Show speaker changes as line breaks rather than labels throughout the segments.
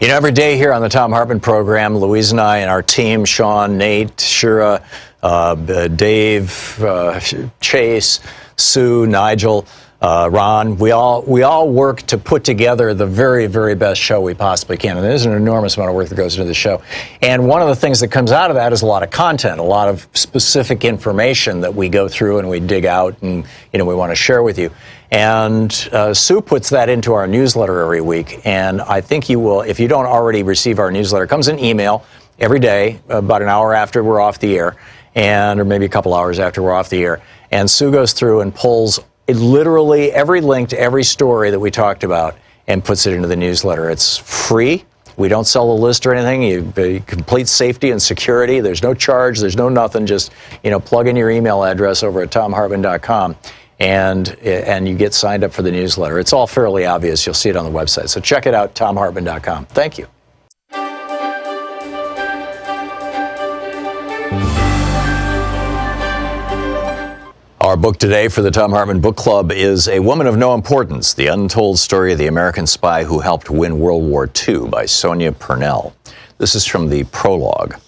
You know, every day here on the Thom Hartmann Program, Louise and I and our team, Sean, Nate, Shira, Dave, Chase, Sue, Nigel, Ron, we all work to put together the very, very best show we possibly can. And there's an enormous amount of work that goes into the show. And one of the things that comes out of that is a lot of content, a lot of specific information that we go through and we dig out and, we want to share with you. And Sue puts that into our newsletter every week. And I think you will, if you don't already receive our newsletter, it comes in email every day, about an hour after we're off the air, or maybe a couple hours after we're off the air. And Sue goes through and pulls literally every link to every story that we talked about and puts it into the newsletter. It's free. We don't sell a list or anything. You complete safety and security. There's no charge. There's no nothing. Just, plug in your email address over at thomhartmann.com. And you get signed up for the newsletter. It's all fairly obvious. You'll see it on the website. So check it out, thomhartmann.com. Thank you. Our book today for the Thom Hartmann Book Club is A Woman of No Importance, The Untold Story of the American Spy Who Helped Win World War II by Sonia Purnell. This is from the prologue.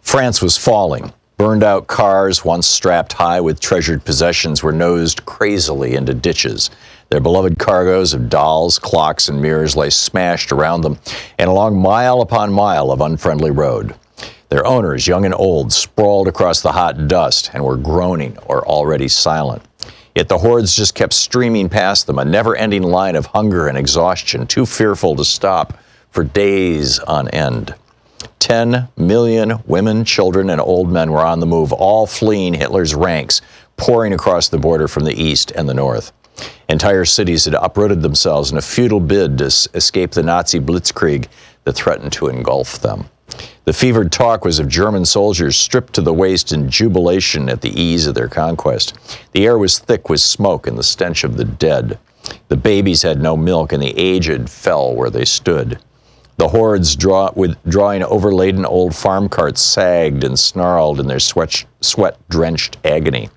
France was falling. Burned-out cars, once strapped high with treasured possessions, were nosed crazily into ditches. Their beloved cargoes of dolls, clocks, and mirrors lay smashed around them and along mile upon mile of unfriendly road. Their owners, young and old, sprawled across the hot dust and were groaning or already silent. Yet the hordes just kept streaming past them, a never-ending line of hunger and exhaustion, too fearful to stop for days on end. 10 million women, children, and old men were on the move, all fleeing Hitler's ranks, pouring across the border from the east and the north. Entire cities had uprooted themselves in a futile bid to escape the Nazi blitzkrieg that threatened to engulf them. The fevered talk was of German soldiers stripped to the waist in jubilation at the ease of their conquest. The air was thick with smoke and the stench of the dead. The babies had no milk, and the aged fell where they stood. The hordes drawing overladen old farm carts sagged and snarled in their sweat-drenched agony.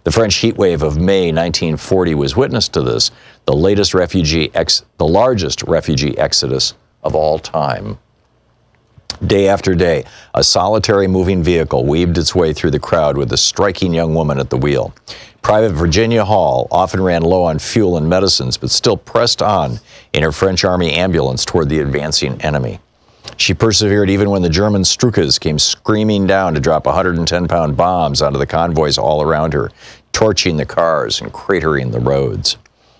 The French heat wave of May 1940 was witness to this, the largest refugee exodus of all time. Day after day, a solitary moving vehicle weaved its way through the crowd with a striking young woman at the wheel. Private Virginia Hall often ran low on fuel and medicines, but still pressed on in her French Army ambulance toward the advancing enemy. She persevered even when the German Stukas came screaming down to drop 110-pound bombs onto the convoys all around her, torching the cars and cratering the roads.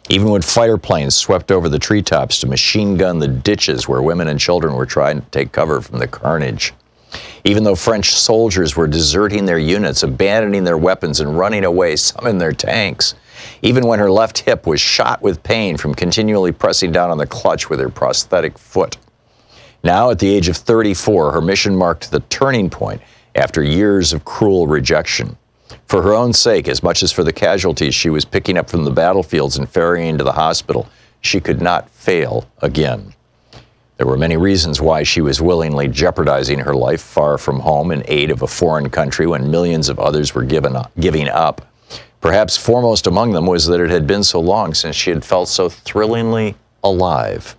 Even when fighter planes swept over the treetops to machine gun the ditches where women and children were trying to take cover from the carnage. Even though French soldiers were deserting their units, abandoning their weapons and running away, some in their tanks. Even when her left hip was shot with pain from continually pressing down on the clutch with her prosthetic foot. Now, at the age of 34, her mission marked the turning point after years of cruel rejection. For her own sake, as much as for the casualties she was picking up from the battlefields and ferrying to the hospital, she could not fail again. There were many reasons why she was willingly jeopardizing her life far from home in aid of a foreign country when millions of others were giving up. Perhaps foremost among them was that it had been so long since she had felt so thrillingly alive.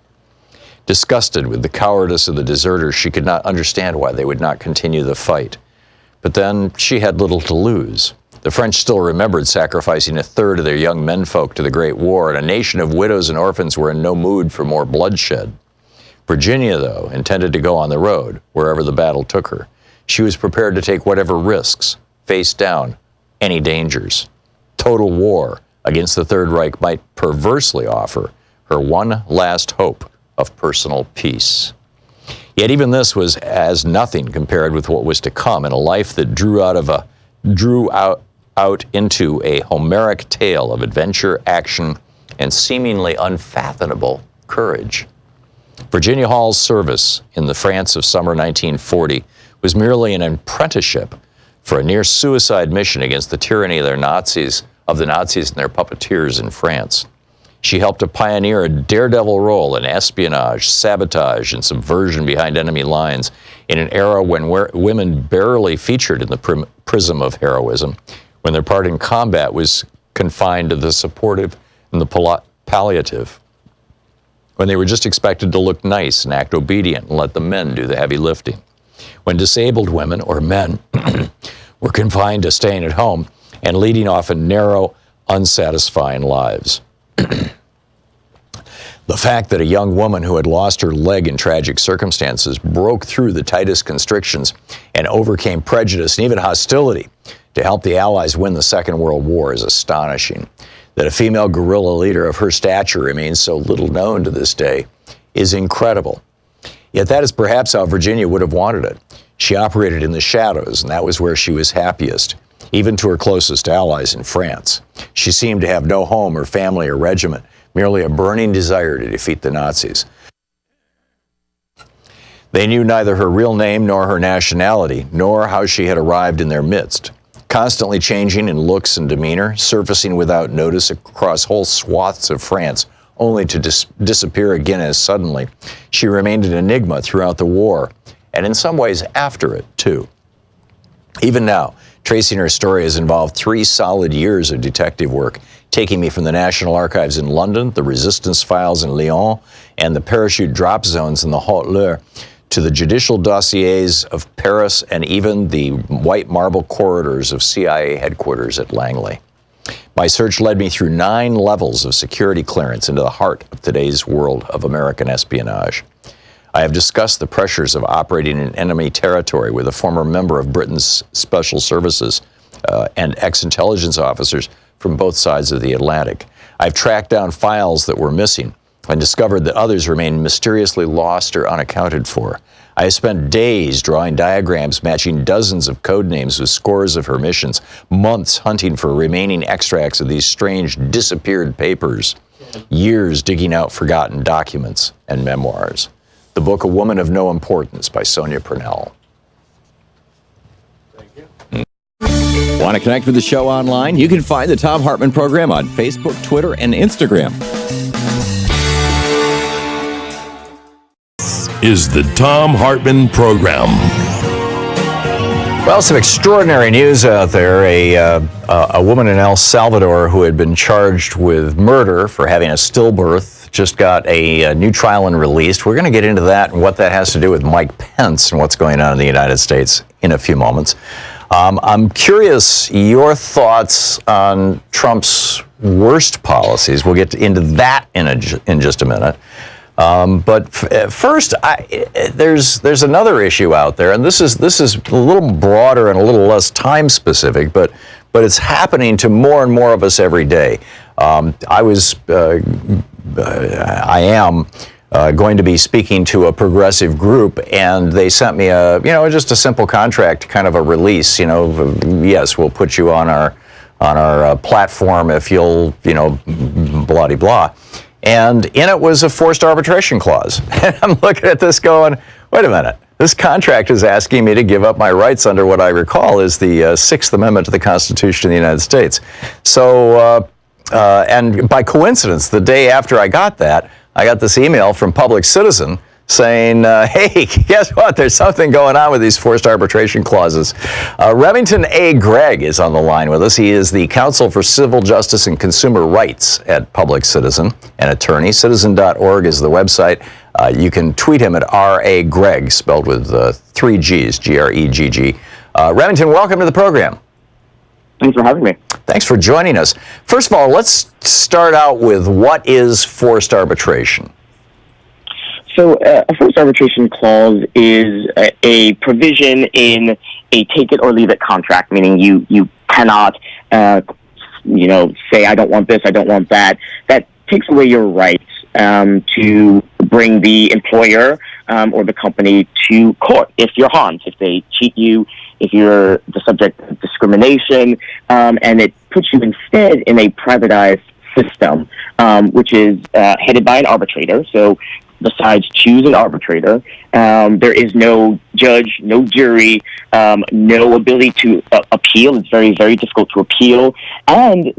Disgusted with the cowardice of the deserters, she could not understand why they would not continue the fight. But then she had little to lose. The French still remembered sacrificing a third of their young menfolk to the Great War, and a nation of widows and orphans were in no mood for more bloodshed. Virginia, though, intended to go on the road, wherever the battle took her. She was prepared to take whatever risks, face down any dangers. Total war against the Third Reich might perversely offer her one last hope of personal peace. Yet even this was as nothing compared with what was to come in a life that drew out into a Homeric tale of adventure, action, and seemingly unfathomable courage. Virginia Hall's service in the France of summer 1940 was merely an apprenticeship for a near-suicide mission against the tyranny of the Nazis and their puppeteers in France. She helped to pioneer a daredevil role in espionage, sabotage, and subversion behind enemy lines in an era when women barely featured in the prism of heroism, when their part in combat was confined to the supportive and the palliative. when they were just expected to look nice and act obedient and let the men do the heavy lifting. When disabled women or men were confined to staying at home and leading often narrow, unsatisfying lives. The fact that a young woman who had lost her leg in tragic circumstances broke through the tightest constrictions and overcame prejudice and even hostility to help the Allies win the Second World War is astonishing. That a female guerrilla leader of her stature remains so little known to this day is incredible. Yet that is perhaps how Virginia would have wanted it. She operated in the shadows, and that was where she was happiest, even to her closest allies in France. She seemed to have no home or family or regiment, merely a burning desire to defeat the Nazis. They knew neither her real name nor her nationality, nor how she had arrived in their midst. Constantly changing in looks and demeanor, surfacing without notice across whole swaths of France, only to disappear again as suddenly, she remained an enigma throughout the war, and in some ways after it, too. Even now, tracing her story has involved 3 solid years of detective work, taking me from the National Archives in London, the Resistance Files in Lyon, and the parachute drop zones in the Haute-Loire, to the judicial dossiers of Paris and even the white marble corridors of CIA headquarters at Langley. My search led me through 9 levels of security clearance into the heart of today's world of American espionage. I have discussed the pressures of operating in enemy territory with a former member of Britain's special services and ex-intelligence officers from both sides of the Atlantic. I've tracked down files that were missing and discovered that others remain mysteriously lost or unaccounted for. I have spent days drawing diagrams matching dozens of code names with scores of her missions, months hunting for remaining extracts of these strange disappeared papers, years digging out forgotten documents and memoirs. The book A Woman of No Importance by Sonia Purnell.
Want to connect with the show online? You can find the Thom Hartmann Program on Facebook, Twitter, and Instagram.
Is the Thom Hartmann Program.
Well, some extraordinary news out there. A woman in El Salvador who had been charged with murder for having a stillbirth just got a new trial and released. We're going to get into that and what that has to do with Mike Pence and what's going on in the United States in a few moments. I'm curious your thoughts on Trump's worst policies. We'll get into that in just a minute. But first, there's another issue out there, and this is a little broader and a little less time specific, but it's happening to more and more of us every day. I am going to be speaking to a progressive group, and they sent me just a simple contract, kind of a release. Yes, we'll put you on our platform if you'll, blah de blah. And in it was a forced arbitration clause. And I'm looking at this going, wait a minute. This contract is asking me to give up my rights under what I recall is the Sixth Amendment to the Constitution of the United States. So, and by coincidence, the day after I got that, I got this email from Public Citizen saying, hey, guess what? There's something going on with these forced arbitration clauses. Remington A. Gregg is on the line with us. He is the Counsel for Civil Justice and Consumer Rights at Public Citizen, an attorney. Citizen.org is the website. You can tweet him at R.A. Gregg, spelled with 3 G's, G-R-E-G-G. Remington, welcome to the program.
Thanks for having me.
Thanks for joining us. First of all, let's start out with what is forced arbitration?
So a forced arbitration clause is a provision in a take it or leave it contract, meaning you cannot, say, I don't want this, I don't want that. That takes away your rights to bring the employer or the company to court if you're harmed, if they cheat you, if you're the subject of discrimination, and it puts you instead in a privatized system, which is headed by an arbitrator. So the sides choose an arbitrator. There is no judge, no jury, no ability to appeal. It's very, very difficult to appeal. And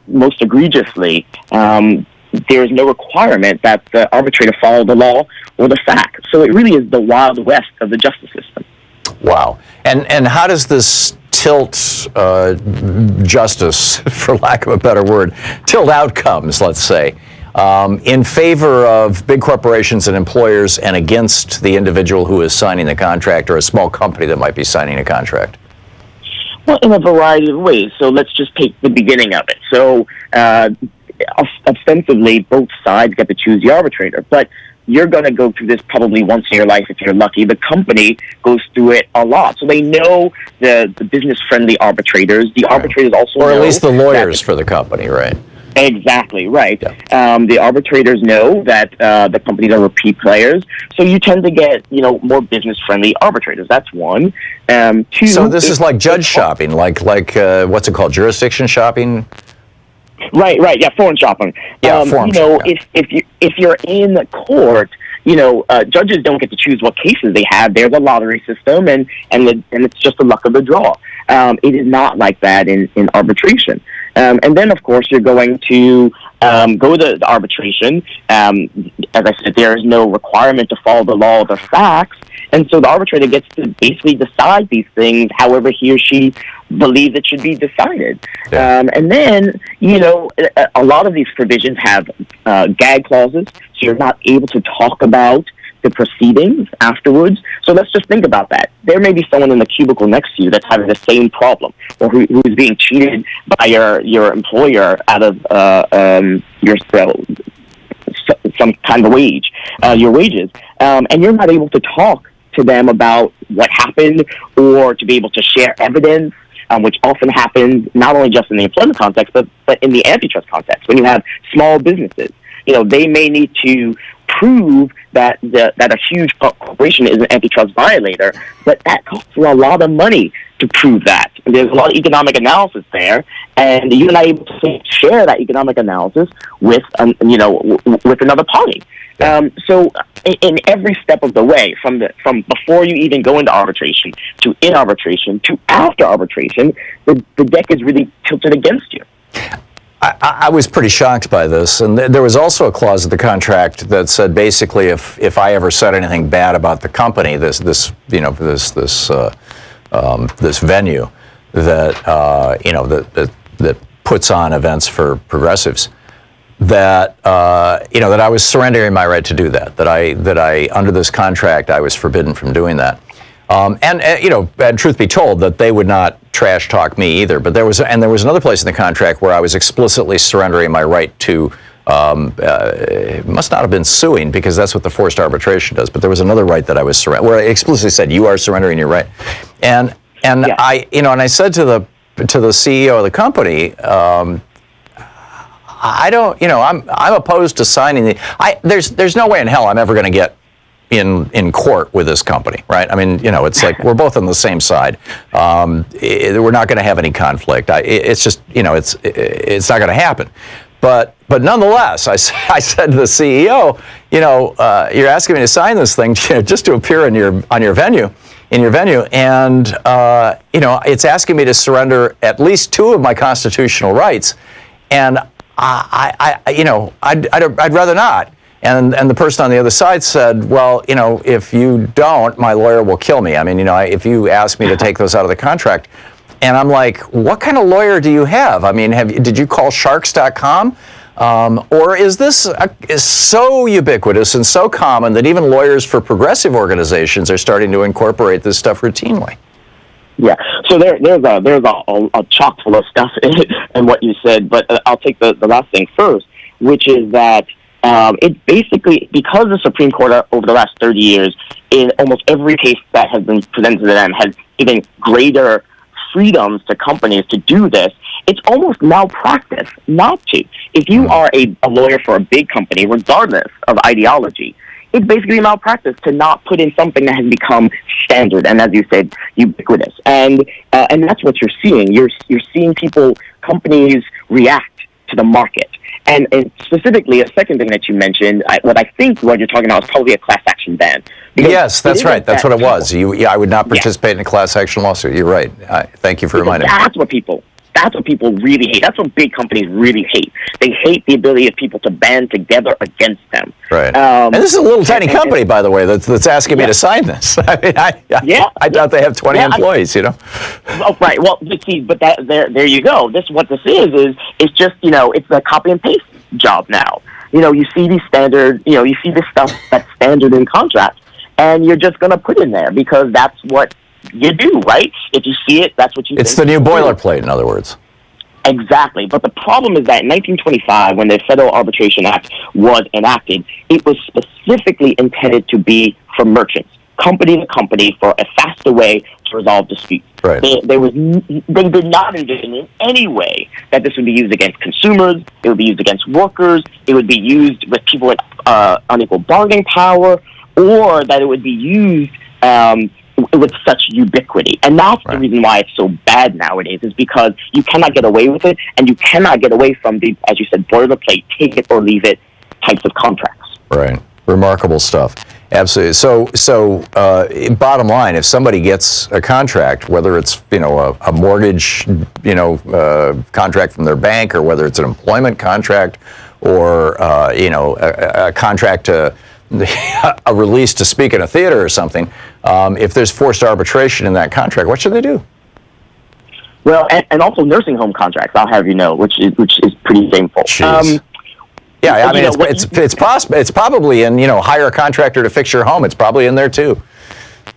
most egregiously, there is no requirement that the arbitrator follow the law or the facts. So it really is the Wild West of the justice system.
Wow. And how does this tilt justice, for lack of a better word, tilt outcomes, let's say? in favor of big corporations and employers and against the individual who is signing the contract or a small company that might be signing a contract?
Well, in a variety of ways. So let's just take the beginning of it. So ostensibly, both sides get to choose the arbitrator, but you're going to go through this probably once in your life if you're lucky. The company goes through it a lot. So they know the business-friendly arbitrators. The arbitrators also know...
Or at least the lawyers for the company, right?
Exactly, right.
Yeah.
The arbitrators know that the companies are repeat players. So you tend to get, more business-friendly arbitrators. That's one. Two...
So this is like judge shopping, like what's it called, jurisdiction shopping?
Right, yeah, foreign shopping.
Yeah, foreign shopping.
If you're in the court, judges don't get to choose what cases they have. There's a lottery system, and it's just the luck of the draw. It is not like that in arbitration. And then, of course, you're going to go to the arbitration. As I said, there is no requirement to follow the law or the facts. And so the arbitrator gets to basically decide these things however he or she believes it should be decided.
Yeah.
And then, a lot of these provisions have gag clauses, so you're not able to talk about the proceedings afterwards. So let's just think about that. There may be someone in the cubicle next to you that's having the same problem, or who's being cheated by your employer out of your some kind of wage, your wages, and you're not able to talk to them about what happened or to be able to share evidence, which often happens not only just in the employment context, but in the antitrust context. When you have small businesses, they may need to prove that a huge corporation is an antitrust violator, but that costs a lot of money to prove that. There's a lot of economic analysis there, and you're not able to share that economic analysis with with another party. So in every step of the way, from before you even go into arbitration to in arbitration to after arbitration, the deck is really tilted against you.
I was pretty shocked by this, and there was also a clause in the contract that said basically if I ever said anything bad about the company, this venue that puts on events for progressives, that that I was surrendering my right to do that. That I under this contract I was forbidden from doing that. And truth be told, that they would not trash talk me either. But there was another place in the contract where I was explicitly surrendering my right to. It must not have been suing, because that's what the forced arbitration does. But there was another right that I was where I explicitly said you are surrendering your right. And yeah. I said to the CEO of the company, I don't, I'm opposed to signing there's no way in hell I'm ever going to get in court with this company, right? I mean, it's like we're both on the same side. We're not going to have any conflict. It's just, it's not going to happen. But nonetheless, I said to the CEO, you're asking me to sign this thing just to appear in your venue, and it's asking me to surrender at least 2 of my constitutional rights, and I'd rather not. And the person on the other side said, well, if you don't, my lawyer will kill me. I mean, if you ask me to take those out of the contract. And I'm like, what kind of lawyer do you have? I mean, did you call sharks.com? Or is this is so ubiquitous and so common that even lawyers for progressive organizations are starting to incorporate this stuff routinely?
Yeah, so there's a chock full of stuff in what you said, but I'll take the last thing first, which is that it basically, because the Supreme Court over the last 30 years, in almost every case that has been presented to them, has given greater freedoms to companies to do this, it's almost malpractice not to. If you are a lawyer for a big company, regardless of ideology, it's basically malpractice to not put in something that has become standard and, as you said, ubiquitous. And that's what you're seeing. You're seeing companies react to the market. And specifically, a second thing that you mentioned, what you're talking about is probably a class action ban.
Yes, that's right. That's what it was. I would not participate in a class action lawsuit. You're right. Thank you for reminding me.
That's what people really hate. That's what big companies really hate. They hate the ability of people to band together against them.
Right. And this is a little tiny company, by the way, that's asking me to sign this. I mean, I doubt they have 20 employees,
Oh, right. Well, see, but there you go. What this is just, it's a copy and paste job now. you see these standard, you see this stuff that's standard in contracts, and you're just going to put in there because that's what you do, right? If you see it, that's what you
It's
think
the new
you do.
boilerplate, in other words.
Exactly. But the problem is that in 1925, when the Federal Arbitration Act was enacted, it was specifically intended to be for merchants, company to company, for a faster way to resolve disputes.
Right.
They did not envision in any way that this would be used against consumers, it would be used against workers, it would be used with people with unequal bargaining power, or that it would be used with such ubiquity. And that's the reason why it's so bad nowadays, is because you cannot get away with it, and you cannot get away from the, as you said, boilerplate, take it or leave it types of contracts.
Right. Remarkable stuff. Absolutely. So bottom line, if somebody gets a contract, whether it's a mortgage contract from their bank, or whether it's an employment contract, or a contract to a release to speak in a theater or something, if there's forced arbitration in that contract, what should they do?
Well, and also nursing home contracts, I'll have you know, which is pretty shameful.
Yeah, I mean, it's possible. It's probably in, hire a contractor to fix your home. It's probably in there too.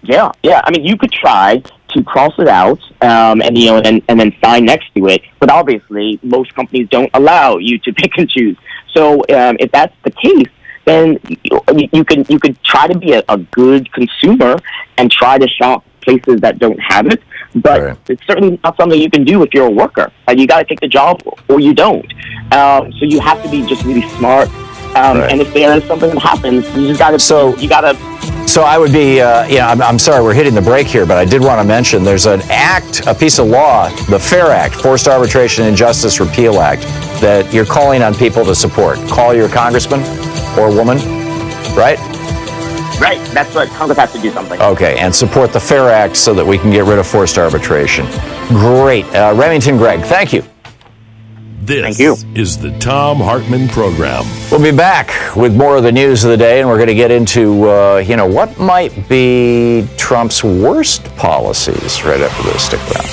Yeah. I mean, you could try to cross it out, and then sign next to it. But obviously, most companies don't allow you to pick and choose. So if that's the case, then you could try to be a good consumer and try to shop places that don't have it. But it's certainly not something you can do if you're a worker. You got to take the job or you don't. So you have to be just really smart. And if there is something that happens, you just got to.
So I would be. I'm sorry, we're hitting the break here, but I did want to mention there's an act, a piece of law, the FAIR Act, Forced Arbitration and Injustice Repeal Act, that you're calling on people to support. Call your congressman or woman, right?
Right, that's what Congress has to do something.
Okay, and support the FAIR Act so that we can get rid of forced arbitration. Great. Remington Gregg, thank you.
This is the Thom Hartmann Program.
We'll be back with more of the news of the day, and we're going to get into, what might be Trump's worst policies right after this. Stick around.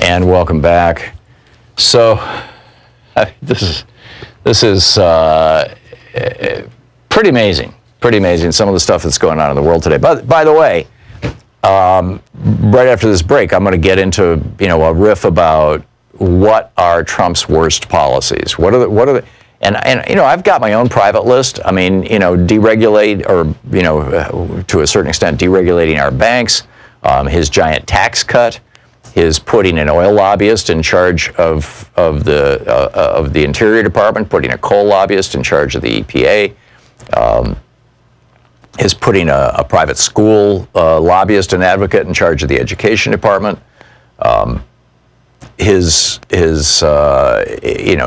And welcome back. So, this is pretty amazing. Pretty amazing, some of the stuff that's going on in the world today. But by the way, right after this break, I'm going to get into a riff about what are Trump's worst policies. What are the and I've got my own private list. I mean, deregulate, or to a certain extent, deregulating our banks. His giant tax cut. His putting an oil lobbyist in charge of the Interior Department, putting a coal lobbyist in charge of the EPA, his putting a private school lobbyist and advocate in charge of the Education Department, his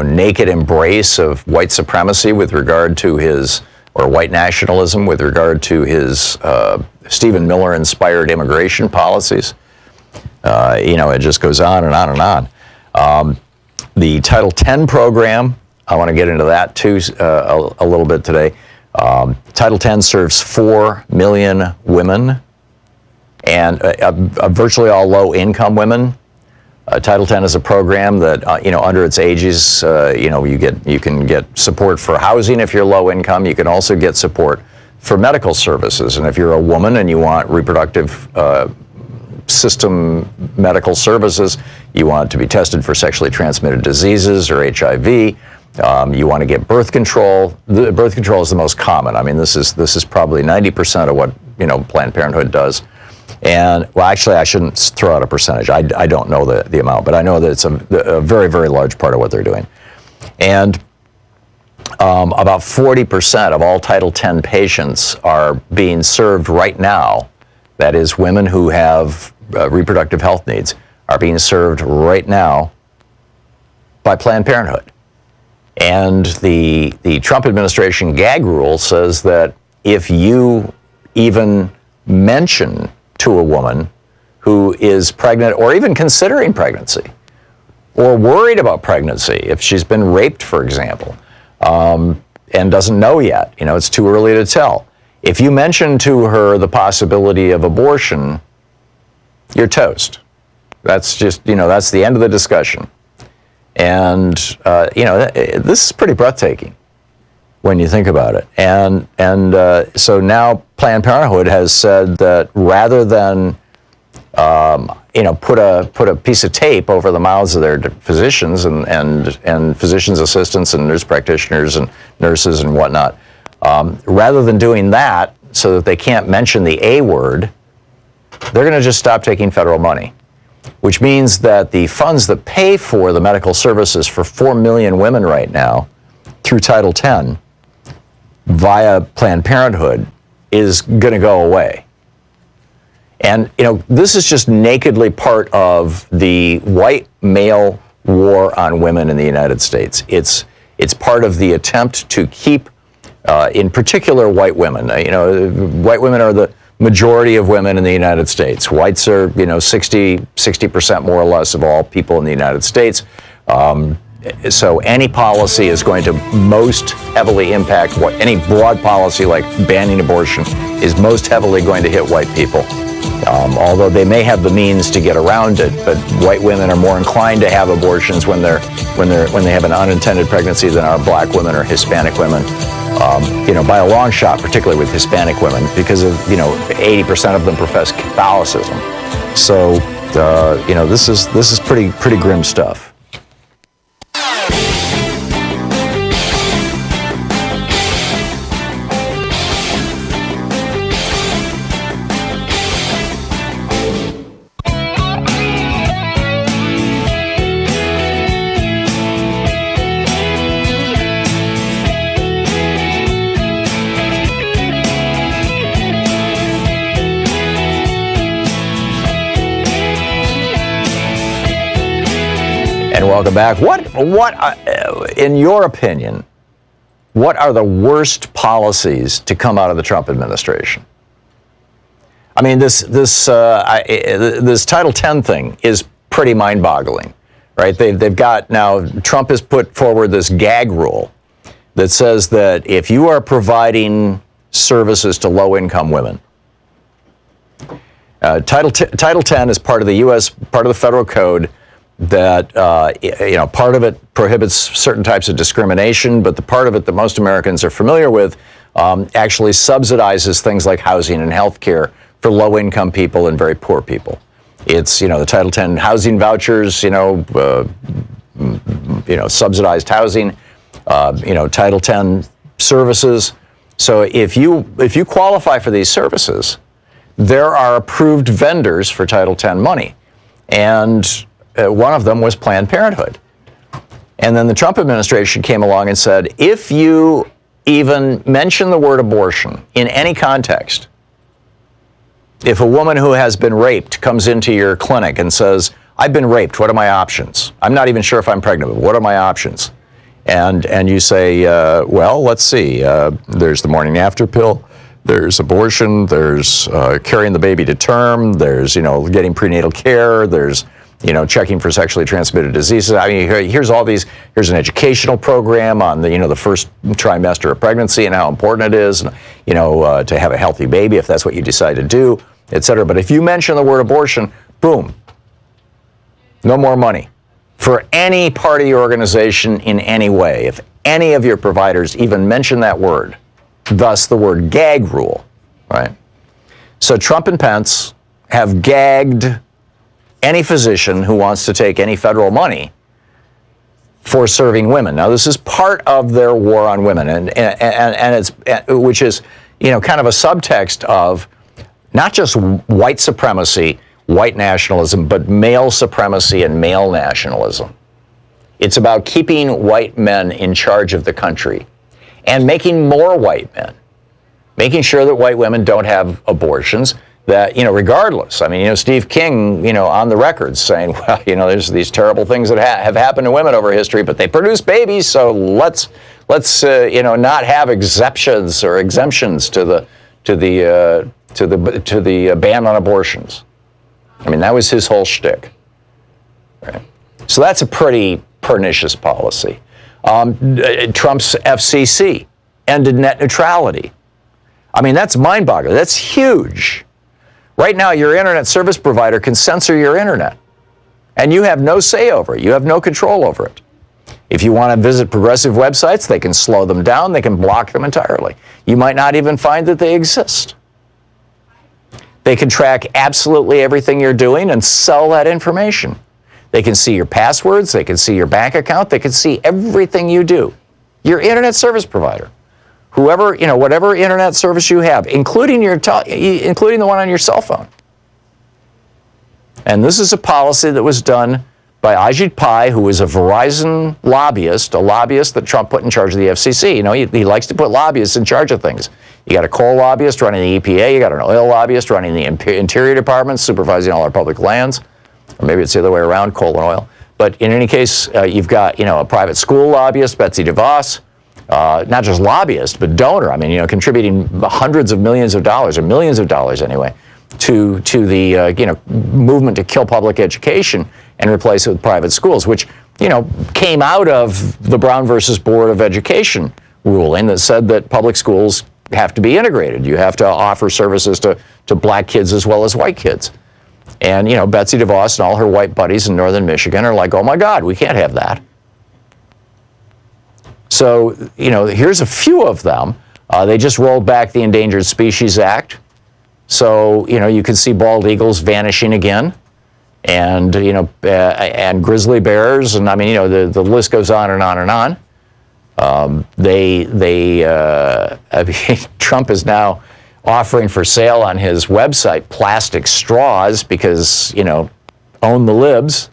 naked embrace of white supremacy with regard to or white nationalism with regard to his Stephen Miller-inspired immigration policies. It just goes on and on and on. The Title X program, I want to get into that too a little bit today. Title X serves 4 million women, and virtually all low-income women. Title X is a program that, under its aegis, you can get support for housing if you're low income. You can also get support for medical services, and if you're a woman and you want reproductive system medical services, you want to be tested for sexually transmitted diseases or HIV, you want to get birth control. The birth control is the most common. I mean, this is probably 90% of what Planned Parenthood does. And well, actually, I shouldn't throw out a percentage. I don't know the amount, but I know that it's a very, very large part of what they're doing. And about 40% of all Title X patients are being served right now. That is, women who have reproductive health needs are being served right now by Planned Parenthood. And the Trump administration gag rule says that if you even mention to a woman who is pregnant or even considering pregnancy or worried about pregnancy, if she's been raped, for example, and doesn't know yet, it's too early to tell. If you mention to her the possibility of abortion, you're toast. That's just, that's the end of the discussion. And, this is pretty breathtaking when you think about it. And so now Planned Parenthood has said that rather than, put a piece of tape over the mouths of their physicians and physicians' assistants and nurse practitioners and nurses and whatnot, rather than doing that so that they can't mention the A word, they're going to just stop taking federal money, which means that the funds that pay for the medical services for 4 million women right now through Title X via Planned Parenthood is going to go away. And, this is just nakedly part of the white male war on women in the United States. It's part of the attempt to keep, in particular, white women. White women are the majority of women in the United States. Whites are, 60% more or less of all people in the United States. So any policy is going to most heavily impact any broad policy like banning abortion is most heavily going to hit white people. Although they may have the means to get around it, but white women are more inclined to have abortions when they have an unintended pregnancy than are black women or Hispanic women. By a long shot, particularly with Hispanic women, because of 80% of them profess Catholicism. So this is pretty grim stuff. And welcome back. What, in your opinion, what are the worst policies to come out of the Trump administration? I mean, this Title X thing is pretty mind-boggling, right? They've got now. Trump has put forward this gag rule that says that if you are providing services to low-income women, Title X is part of the U.S. part of the federal code. That part of it prohibits certain types of discrimination, but the part of it that most Americans are familiar with actually subsidizes things like housing and health care for low-income people and very poor people. It's the Title X housing vouchers, subsidized housing, Title X services. So if you qualify for these services, there are approved vendors for Title X money, and one of them was Planned Parenthood. And then the Trump administration came along and said, if you even mention the word abortion in any context, if a woman who has been raped comes into your clinic and says, I've been raped, what are my options? I'm not even sure if I'm pregnant, but what are my options? And you say, well, let's see, there's the morning after pill, there's abortion, there's carrying the baby to term, there's, getting prenatal care, there's checking for sexually transmitted diseases. I mean, here's all these. Here's an educational program on the first trimester of pregnancy and how important it is, to have a healthy baby if that's what you decide to do, et cetera. But if you mention the word abortion, boom, no more money for any part of your organization in any way. If any of your providers even mention that word, thus the word gag rule, right? So Trump and Pence have gagged any physician who wants to take any federal money for serving women. Now, this is part of their war on women, and it's which is kind of a subtext of not just white supremacy, white nationalism, but male supremacy and male nationalism. It's about keeping white men in charge of the country and making more white men, making sure that white women don't have abortions. That, regardless, I mean, Steve King, on the record saying, well, there's these terrible things that have happened to women over history, but they produce babies, so let's not have exceptions or exemptions to the ban on abortions. I mean, that was his whole shtick. Right? So that's a pretty pernicious policy. Trump's FCC ended net neutrality. I mean, that's mind-boggling. That's huge. Right now, your internet service provider can censor your internet, and you have no say over it. You have no control over it. If you want to visit progressive websites, they can slow them down. They can block them entirely. You might not even find that they exist. They can track absolutely everything you're doing and sell that information. They can see your passwords. They can see your bank account. They can see everything you do. Your internet service provider, whoever, whatever internet service you have, including including the one on your cell phone. And this is a policy that was done by Ajit Pai, who is a Verizon lobbyist, a lobbyist that Trump put in charge of the FCC. He likes to put lobbyists in charge of things. You got a coal lobbyist running the EPA. You got an oil lobbyist running the Interior Department, supervising all our public lands. Or maybe it's the other way around, coal and oil. But in any case, you've got, a private school lobbyist, Betsy DeVos, not just lobbyist, but donor. I mean, contributing hundreds of millions of dollars, or millions of dollars anyway, to the movement to kill public education and replace it with private schools, which came out of the Brown versus Board of Education ruling that said that public schools have to be integrated. You have to offer services to black kids as well as white kids. And Betsy DeVos and all her white buddies in northern Michigan are like, oh my God, we can't have that. So here's a few of them. They just rolled back the Endangered Species Act. So, you can see bald eagles vanishing again, and, and grizzly bears, and I mean, the list goes on and on and on. Trump is now offering for sale on his website plastic straws because, own the libs,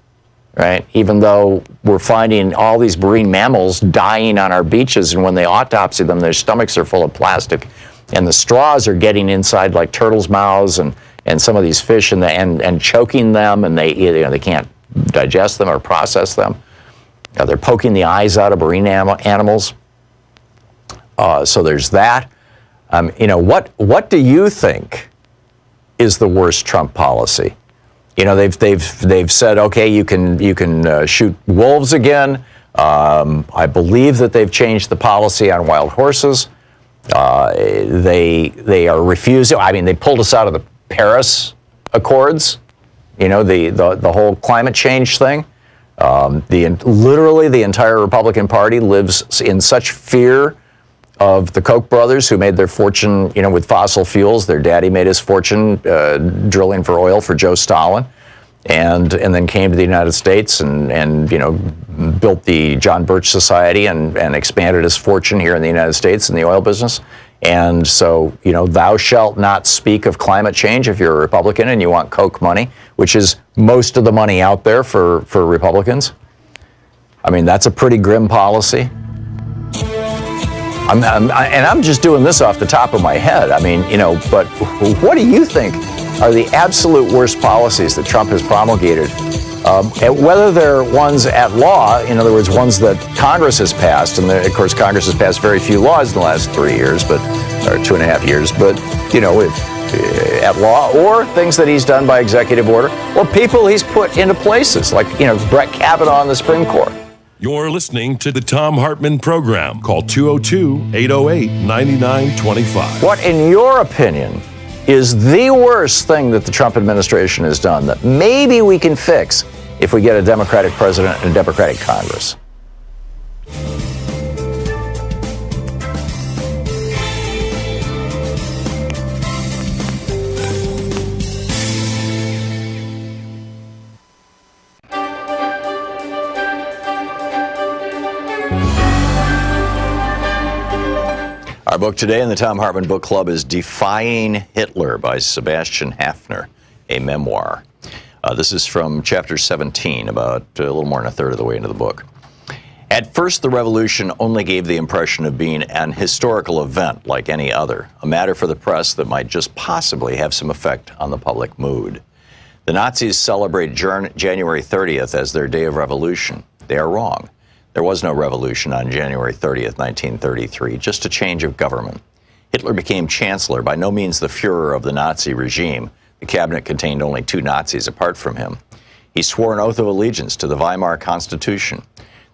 right? Even though we're finding all these marine mammals dying on our beaches, and when they autopsy them, their stomachs are full of plastic. And the straws are getting inside like turtles' mouths and some of these fish and choking them, and they can't digest them or process them. They're poking the eyes out of marine animals. So there's that. What do you think is the worst Trump policy? They've said, okay, you can shoot wolves again. I believe that they've changed the policy on wild horses. They are refusing. I mean, they pulled us out of the Paris Accords. The whole climate change thing. Literally, the entire Republican Party lives in such fear of the Koch brothers, who made their fortune, with fossil fuels. Their daddy made his fortune drilling for oil for Joe Stalin, and then came to the United States and built the John Birch Society and expanded his fortune here in the United States in the oil business. And so, thou shalt not speak of climate change if you're a Republican and you want Koch money, which is most of the money out there for Republicans. I mean, that's a pretty grim policy. I'm just doing this off the top of my head. I mean, but what do you think are the absolute worst policies that Trump has promulgated? Whether they're ones at law, in other words, ones that Congress has passed, and of course Congress has passed very few laws in the last 3 years, or 2.5 years, but, at law, or things that he's done by executive order, or people he's put into places, like, Brett Kavanaugh in the Supreme Court.
You're listening to the Thom Hartmann Program. Call 202-808-9925.
What, in your opinion, is the worst thing that the Trump administration has done that maybe we can fix if we get a Democratic president and a Democratic Congress? Our book today in the Thom Hartmann Book Club is Defying Hitler by Sebastian Haffner, a memoir. This is from chapter 17, about a little more than a third of the way into the book. At first, the revolution only gave the impression of being an historical event like any other, a matter for the press that might just possibly have some effect on the public mood. The Nazis celebrate January 30th as their day of revolution. They are wrong. There was no revolution on January 30th, 1933, just a change of government. Hitler became chancellor, by no means the Führer of the Nazi regime. The cabinet contained only 2 Nazis apart from him. He swore an oath of allegiance to the Weimar Constitution.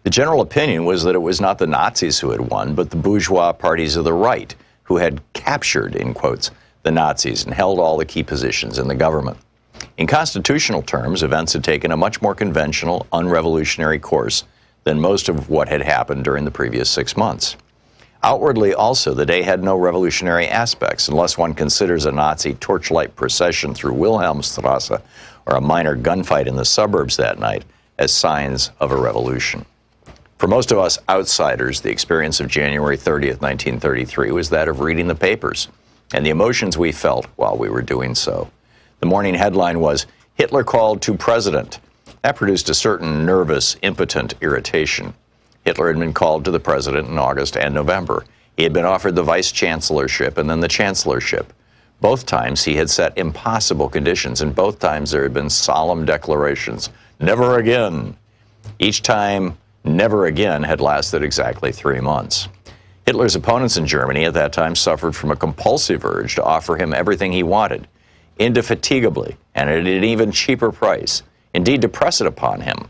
The general opinion was that it was not the Nazis who had won, but the bourgeois parties of the right, who had captured, in quotes, the Nazis and held all the key positions in the government. In constitutional terms, events had taken a much more conventional, unrevolutionary course than most of what had happened during the previous 6 months. Outwardly also, the day had no revolutionary aspects, unless one considers a Nazi torchlight procession through Wilhelmstrasse or a minor gunfight in the suburbs that night as signs of a revolution. For most of us outsiders, the experience of January 30th, 1933 was that of reading the papers and the emotions we felt while we were doing so. The morning headline was, "Hitler called to president." That produced a certain nervous, impotent irritation. Hitler had been called to the president in August and November. He had been offered the vice chancellorship and then the chancellorship. Both times he had set impossible conditions, and both times there had been solemn declarations, "Never again." Each time, "never again" had lasted exactly 3 months. Hitler's opponents in Germany at that time suffered from a compulsive urge to offer him everything he wanted, indefatigably, and at an even cheaper price, indeed to press it upon him.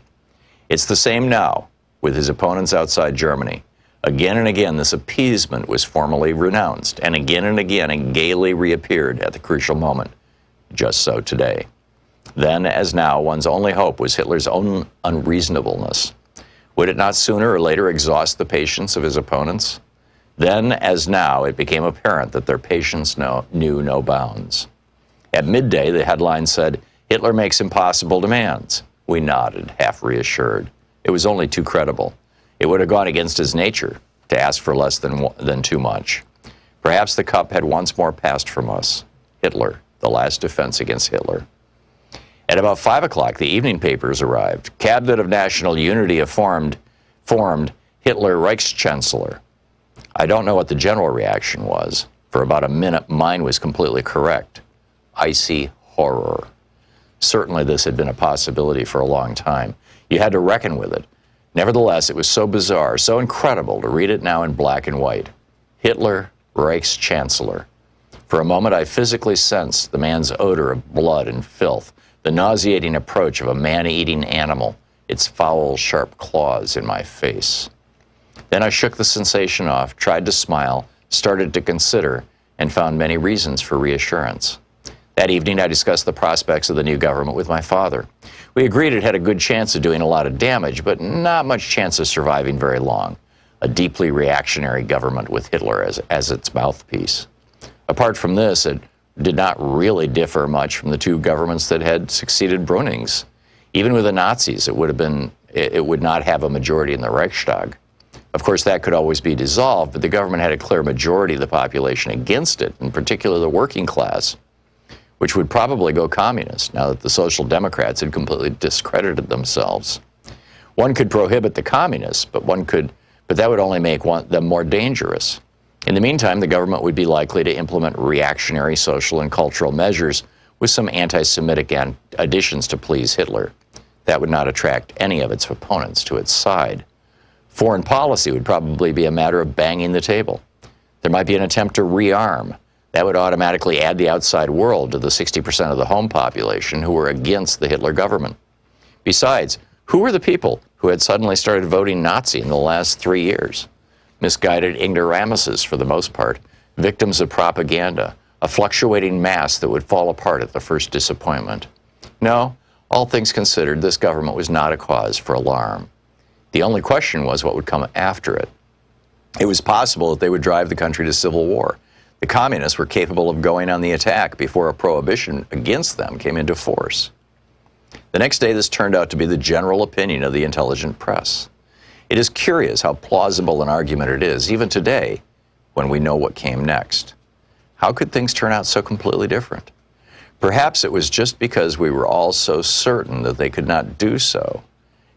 It's the same now with his opponents outside Germany. Again and again, this appeasement was formally renounced, and again it gaily reappeared at the crucial moment. Just so today. Then, as now, one's only hope was Hitler's own unreasonableness. Would it not sooner or later exhaust the patience of his opponents? Then, as now, it became apparent that their patience knew no bounds. At midday, the headline said, "Hitler makes impossible demands." We nodded, half reassured. It was only too credible. It would have gone against his nature to ask for less than too much. Perhaps the cup had once more passed from us. Hitler, the last defense against Hitler. At about 5 o'clock, the evening papers arrived. Cabinet of National Unity formed Hitler Reichschancellor. I don't know what the general reaction was. For about a minute, mine was completely correct. Icy horror. Certainly this had been a possibility for a long time. You had to reckon with it. Nevertheless, it was so bizarre, so incredible to read it now in black and white. Hitler, Reichschancellor. For a moment, I physically sensed the man's odor of blood and filth, the nauseating approach of a man-eating animal, its foul, sharp claws in my face. Then I shook the sensation off, tried to smile, started to consider, and found many reasons for reassurance. That evening, I discussed the prospects of the new government with my father. We agreed it had a good chance of doing a lot of damage, but not much chance of surviving very long. A deeply reactionary government with Hitler as its mouthpiece. Apart from this, it did not really differ much from the two governments that had succeeded Brüning's. Even with the Nazis, it would not have a majority in the Reichstag. Of course, that could always be dissolved, but the government had a clear majority of the population against it, in particular the working class, which would probably go communist now that the Social Democrats had completely discredited themselves. One could prohibit the communists, but that would only make them more dangerous. In the meantime, the government would be likely to implement reactionary social and cultural measures with some anti-Semitic additions to please Hitler. That would not attract any of its opponents to its side. Foreign policy would probably be a matter of banging the table. There might be an attempt to rearm. That would automatically add the outside world to the 60% of the home population who were against the Hitler government. Besides, who were the people who had suddenly started voting Nazi in the last 3 years? Misguided ignoramuses, for the most part, victims of propaganda, a fluctuating mass that would fall apart at the first disappointment. No, all things considered, this government was not a cause for alarm. The only question was what would come after it. It was possible that they would drive the country to civil war. The communists were capable of going on the attack before a prohibition against them came into force. The next day, this turned out to be the general opinion of the intelligent press. It is curious how plausible an argument it is, even today, when we know what came next. How could things turn out so completely different? Perhaps it was just because we were all so certain that they could not do so,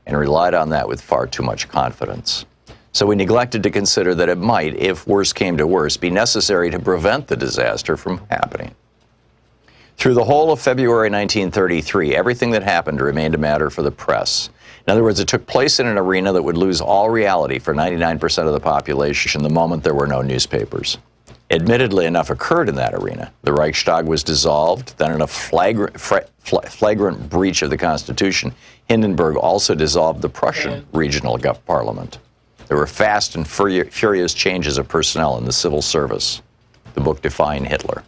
and relied on that with far too much confidence. So we neglected to consider that it might, if worse came to worse, be necessary to prevent the disaster from happening. Through the whole of February 1933, everything that happened remained a matter for the press. In other words, it took place in an arena that would lose all reality for 99% of the population the moment there were no newspapers. Admittedly, enough occurred in that arena. The Reichstag was dissolved, then in a flagrant breach of the Constitution, Hindenburg also dissolved the Prussian regional parliament. There were fast and furious changes of personnel in the civil service. the book Defying Hitler.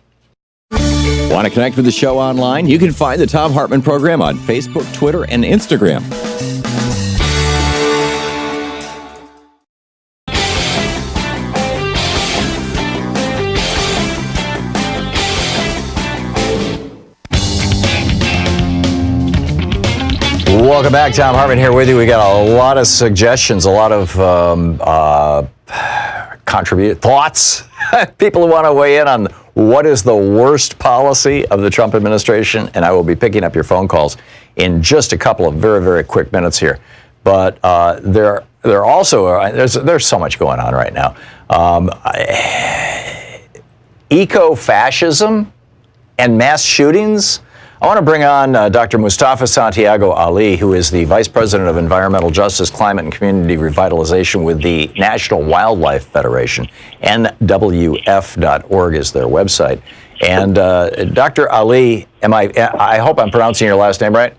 Want to connect with the show online? You can find the Thom Hartmann Program on Facebook, Twitter, and Instagram.
Welcome back. Thom Hartmann here with you. We got a lot of suggestions, a lot of thoughts. People who want to weigh in on what is the worst policy of the Trump administration, and I will be picking up your phone calls in just a couple of very, very quick minutes here. But there also there's so much going on right now. Eco-fascism and mass shootings. I want to bring on Dr. Mustafa Santiago Ali, who is the Vice President of Environmental Justice, Climate, and Community Revitalization with the National Wildlife Federation. NWF.org is their website. And Dr. Ali, I hope I'm pronouncing your last name right?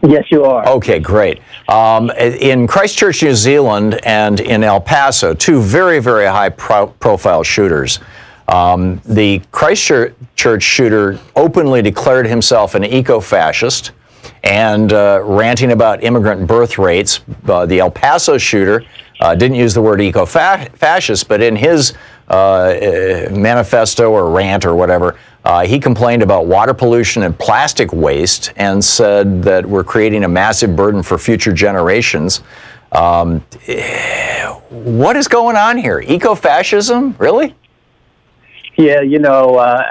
Yes, you are.
Okay, great. In Christchurch, New Zealand, and in El Paso, two very, very high-profile shooters. The Christchurch shooter openly declared himself an eco-fascist and ranting about immigrant birth rates. The El Paso shooter didn't use the word eco-fascist, but in his manifesto or rant or whatever, he complained about water pollution and plastic waste and said that we're creating a massive burden for future generations. What is going on here? Eco-fascism? Really?
Yeah,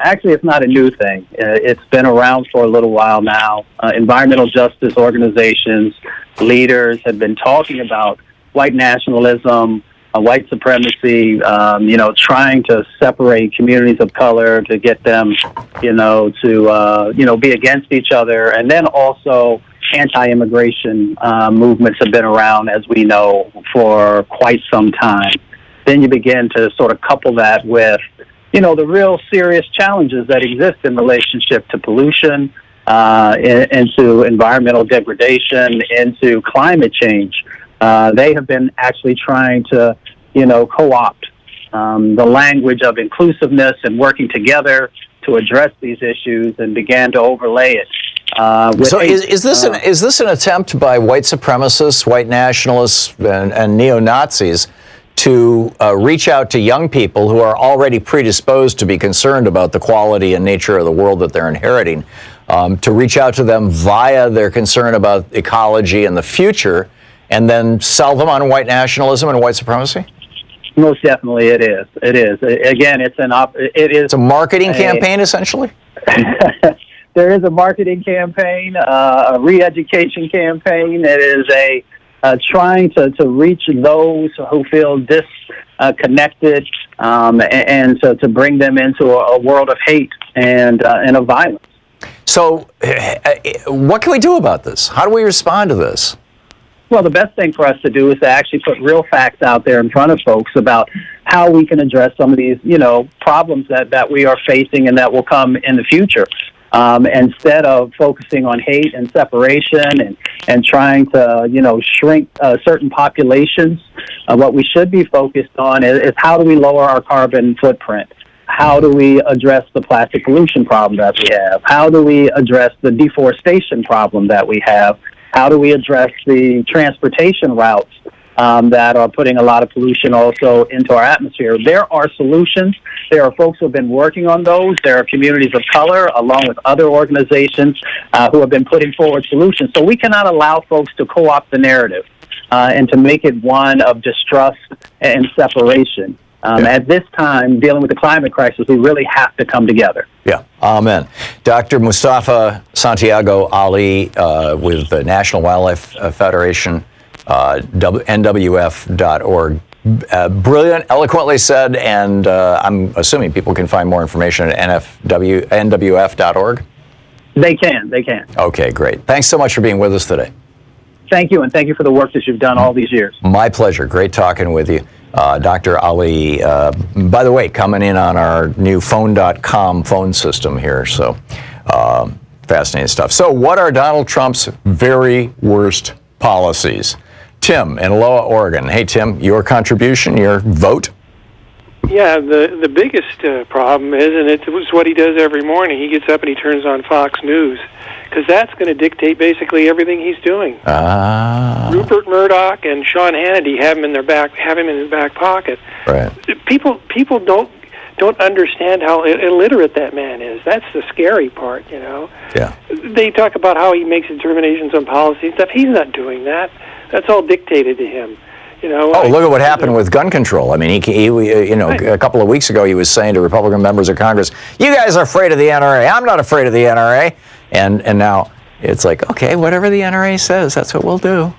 actually it's not a new thing. It's been around for a little while now. Environmental justice organizations, leaders have been talking about white nationalism, white supremacy, trying to separate communities of color to get them, to be against each other. And then also anti-immigration movements have been around, as we know, for quite some time. Then you begin to sort of couple that with the real serious challenges that exist in relationship to pollution, into environmental degradation, into climate change. They have been actually trying to, co-opt the language of inclusiveness and working together to address these issues, and began to overlay it.
So is this an attempt by white supremacists, white nationalists, and neo-Nazis to reach out to young people who are already predisposed to be concerned about the quality and nature of the world that they're inheriting, to reach out to them via their concern about ecology and the future, and then sell them on white nationalism and white supremacy?
Most definitely, it is. It is. Again, it's a
marketing campaign, essentially.
There is a marketing campaign, a re-education campaign. It is trying to reach those who feel disconnected, and to bring them into a world of hate and of violence.
So, what can we do about this? How do we respond to this?
Well, the best thing for us to do is to actually put real facts out there in front of folks about how we can address some of these, problems that we are facing and that will come in the future. Instead of focusing on hate and separation and trying to, shrink certain populations, what we should be focused on is how do we lower our carbon footprint? How do we address the plastic pollution problem that we have? How do we address the deforestation problem that we have? How do we address the transportation routes that are putting a lot of pollution also into our atmosphere? There are solutions. There are folks who have been working on those. There are communities of color, along with other organizations, who have been putting forward solutions. So we cannot allow folks to co-opt the narrative and to make it one of distrust and separation. At this time, dealing with the climate crisis, we really have to come together.
Yeah, amen. Dr. Mustafa Santiago Ali with the National Wildlife Federation, NWF.org. Brilliant, eloquently said, and I'm assuming people can find more information at NWF.org?
They can.
Okay, great. Thanks so much for being with us today.
Thank you, and thank you for the work that you've done all these years.
My pleasure. Great talking with you. Dr. Ali, by the way, coming in on our new phone.com phone system here, so fascinating stuff. So what are Donald Trump's very worst policies? Tim in Loa, Oregon. Hey, Tim, your contribution, your vote?
Yeah, the biggest problem is, and it was what he does every morning, he gets up and he turns on Fox News, because that's going to dictate basically everything he's doing. Rupert Murdoch and Sean Hannity have him in his back pocket.
Right.
People don't understand how illiterate that man is. That's the scary part, you know.
Yeah.
They talk about how he makes determinations on policy and stuff. He's not doing that. That's all dictated to him. You know,
oh, look at what happened with gun control. I mean, he a couple of weeks ago, he was saying to Republican members of Congress, "You guys are afraid of the NRA. I'm not afraid of the NRA." And now it's like, okay, whatever the NRA says, that's what we'll do.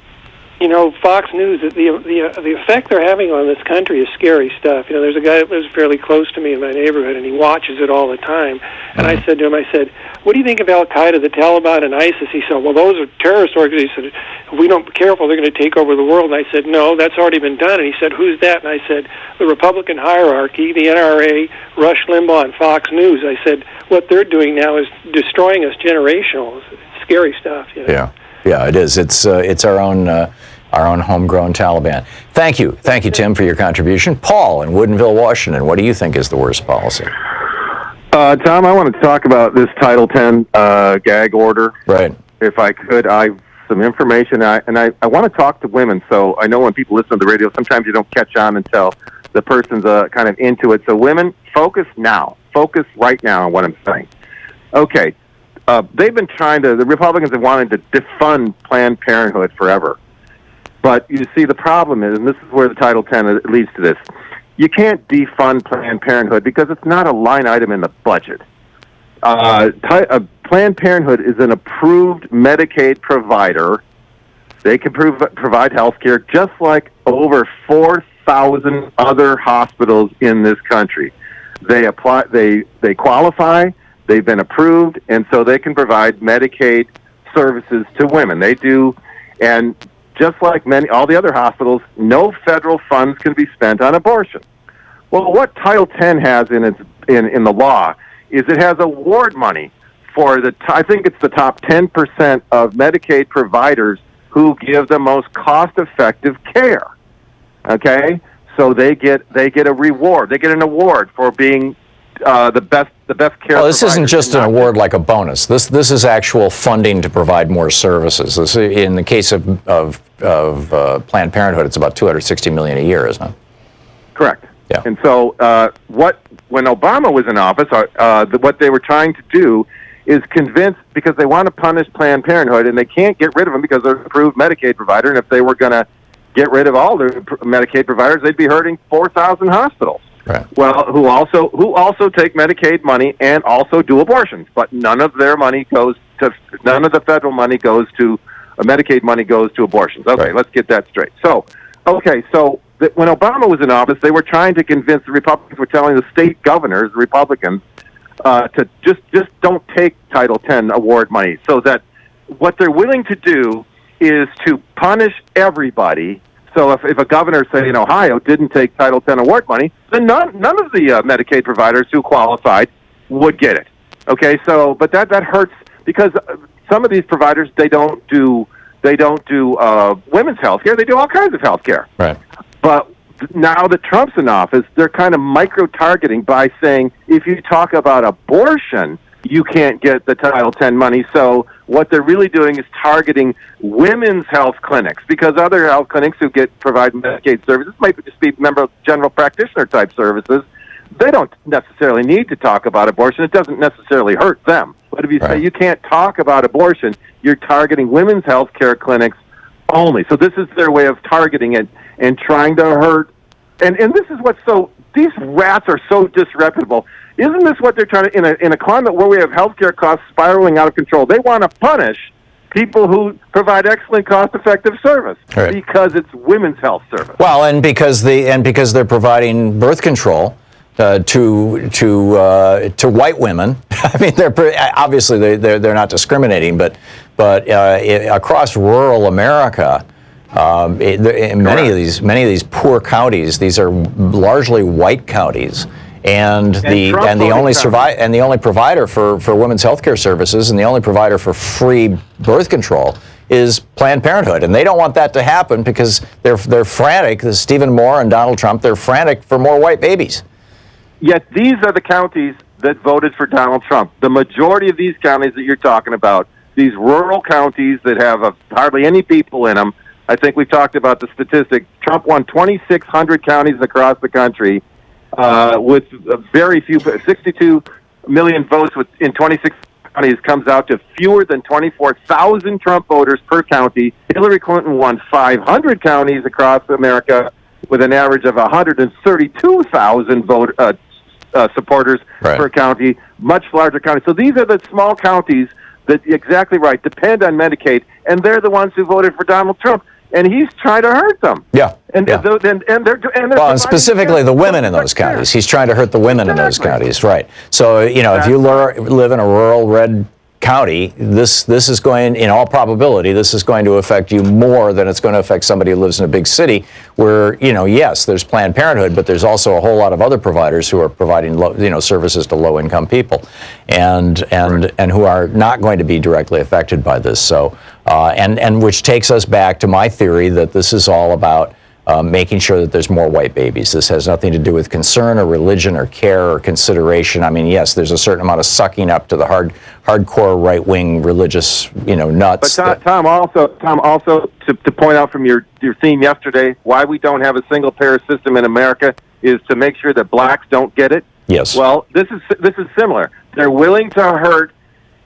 You know, Fox News, the effect they're having on this country is scary stuff. You know, there's a guy that lives fairly clse to me in my neighborhood, and he watches it all the time. And I said to him, what do you think of Al-Qaeda, the Taliban, and ISIS? He said, well, those are terrorist organizations. If we don't be careful, they're going to take over the world. And I said, no, that's already been done. And he said, who's that? And I said, the Republican hierarchy, the NRA, Rush Limbaugh, and Fox News. I said, what they're doing now is destroying us generational. It's scary stuff. You know?
Yeah, it is. It's our own homegrown Taliban. Thank you, Tim, for your contribution. Paul in Woodinville, Washington. What do you think is the worst policy?
Tom, I want to talk about this Title X gag order.
Right.
If I could, I have some information, I want to talk to women. So I know when people listen to the radio, sometimes you don't catch on until the person's kind of into it. So women, focus right now on what I'm saying. Okay. They've been the Republicans have wanted to defund Planned Parenthood forever. But you see, the problem is, and this is where the Title X leads to this, you can't defund Planned Parenthood because it's not a line item in the budget. Planned Parenthood is an approved Medicaid provider. They can provide health care just like over 4,000 other hospitals in this country. They qualify, they've been approved, and so they can provide Medicaid services to women. They do, and just like all the other hospitals, no federal funds can be spent on abortion. Well, what Title X has in the law is it has award money for I think it's the top 10% of Medicaid providers who give the most cost-effective care. Okay, so they get a reward. They get an award for being the best care.
Well, this isn't just an award like a bonus. This is actual funding to provide more services. This, in the case of Planned Parenthood, it's about $260 million a year, isn't it?
Correct.
Yeah.
And so when Obama was in office, what they were trying to do is convince, because they want to punish Planned Parenthood, and they can't get rid of them because they're an approved Medicaid provider, and if they were going to get rid of all the Medicaid providers, they'd be hurting 4,000 hospitals.
Right.
Well, who also take Medicaid money and also do abortions, but none of the federal money goes to Medicaid money goes to abortions. Okay, right. Let's get that straight. So when Obama was in office, they were trying to convince the Republicans, were telling the state governors, the Republicans, to just don't take Title X award money, so that what they're willing to do is to punish everybody. So if a governor, say in Ohio, didn't take Title X award money, then none of the Medicaid providers who qualified would get it. Okay, but that hurts because some of these providers they don't do women's health care. They do all kinds of health care.
Right.
But now that Trump's in office, they're kind of micro-targeting by saying if you talk about abortion, you can't get the Title X money. So what they're really doing is targeting women's health clinics, because other health clinics who provide Medicaid services might just be general practitioner type services. They don't necessarily need to talk about abortion. It doesn't necessarily hurt them. But if you say you can't talk about abortion, you're targeting women's health care clinics only. So this is their way of targeting it and trying to hurt. And this is these rats are so disreputable. Isn't this what they're trying to, in a climate where we have healthcare costs spiraling out of control, they want to punish people who provide excellent cost-effective service because it's women's health service.
Well, and because they're providing birth control to white women. I mean, obviously they're not discriminating, but across rural America, in many of these poor counties, these are largely white counties. And the only provider for women's health care services and the only provider for free birth control is Planned Parenthood, and they don't want that to happen because they're frantic. Stephen Moore and Donald Trump, they're frantic for more white babies.
Yet these are the counties that voted for Donald Trump. The majority of these counties that you're talking about, these rural counties that have hardly any people in them, I think we talked about the statistic. Trump won 2,600 counties across the country with very few, 62 million votes in 26 counties comes out to fewer than 24,000 Trump voters per county. Hillary Clinton won 500 counties across America with an average of 132,000 supporters per county, much larger counties. So these are the small counties that, exactly right, depend on Medicaid, and they're the ones who voted for Donald Trump, and he's trying to hurt them. And
well, specifically the women in those counties. He's trying to hurt the women in those counties, right? So, if you live in a rural red county, this is going, in all probability, this is going to affect you more than it's going to affect somebody who lives in a big city where, yes, there's Planned Parenthood, but there's also a whole lot of other providers who are providing, services to low-income people and who are not going to be directly affected by this. So, and which takes us back to my theory that this is all about making sure that there's more white babies. This has nothing to do with concern or religion or care or consideration. I mean, yes, there's a certain amount of sucking up to the hardcore right-wing religious, nuts.
But Tom, also to point out from your theme yesterday, why we don't have a single-payer system in America is to make sure that blacks don't get it.
Yes.
Well, this is similar. They're willing to hurt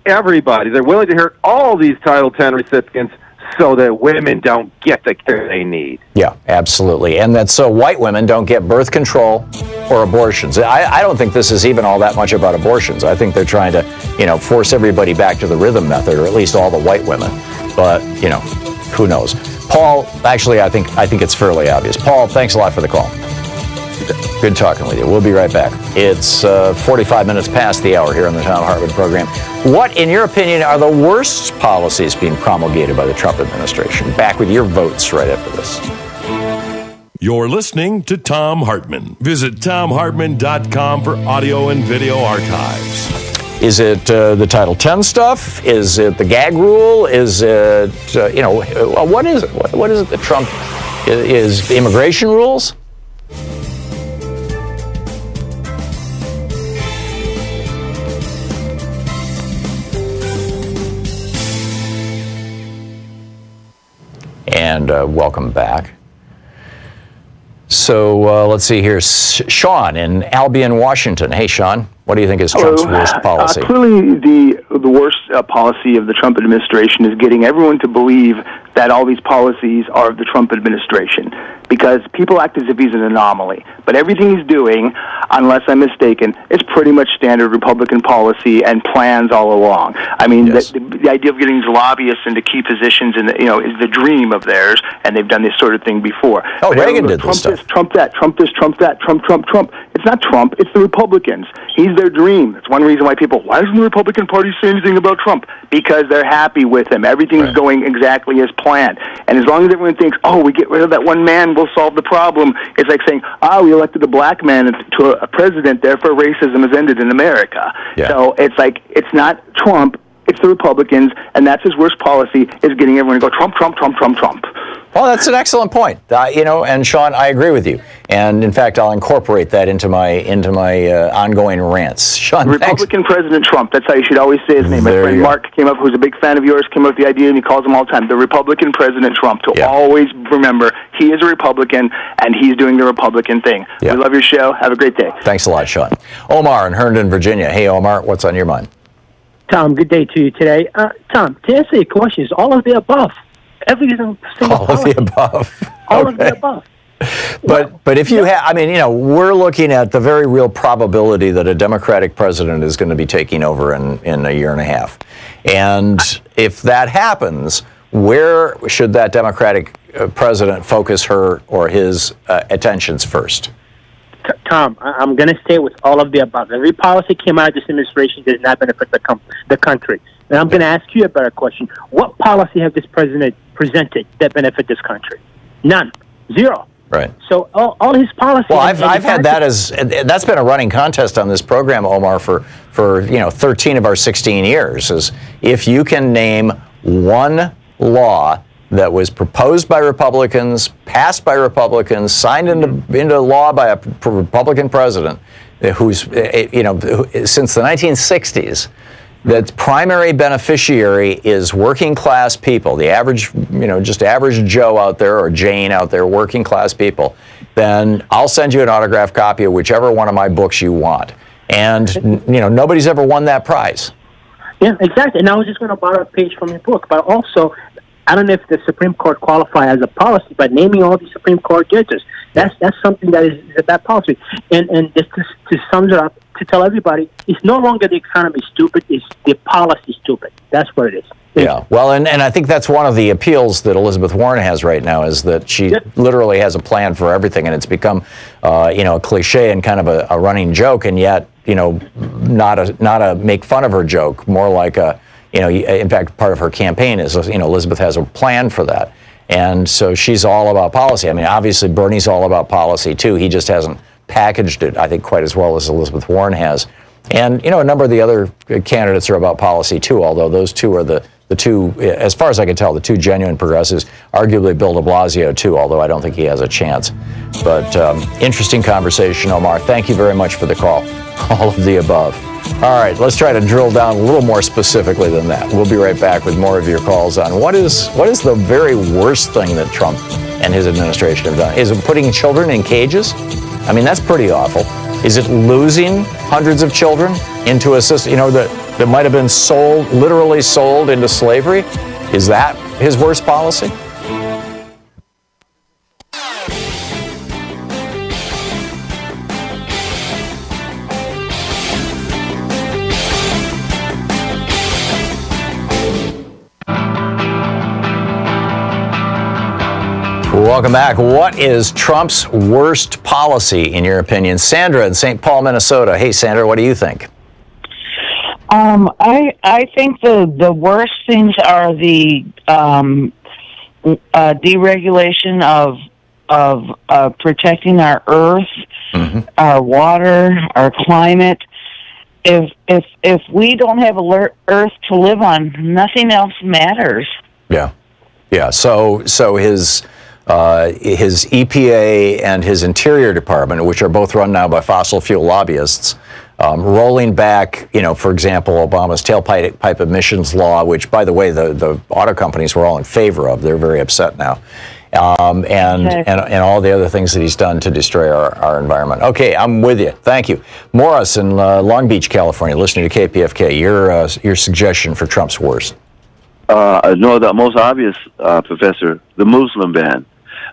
everybody. They're willing to hurt all these Title X recipients so that women don't get the care they need.
Yeah, absolutely. And that's so white women don't get birth control or abortions. I don't think this is even all that much about abortions. I think they're trying to, force everybody back to the rhythm method, or at least all the white women. But, who knows? Paul, actually, I think it's fairly obvious. Paul, thanks a lot for the call. Good talking with you. We'll be right back. It's 45 minutes past the hour here on the Thom Hartmann Program. What, in your opinion, are the worst policies being promulgated by the Trump administration? Back with your votes right after this.
You're listening to Thom Hartmann. Visit thomhartmann.com for audio and video archives.
Is it the Title X stuff? Is it the gag rule? Is it, what is it? What is it that Trump is immigration rules? And welcome back. So let's see here. Sean in Albion, Washington. Hey, Sean, what do you think is Trump's worst policy?
Clearly, the worst policy of the Trump administration is getting everyone to believe that all these policies are of the Trump administration, because people act as if he's an anomaly. But everything he's doing, unless I'm mistaken, is pretty much standard Republican policy and plans all along. I mean, yes. the idea of getting these lobbyists into key positions is the dream of theirs, and they've done this sort of thing before.
Oh, Reagan did this stuff.
Trump that, Trump this, Trump that, Trump. It's not Trump, it's the Republicans. He's their dream. It's one reason why why doesn't the Republican Party say anything about Trump? Because they're happy with him. Everything's going exactly as planned. And as long as everyone thinks, we get rid of that one man, we'll solve the problem, it's like saying, we elected a black man to a president, therefore racism has ended in America. Yeah. So it's like, it's not Trump, it's the Republicans, and that's his worst policy, is getting everyone to go Trump, Trump, Trump, Trump, Trump.
Well, that's an excellent point. And Sean, I agree with you. And in fact, I'll incorporate that into my ongoing rants. Sean,
Republican President Trump. That's how you should always say his name. My friend Mark came up, who's a big fan of yours, came up with the idea, and he calls him all the time, the Republican President Trump. To always remember, he is a Republican, and he's doing the Republican thing. We love your show. Have a great day.
Thanks a lot, Sean. Omar in Herndon, Virginia. Hey, Omar, what's on your mind?
Tom, good day to you today. Tom, to answer your question, is all of the above. Every single
all of the above.
All of the above.
But if you have, we're looking at the very real probability that a Democratic president is going to be taking over in a year and a half. And if that happens, where should that Democratic president focus her or his attentions first?
Tom, I'm going to stay with all of the above. Every policy came out of this administration does not benefit the country. And I'm going to ask you a better question. What policy have this president presented that benefit this country? None. Zero.
Right.
So all his policies.
Well, I've had that that's been a running contest on this program, Omar, for 13 of our 16 years. Is if you can name one law that was proposed by Republicans, passed by Republicans, signed into law by a Republican president, who's, since the 1960s, the primary beneficiary is working class people, the average, just average Joe out there or Jane out there, working class people, then I'll send you an autographed copy of whichever one of my books you want. And, nobody's ever won that prize.
Yeah, exactly. And I was just going to borrow a page from your book, but also, I don't know if the Supreme Court qualify as a policy, but naming all these Supreme Court judges, that's something that is a bad policy. And just to sum it up, to tell everybody, it's no longer the economy stupid, it's the policy stupid. That's what it is.
Yeah, well, and I think that's one of the appeals that Elizabeth Warren has right now, is that she literally has a plan for everything, and it's become, a cliche and kind of a running joke, and yet, not a make fun of her joke, more like in fact, part of her campaign is, Elizabeth has a plan for that. And so she's all about policy. I mean, obviously, Bernie's all about policy, too. He just hasn't packaged it, I think, quite as well as Elizabeth Warren has. And, a number of the other candidates are about policy, too, although those two are the two, as far as I can tell, the two genuine progressives, arguably Bill de Blasio, too, although I don't think he has a chance. But interesting conversation, Omar. Thank you very much for the call. All of the above. All right, let's try to drill down a little more specifically than that. We'll be right back with more of your calls on what is the very worst thing that Trump and his administration have done. Is it putting children in cages? I mean, that's pretty awful. Is it losing hundreds of children into a system, that might have been literally sold into slavery? Is that his worst policy? Welcome back. What is Trump's worst policy, in your opinion? Sandra in St. Paul, Minnesota. Hey, Sandra, what do you think?
I think the worst things are the deregulation of protecting our earth, our water, our climate. If we don't have earth to live on, nothing else matters.
Yeah. So his EPA and his Interior Department, which are both run now by fossil fuel lobbyists, rolling back, for example, Obama's tailpipe emissions law, which, by the way, the auto companies were all in favor of. They're very upset now. And all the other things that he's done to destroy our environment. Okay, I'm with you. Thank you. Morris in Long Beach, California, listening to KPFK. Your suggestion for Trump's worst?
No, the most obvious, Professor, the Muslim ban.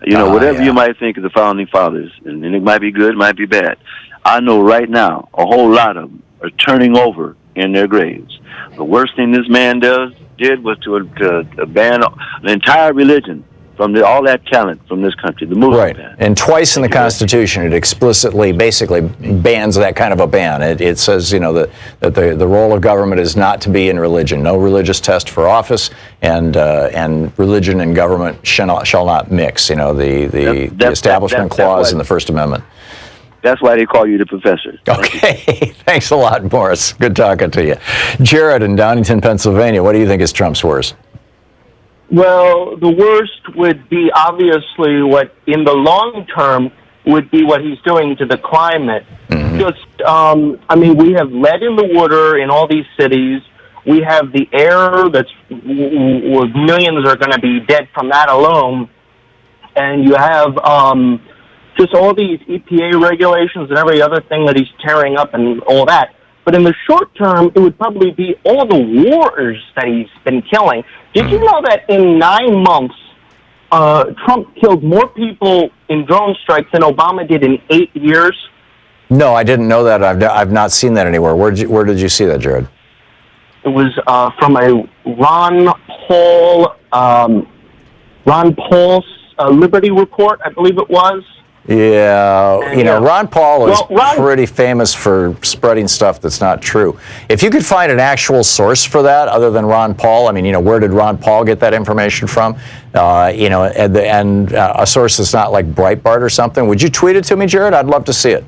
Whatever you might think of the Founding Fathers, and it might be good, it might be bad. I know right now a whole lot of them are turning over in their graves. The worst thing this man did was to ban the entire religion from all that talent from this country, the Muslim ban.
And twice in the Constitution, it explicitly, basically bans that kind of a ban. It says, that the role of government is not to be in religion. No religious test for office, and religion and government shall not mix. The Establishment Clause in the First Amendment.
That's why they call you the professor.
Okay, thanks a lot, Morris. Good talking to you. Jared in Downingtown, Pennsylvania. What do you think is Trump's worst?
Well, the worst would be obviously what, in the long term, would be what he's doing to the climate. Just, we have lead in the water in all these cities. We have the air that's, millions are going to be dead from that alone. And you have just all these EPA regulations and every other thing that he's tearing up and all that. But in the short term, it would probably be all the wars that he's been killing. Did you know that in 9 months, Trump killed more people in drone strikes than Obama did in 8 years?
No, I didn't know that. I've not seen that anywhere. Where did you see that, Jared?
It was from a Ron Paul's Liberty Report, I believe it was.
Yeah, Ron Paul is pretty famous for spreading stuff that's not true. If you could find an actual source for that other than Ron Paul, where did Ron Paul get that information from? And a source that's not like Breitbart or something, would you tweet it to me, Jared? I'd love to see it.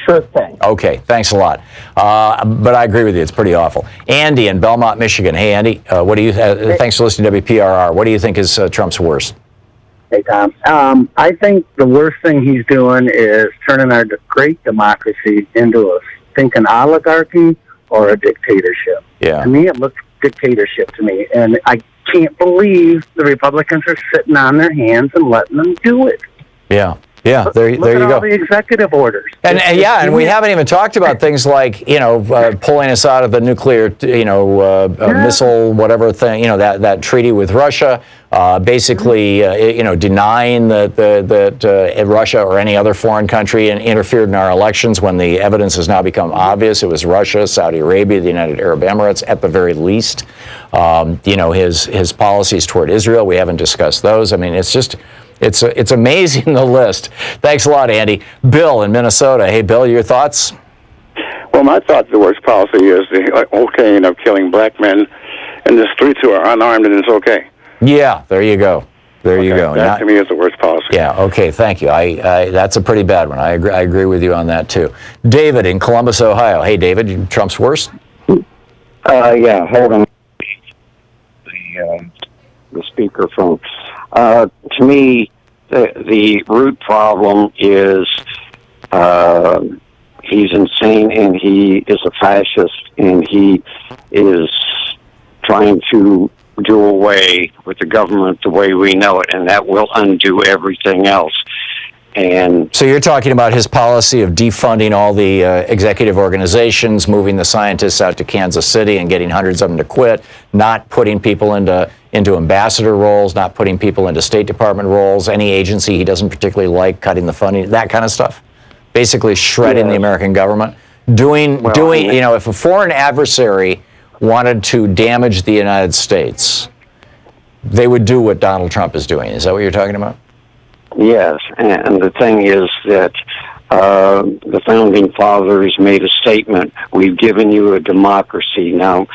Sure thing.
Okay, thanks a lot. But I agree with you, it's pretty awful. Andy in Belmont, Michigan. Hey, Andy, what do you? Thanks for listening to WPRR. What do you think is Trump's worst?
Hey, Tom. I think the worst thing he's doing is turning our great democracy into a stinking oligarchy or a dictatorship.
Yeah.
To me, it looks dictatorship to me, and I can't believe the Republicans are sitting on their hands and letting them do it.
Yeah. Yeah, there you
Look at
go.
all the executive orders.
And we haven't even talked about things like, pulling us out of the nuclear, missile, whatever thing, that treaty with Russia, basically, denying that Russia or any other foreign country interfered in our elections when the evidence has now become obvious. It was Russia, Saudi Arabia, the United Arab Emirates, at the very least. His policies toward Israel, we haven't discussed those. I mean, it's amazing, the list. Thanks a lot, Andy. Bill in Minnesota. Hey, Bill, your thoughts?
Well, my thought the worst policy is the okaying of killing black men in the streets who are unarmed, and it's okay.
Yeah, there you go. There you go.
That to me is the worst policy.
Yeah, okay, thank you. That's a pretty bad one. I agree with you on that, too. David in Columbus, Ohio. Hey, David, Trump's worst?
Yeah, hold on. The speaker phone. To me, the root problem is he's insane and he is a fascist and he is trying to do away with the government the way we know it, and that will undo everything else. And
so you're talking about his policy of defunding all the executive organizations, moving the scientists out to Kansas City and getting hundreds of them to quit, not putting people into ambassador roles, not putting people into State Department roles, any agency he doesn't particularly like, cutting the funding, that kind of stuff. Basically shredding the American government. If a foreign adversary wanted to damage the United States, they would do what Donald Trump is doing. Is that what you're talking about?
Yes, and the thing is that the Founding Fathers made a statement, we've given you a democracy, now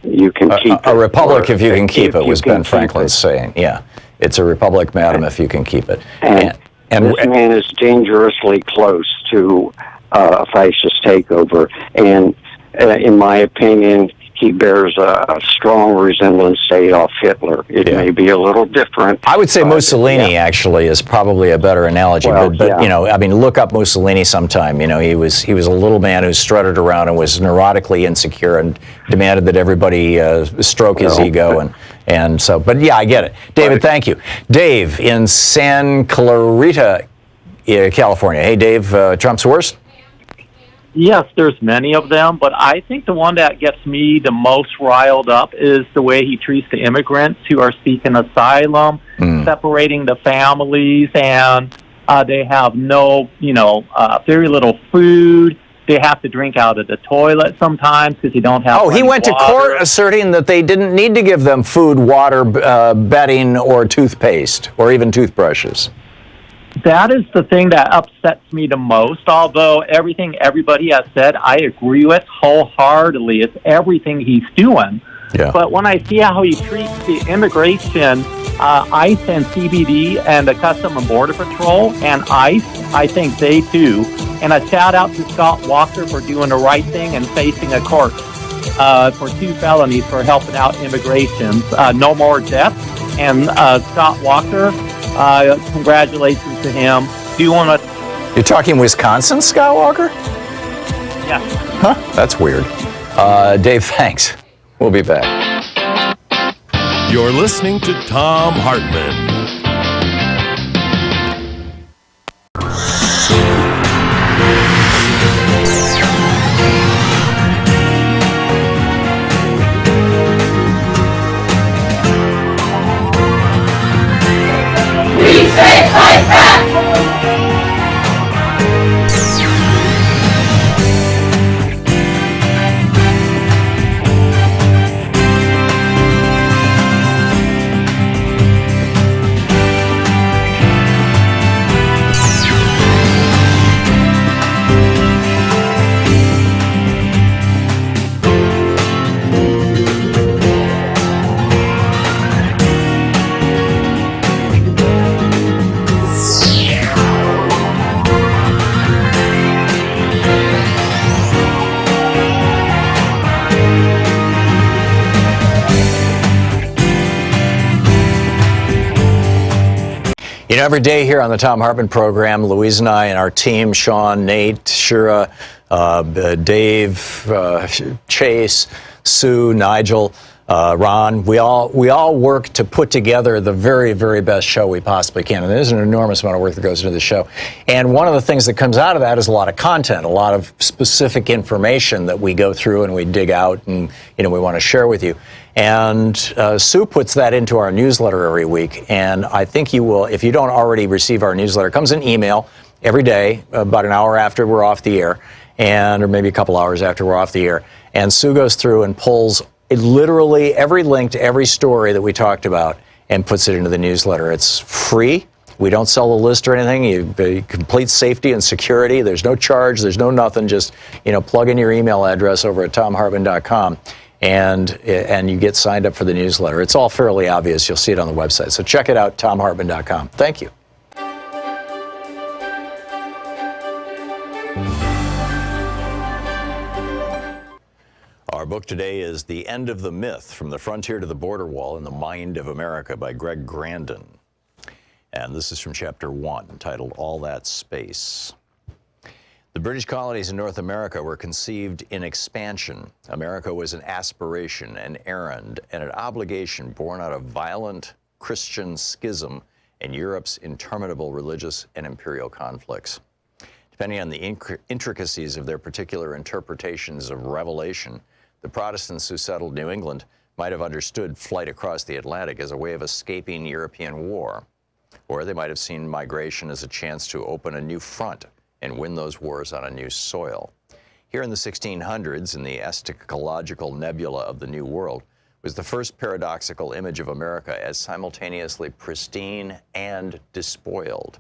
you can keep
a republic if you can keep it, was Ben Franklin's saying. Yeah, it's a republic, madam, if you can keep it.
And this man is dangerously close to a fascist takeover, and in my opinion, he bears a strong resemblance to Adolf Hitler. It may be a little different.
I would say Mussolini actually is probably a better analogy. But look up Mussolini sometime. He was a little man who strutted around and was neurotically insecure and demanded that everybody stroke his ego. And so, but yeah, I get it. David, thank you. Dave in San Clarita, California. Hey, Dave, Trump's worst?
Yes, there's many of them, but I think the one that gets me the most riled up is the way he treats the immigrants who are seeking asylum, separating the families, and they have very little food. They have to drink out of the toilet sometimes because they don't have
he went
water.
To court asserting that they didn't need to give them food, water, bedding, or toothpaste, or even toothbrushes.
That is the thing that upsets me the most, although everything everybody has said, I agree with wholeheartedly. It's everything he's doing.
Yeah.
But when I see how he treats the immigration, ICE and CBD and the Customs and Border Patrol and ICE, I think they too. And a shout out to Scott Walker for doing the right thing and facing a court for 2 felonies for helping out immigration. No more deaths. And Scott Walker, congratulations to him.
You're talking Wisconsin, Scott Walker?
Yeah.
Huh? That's weird. Dave, thanks. We'll be back.
You're listening to Thom Hartmann.
We say fight back!
You know, every day here on the Thom Hartmann Program, Louise and I and our team, Sean, Nate, Shira, Dave, Chase, Sue, Nigel, Ron, we all work to put together the very, very best show we possibly can. And there's an enormous amount of work that goes into the show. And one of the things that comes out of that is a lot of content, a lot of specific information that we go through and we dig out and, we want to share with you. And Sue puts that into our newsletter every week. And I think you will, if you don't already receive our newsletter, it comes in email every day, about an hour after we're off the air, or maybe a couple hours after we're off the air. And Sue goes through and pulls literally every link to every story that we talked about and puts it into the newsletter. It's free. We don't sell the list or anything. You complete safety and security. There's no charge. There's no nothing. Just, plug in your email address over at thomhartmann.com and you get signed up for the newsletter. It's all fairly obvious. You'll see it on the website. So check it out, thomhartmann.com. Thank you. Our book today is The End of the Myth, From the Frontier to the Border Wall in the Mind of America by Greg Grandin. And this is from Chapter 1, titled All That Space. The British colonies in North America were conceived in expansion. America was an aspiration, an errand, and an obligation born out of violent Christian schism and Europe's interminable religious and imperial conflicts. Depending on the intricacies of their particular interpretations of Revelation, the Protestants who settled New England might have understood flight across the Atlantic as a way of escaping European war, or they might have seen migration as a chance to open a new front and win those wars on a new soil. Here in the 1600s, in the eschatological nebula of the New World, was the first paradoxical image of America as simultaneously pristine and despoiled,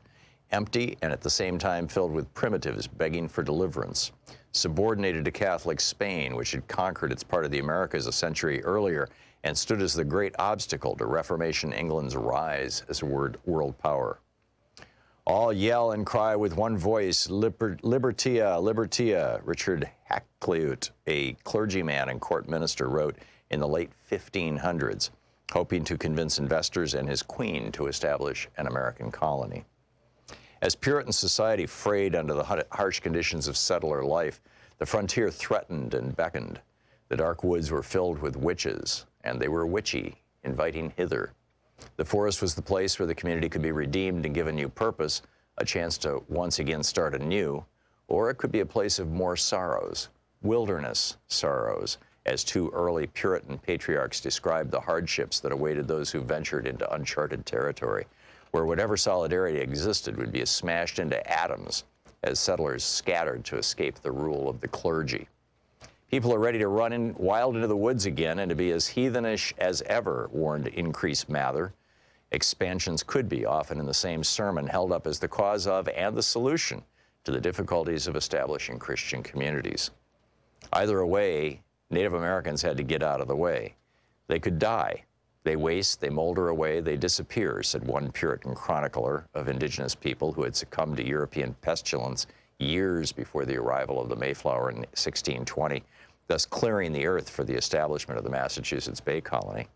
empty and at the same time filled with primitives begging for deliverance, subordinated to Catholic Spain, which had conquered its part of the Americas a century earlier and stood as the great obstacle to Reformation England's rise as a world power. All yell and cry with one voice, Libertia, Libertia, Richard Hakluyt, a clergyman and court minister, wrote in the late 1500s, hoping to convince investors and his queen to establish an American colony. As Puritan society frayed under the harsh conditions of settler life, the frontier threatened and beckoned. The dark woods were filled with witches, and they were witchy, inviting hither. The forest was the place where the community could be redeemed and given new purpose, a chance to once again start anew, or it could be a place of more sorrows, wilderness sorrows, as two early Puritan patriarchs described the hardships that awaited those who ventured into uncharted territory, where whatever solidarity existed would be smashed into atoms as settlers scattered to escape the rule of the clergy. People are ready to run wild into the woods again and to be as heathenish as ever, warned Increase Mather. Expansions could be, often in the same sermon, held up as the cause of and the solution to the difficulties of establishing Christian communities. Either way, Native Americans had to get out of the way. They could die. They waste, they molder away, they disappear, said one Puritan chronicler of indigenous people who had succumbed to European pestilence years before the arrival of the Mayflower in 1620, thus clearing the earth for the establishment of the Massachusetts Bay Colony.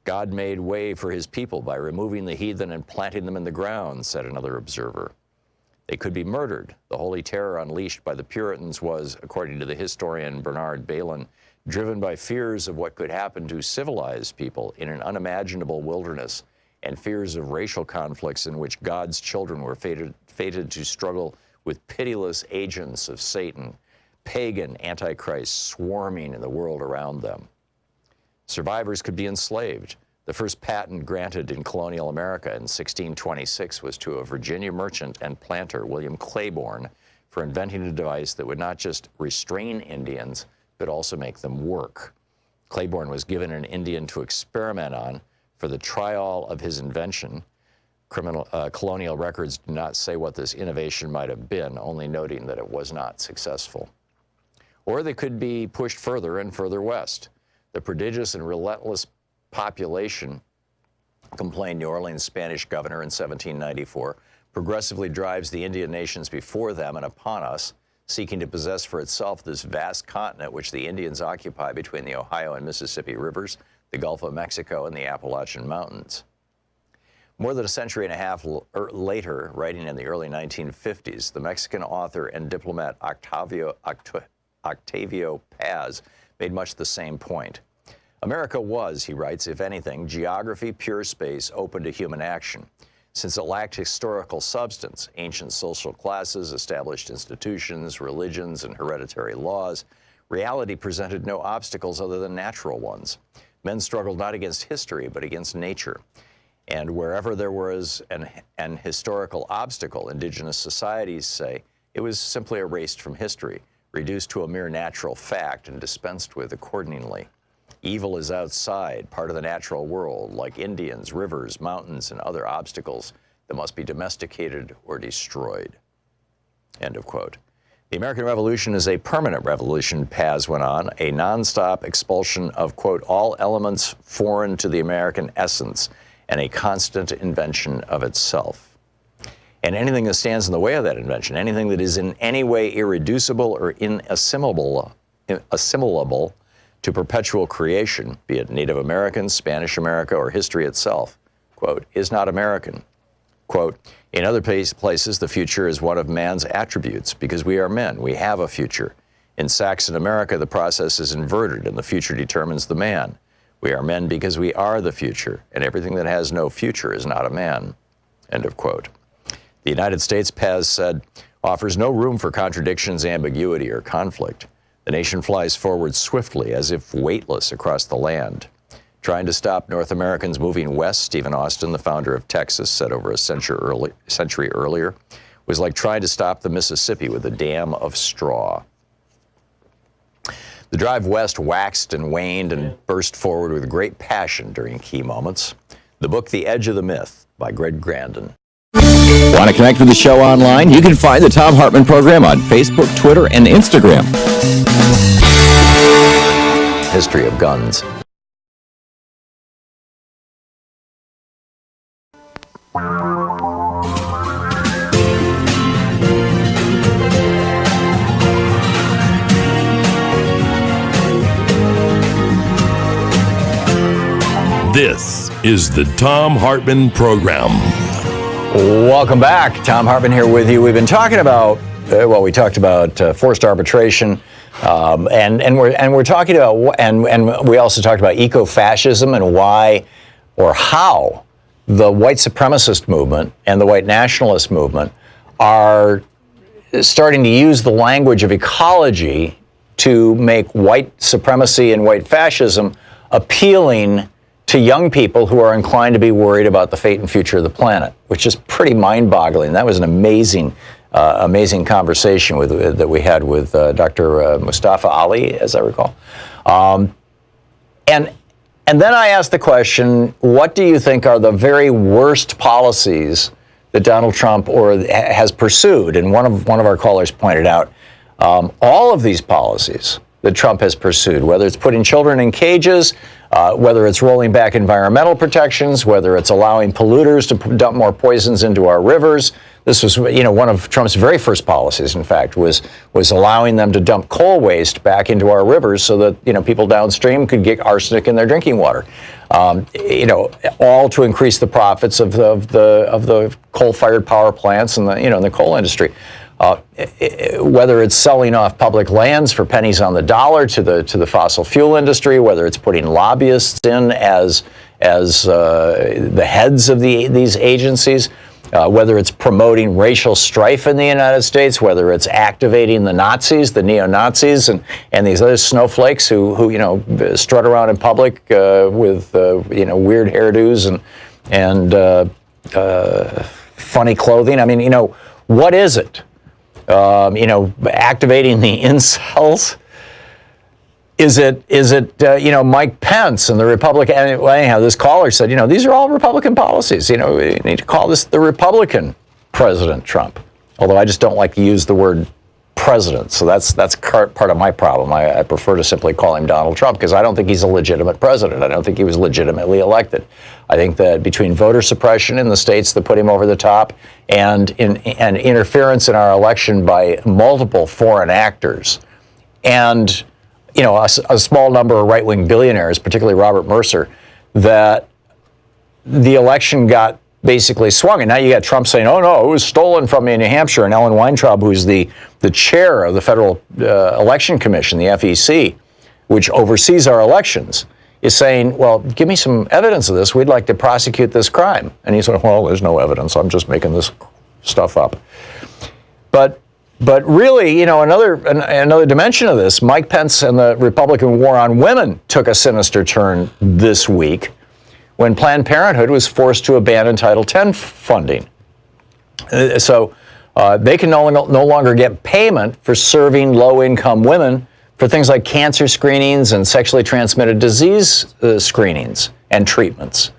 God made way for his people by removing the heathen and planting them in the ground, said another observer. They could be murdered. The holy terror unleashed by the Puritans was, according to the historian Bernard Bailyn, driven by fears of what could happen to civilized people in an unimaginable wilderness and fears of racial conflicts in which God's children were fated to struggle with pitiless agents of Satan, pagan antichrists swarming in the world around them. Survivors could be enslaved. The first patent granted in colonial America in 1626 was to a Virginia merchant and planter, William Claiborne, for inventing a device that would not just restrain Indians, but also make them work. Claiborne was given an Indian to experiment on for the trial of his invention. Colonial records do not say what this innovation might have been, only noting that it was not successful. Or they could be pushed further and further west. The prodigious and relentless population, complained New Orleans Spanish governor in 1794, progressively drives the Indian nations before them and upon us, seeking to possess for itself this vast continent which the Indians occupy between the Ohio and Mississippi rivers, the Gulf of Mexico, and the Appalachian Mountains. More than a century and a half later, writing in the early 1950s, the Mexican author and diplomat Octavio Paz made much the same point. America was, he writes, if anything, geography, pure space, open to human action. Since it lacked historical substance, ancient social classes, established institutions, religions, and hereditary laws, reality presented no obstacles other than natural ones. Men struggled not against history, but against nature. And wherever there was an historical obstacle, indigenous societies say, it was simply erased from history, reduced to a mere natural fact and dispensed with accordingly. Evil is outside, part of the natural world, like Indians, rivers, mountains, and other obstacles that must be domesticated or destroyed. End of quote. The American Revolution is a permanent revolution, Paz went on, a nonstop expulsion of, quote, all elements foreign to the American essence, and a constant invention of itself. And anything that stands in the way of that invention, anything that is in any way irreducible or inassimilable to perpetual creation, be it Native Americans, Spanish America, or history itself, quote, is not American. Quote, in other places, the future is one of man's attributes, because we are men, we have a future. In Saxon America, the process is inverted, and the future determines the man. We are men because we are the future, and everything that has no future is not a man. End of quote. The United States, Paz said, offers no room for contradictions, ambiguity, or conflict. The nation flies forward swiftly, as if weightless across the land. Trying to stop North Americans moving west, Stephen Austin, the founder of Texas, said over a century earlier, was like trying to stop the Mississippi with a dam of straw. The drive west waxed and waned and burst forward with great passion during key moments. The book, The Edge of the Myth, by Greg Grandin.
Want to connect with the show online? You can find the Thom Hartmann Program on Facebook, Twitter, and Instagram.
History of guns.
This is the Thom Hartmann Program.
Welcome back. Thom Hartmann here with you. We've been talking about, we talked about forced arbitration, and we're talking about, and we also talked about eco-fascism and why or how the white supremacist movement and the white nationalist movement are starting to use the language of ecology to make white supremacy and white fascism appealing to young people who are inclined to be worried about the fate and future of the planet, which is pretty mind-boggling. That was an amazing conversation that we had with Dr. Mustafa Ali, as I recall. And then I asked the question, what do you think are the very worst policies that Donald Trump has pursued? And one of our callers pointed out all of these policies that Trump has pursued, whether it's putting children in cages, whether it's rolling back environmental protections, whether it's allowing polluters to dump more poisons into our rivers. This was, one of Trump's very first policies, in fact, was allowing them to dump coal waste back into our rivers so that, people downstream could get arsenic in their drinking water. All to increase the profits of the coal-fired power plants and the coal industry. Whether it's selling off public lands for pennies on the dollar to the fossil fuel industry, whether it's putting lobbyists in as the heads of these agencies, whether it's promoting racial strife in the United States, whether it's activating the Nazis, the neo-Nazis, and these other snowflakes who strut around in public with weird hairdos and funny clothing. I mean, what is it? Activating the incels? Is it Mike Pence and the Republican? Anyhow, this caller said, these are all Republican policies. We need to call this the Republican President Trump. Although I just don't like to use the word president, so that's part of my problem. I prefer to simply call him Donald Trump because I don't think he's a legitimate president. I don't think he was legitimately elected. I think that between voter suppression in the states that put him over the top and interference in our election by multiple foreign actors and a small number of right-wing billionaires, particularly Robert Mercer, that the election got basically swung. And now you got Trump saying, oh, no, it was stolen from me in New Hampshire. And Ellen Weintraub, who's the chair of the Federal Election Commission, the FEC, which oversees our elections, is saying, well, give me some evidence of this. We'd like to prosecute this crime. And he's like, well, there's no evidence. I'm just making this stuff up. But really, you know, another dimension of this, Mike Pence and the Republican war on women took a sinister turn this week when Planned Parenthood was forced to abandon Title X funding. So they can no longer get payment for serving low-income women for things like cancer screenings and sexually transmitted disease screenings and treatments.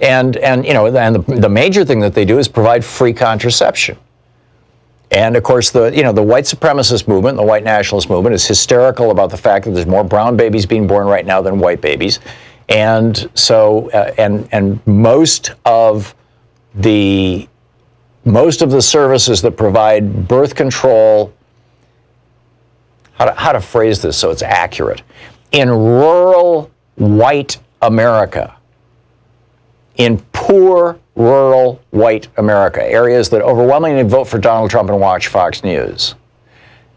And you know, and the major thing that they do is provide free contraception. And of course, the white supremacist movement, the white nationalist movement, is hysterical about the fact that there's more brown babies being born right now than white babies. And so, and most of the services that provide birth control, how to phrase this so it's accurate, in rural white America, in poor rural white America, areas that overwhelmingly vote for Donald Trump and watch Fox News,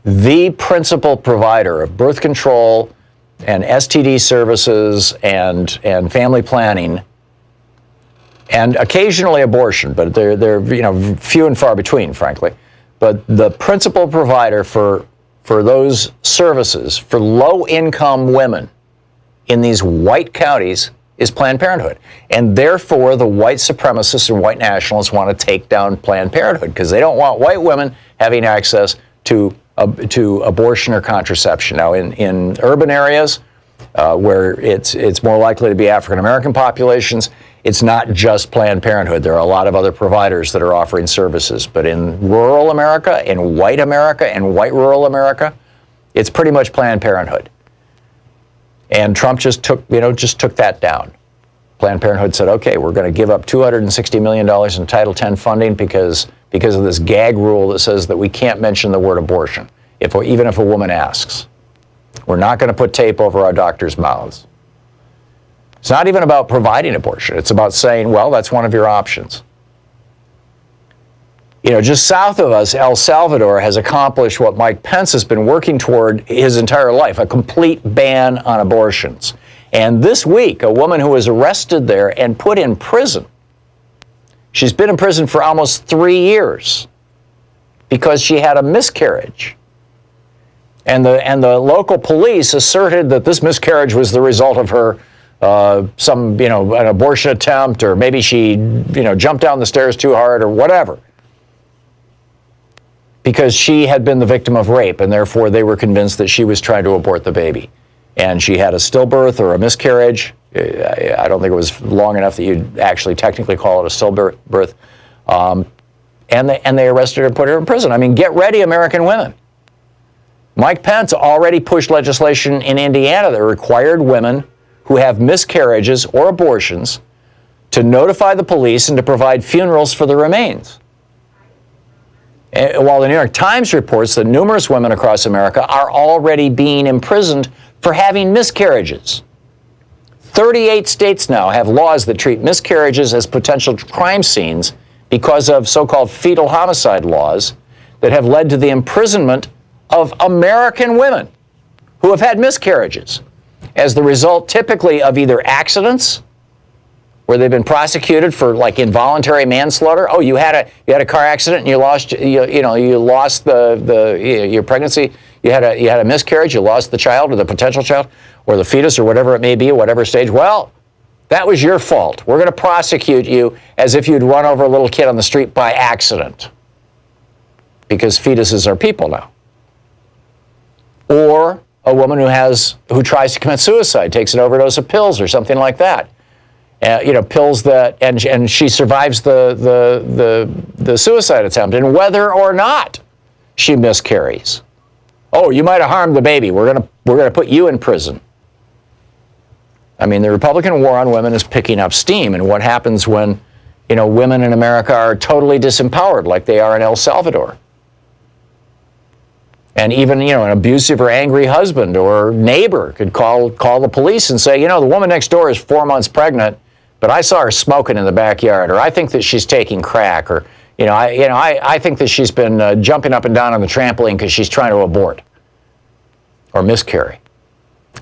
the principal provider of birth control and STD services and family planning, and occasionally abortion, but they're few and far between, frankly. But the principal provider for those services for low-income women in these white counties is Planned Parenthood. And therefore, the white supremacists and white nationalists want to take down Planned Parenthood because they don't want white women having access to abortion or contraception. Now, in urban areas where it's more likely to be African-American populations, it's not just Planned Parenthood. There are a lot of other providers that are offering services. But in rural America, in white rural America, it's pretty much Planned Parenthood. And Trump just took that down. Planned Parenthood said, okay, we're going to give up $260 million in Title X funding because of this gag rule that says that we can't mention the word abortion, even if a woman asks. We're not going to put tape over our doctors' mouths. It's not even about providing abortion. It's about saying, well, that's one of your options. You know, just south of us, El Salvador has accomplished what Mike Pence has been working toward his entire life, a complete ban on abortions. And this week, a woman who was arrested there and put in prison, she's been in prison for almost 3 years because she had a miscarriage. And the local police asserted that this miscarriage was the result of her an abortion attempt, or maybe she jumped down the stairs too hard or whatever, because she had been the victim of rape, and therefore they were convinced that she was trying to abort the baby. And she had a stillbirth or a miscarriage. I don't think it was long enough that you'd actually technically call it a stillbirth. And they arrested her and put her in prison. I mean, get ready, American women. Mike Pence already pushed legislation in Indiana that required women who have miscarriages or abortions to notify the police and to provide funerals for the remains. While the New York Times reports that numerous women across America are already being imprisoned for having miscarriages. 38 states now have laws that treat miscarriages as potential crime scenes because of so-called fetal homicide laws that have led to the imprisonment of American women who have had miscarriages as the result typically of either accidents where they've been prosecuted for like involuntary manslaughter. Oh, you had a car accident and you lost your pregnancy. You had a miscarriage. You lost the child or the potential child or the fetus or whatever it may be, whatever stage. Well, that was your fault. We're going to prosecute you as if you'd run over a little kid on the street by accident, because fetuses are people now. Or a woman who tries to commit suicide, takes an overdose of pills or something like that. Pills that, and she survives the suicide attempt, and whether or not she miscarries. Oh, you might have harmed the baby. We're gonna put you in prison. I mean, the Republican war on women is picking up steam, and what happens when, women in America are totally disempowered like they are in El Salvador? And even, an abusive or angry husband or neighbor could call the police and say, the woman next door is 4 months pregnant. but I saw her smoking in the backyard, or I think that she's taking crack, or I think that she's been jumping up and down on the trampoline because she's trying to abort or miscarry.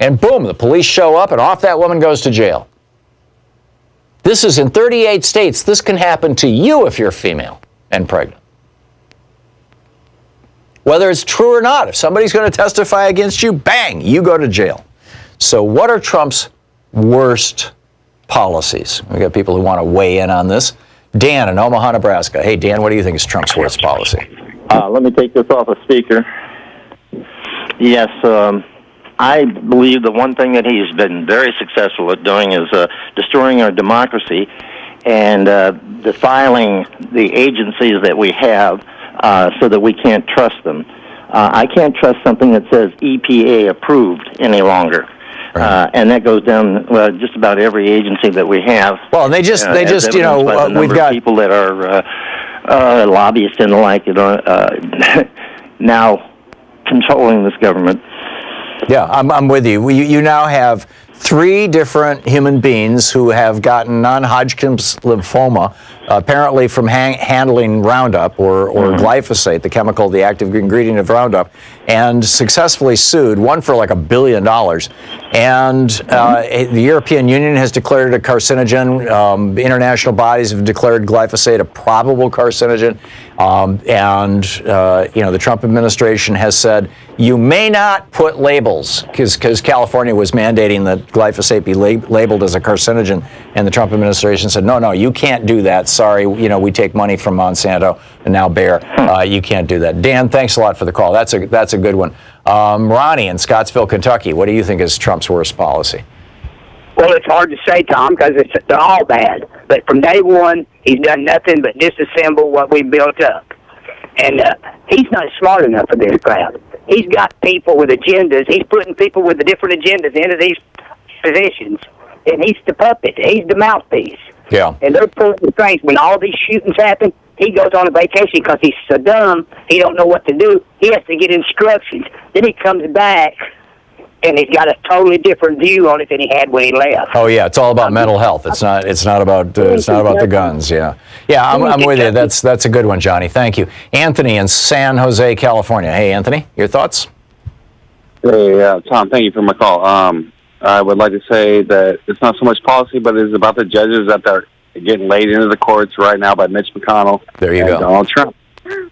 And boom, the police show up and off that woman goes to jail. This is in 38 states. This can happen to you if you're female and pregnant. Whether it's true or not, if somebody's going to testify against you, bang, you go to jail. So what are Trump's worst policies? We got people who want to weigh in on this. Dan in Omaha, Nebraska. Hey, Dan, what do you think is Trump's worst policy?
Let me take this off a speaker. Yes, I believe the one thing that he's been very successful at doing is destroying our democracy and defiling the agencies that we have so that we can't trust them. I can't trust something that says EPA approved any longer. Right. And that goes down just about every agency that we have.
Well, and they just we've got
people that are lobbyists and the like, now controlling this government.
Yeah, I'm with you. You now have 3 different human beings who have gotten non-Hodgkin's lymphoma, apparently from handling Roundup or glyphosate, the chemical, the active ingredient of Roundup, and successfully sued, one for like $1 billion. And the European Union has declared it a carcinogen. International bodies have declared glyphosate a probable carcinogen. The Trump administration has said, you may not put labels, because California was mandating that glyphosate be labeled as a carcinogen, and the Trump administration said, no, you can't do that. Sorry, we take money from Monsanto and now Bayer. You can't do that. Dan, thanks a lot for the call. That's a good one. Ronnie in Scottsville, Kentucky, what do you think is Trump's worst policy?
Well, it's hard to say, Tom, because they're all bad. But from day one, he's done nothing but disassemble what we built up. And he's not smart enough for this crowd. He's got people with agendas. He's putting people with the different agendas into these positions. And he's the puppet. He's the mouthpiece.
Yeah.
And they're pulling the strings. When all these shootings happen, he goes on a vacation because he's so dumb, he don't know what to do. He has to get instructions. Then he comes back, and he's got a totally different view on it than he had when he left.
Oh yeah, it's all about mental health. It's not about the guns. Yeah, I'm with you. That's a good one, Johnny. Thank you. Anthony in San Jose, California. Hey, Anthony, your thoughts?
Hey, Tom. Thank you for my call. I would like to say that it's not so much policy, but it's about the judges that are getting laid into the courts right now by Mitch McConnell.
There you go.
Donald Trump.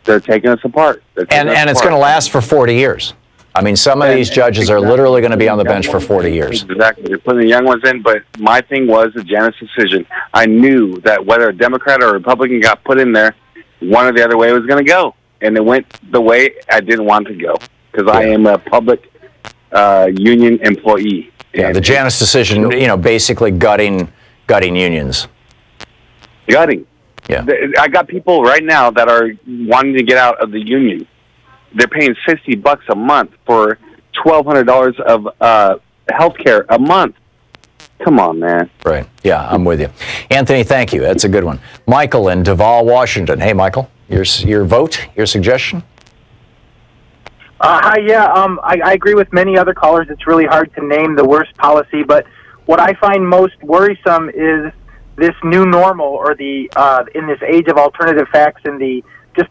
They're taking us apart.
And it's going to last for 40 years. I mean, some of these judges are literally going to be on the bench for 40 years.
Exactly. They're putting the young ones in, but my thing was the Janus decision. I knew that whether a Democrat or a Republican got put in there, one or the other way was going to go. And it went the way I didn't want to go because I am a public union employee.
Yeah, the Janus decision, basically gutting unions.
Gutting.
Yeah.
I got people right now that are wanting to get out of the union. They're paying $60 a month for $1,200 of health care a month. Come on, man.
Right. Yeah, I'm with you. Anthony, thank you. That's a good one. Michael in Duval, Washington. Hey, Michael, your vote, your suggestion?
Hi, yeah. I agree with many other callers. It's really hard to name the worst policy, but what I find most worrisome is this new normal, or the in this age of alternative facts, and the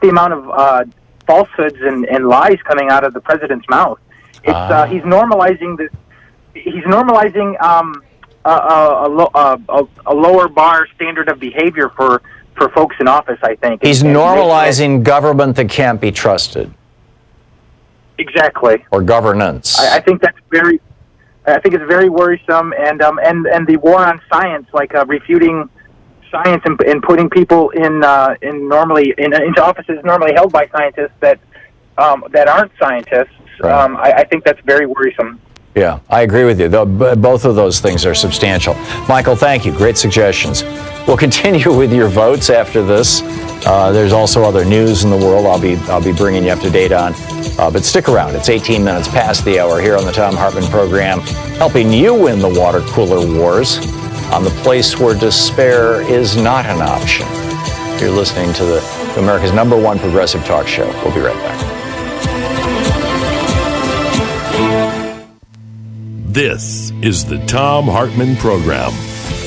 amount of falsehoods and lies coming out of the president's mouth. It's he's normalizing this. He's normalizing a lower bar standard of behavior for folks in office, I think.
He's normalizing government that can't be trusted.
Exactly.
Or governance.
I think that's very. I think it's very worrisome, and the war on science, like refuting science and putting people into offices normally held by scientists that aren't scientists. Right. I think that's very worrisome.
Yeah, I agree with you. Both of those things are substantial. Michael, thank you. Great suggestions. We'll continue with your votes after this. There's also other news in the world I'll be bringing you up to date on. But stick around. It's 18 minutes past the hour here on the Thom Hartmann Program, helping you win the water cooler wars on the place where despair is not an option. You're listening to America's #1 progressive talk show. We'll be right back.
This is the Thom Hartmann Program.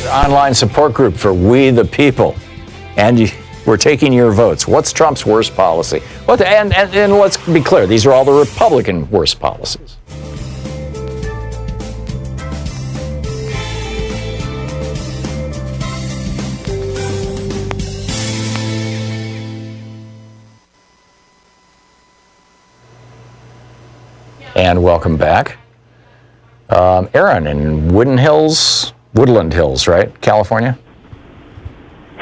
online support group for We the People. And we're taking your votes. What's Trump's worst policy? And let's be clear, these are all the Republican worst policies. And welcome back. Aaron in Woodland Hills, right? California?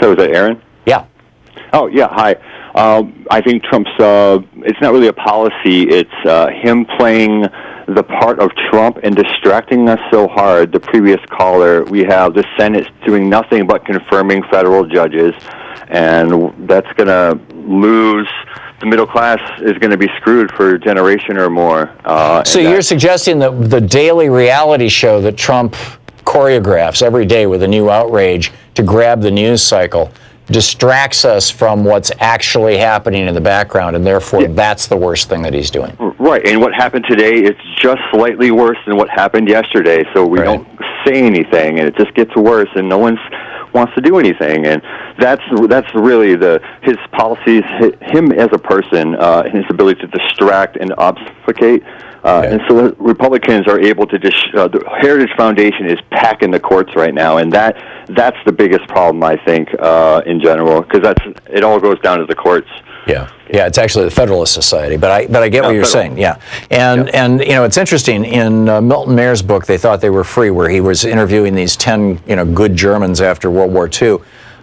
So is that Aaron?
Yeah.
Oh, yeah, hi. I think Trump's, it's not really a policy, it's him playing the part of Trump and distracting us so hard. The previous caller, we have the Senate doing nothing but confirming federal judges, and that's going to lose. The middle class is going to be screwed for a generation or more.
So you're suggesting that the daily reality show that Trump choreographs every day with a new outrage to grab the news cycle distracts us from what's actually happening in the background, and therefore that's the worst thing that he's doing.
Right, and what happened today is just slightly worse than what happened yesterday, so we don't say anything, and it just gets worse, and no one wants to do anything, and that's really his policies, him as a person, his ability to distract and obfuscate. And so the Republicans are able to just, the Heritage Foundation is packing the courts right now, and that's the biggest problem, I think, in general, because it all goes down to the courts.
Yeah, it's actually the Federalist Society, but I get what you're saying. Yeah, and it's interesting. In Milton Mayer's book, They Thought They Were Free, where he was interviewing these 10 good Germans after World War II.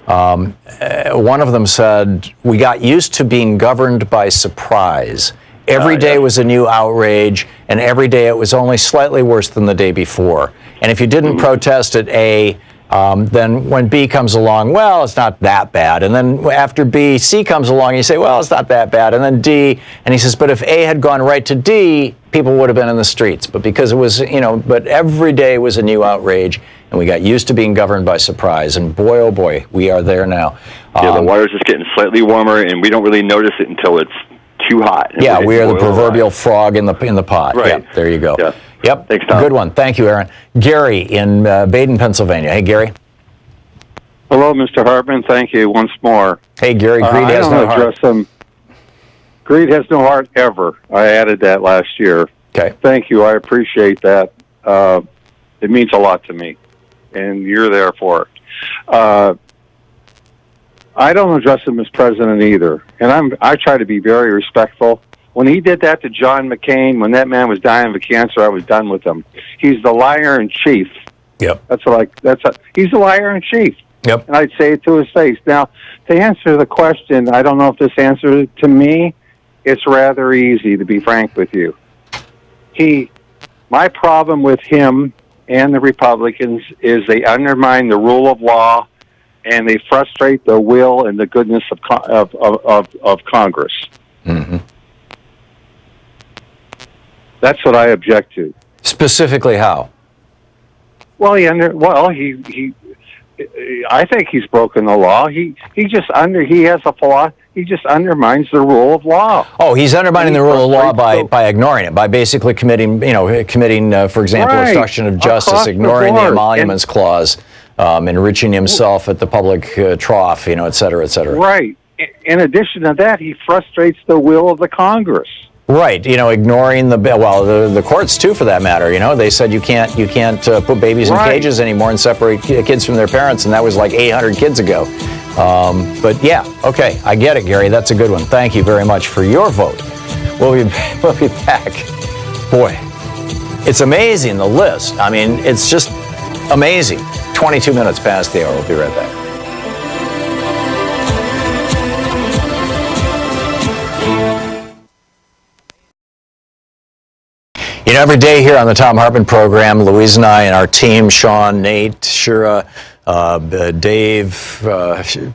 One of them said, "We got used to being governed by surprise. Every day was a new outrage, and every day it was only slightly worse than the day before. And if you didn't protest at A, then when B comes along, well, it's not that bad. And then after B, C comes along, you say, well, it's not that bad. And then D, and he says, but if A had gone right to D, people would have been in the streets. But because it was, but every day was a new outrage, and we got used to being governed by surprise. And boy, oh boy, we are there now."
The water's just getting slightly warmer, and we don't really notice it until it's too hot.
Yeah, we are the proverbial frog in the pot.
Right.
Yeah, there you go.
Yeah.
Yep.
Thanks, Tom.
Good one. Thank you, Aaron. Gary in Baden, Pennsylvania. Hey, Gary.
Hello, Mr. Hartman. Thank you once more.
Hey, Gary. Greed has no heart.
Greed has no heart ever. I added that last year.
Okay.
Thank you. I appreciate that. It means a lot to me, and you're there for it. I don't address him as president either, and I try to be very respectful. When he did that to John McCain, when that man was dying of cancer, I was done with him. He's the liar in chief.
Yep.
He's the liar in chief.
Yep.
And I'd say it to his face. Now, to answer the question, I don't know if this answers it to me. It's rather easy, to be frank with you. My problem with him and the Republicans is they undermine the rule of law, and they frustrate the will and the goodness of Congress.
Mm-hmm.
That's what I object to.
Specifically, how?
Well, I think he's broken the law. He has a flaw. He just undermines the rule of law.
Oh, he's undermining the rule of law by ignoring it, by basically committing, for example, obstruction of justice, ignoring the emoluments clause, enriching himself at the public trough, et cetera, et cetera.
Right. In addition to that, he frustrates the will of the Congress.
Right, ignoring the courts too, for that matter. They said you can't put babies in cages anymore and separate kids from their parents, and that was like 800 kids ago. But yeah, okay, I get it, Gary. That's a good one. Thank you very much for your vote. We'll be back. Boy, it's amazing, the list. I mean, it's just amazing. 22 minutes past the hour. We'll be right back. Every day here on the Thom Hartmann Program, Louise and I and our team, Sean, Nate, Shira, Dave,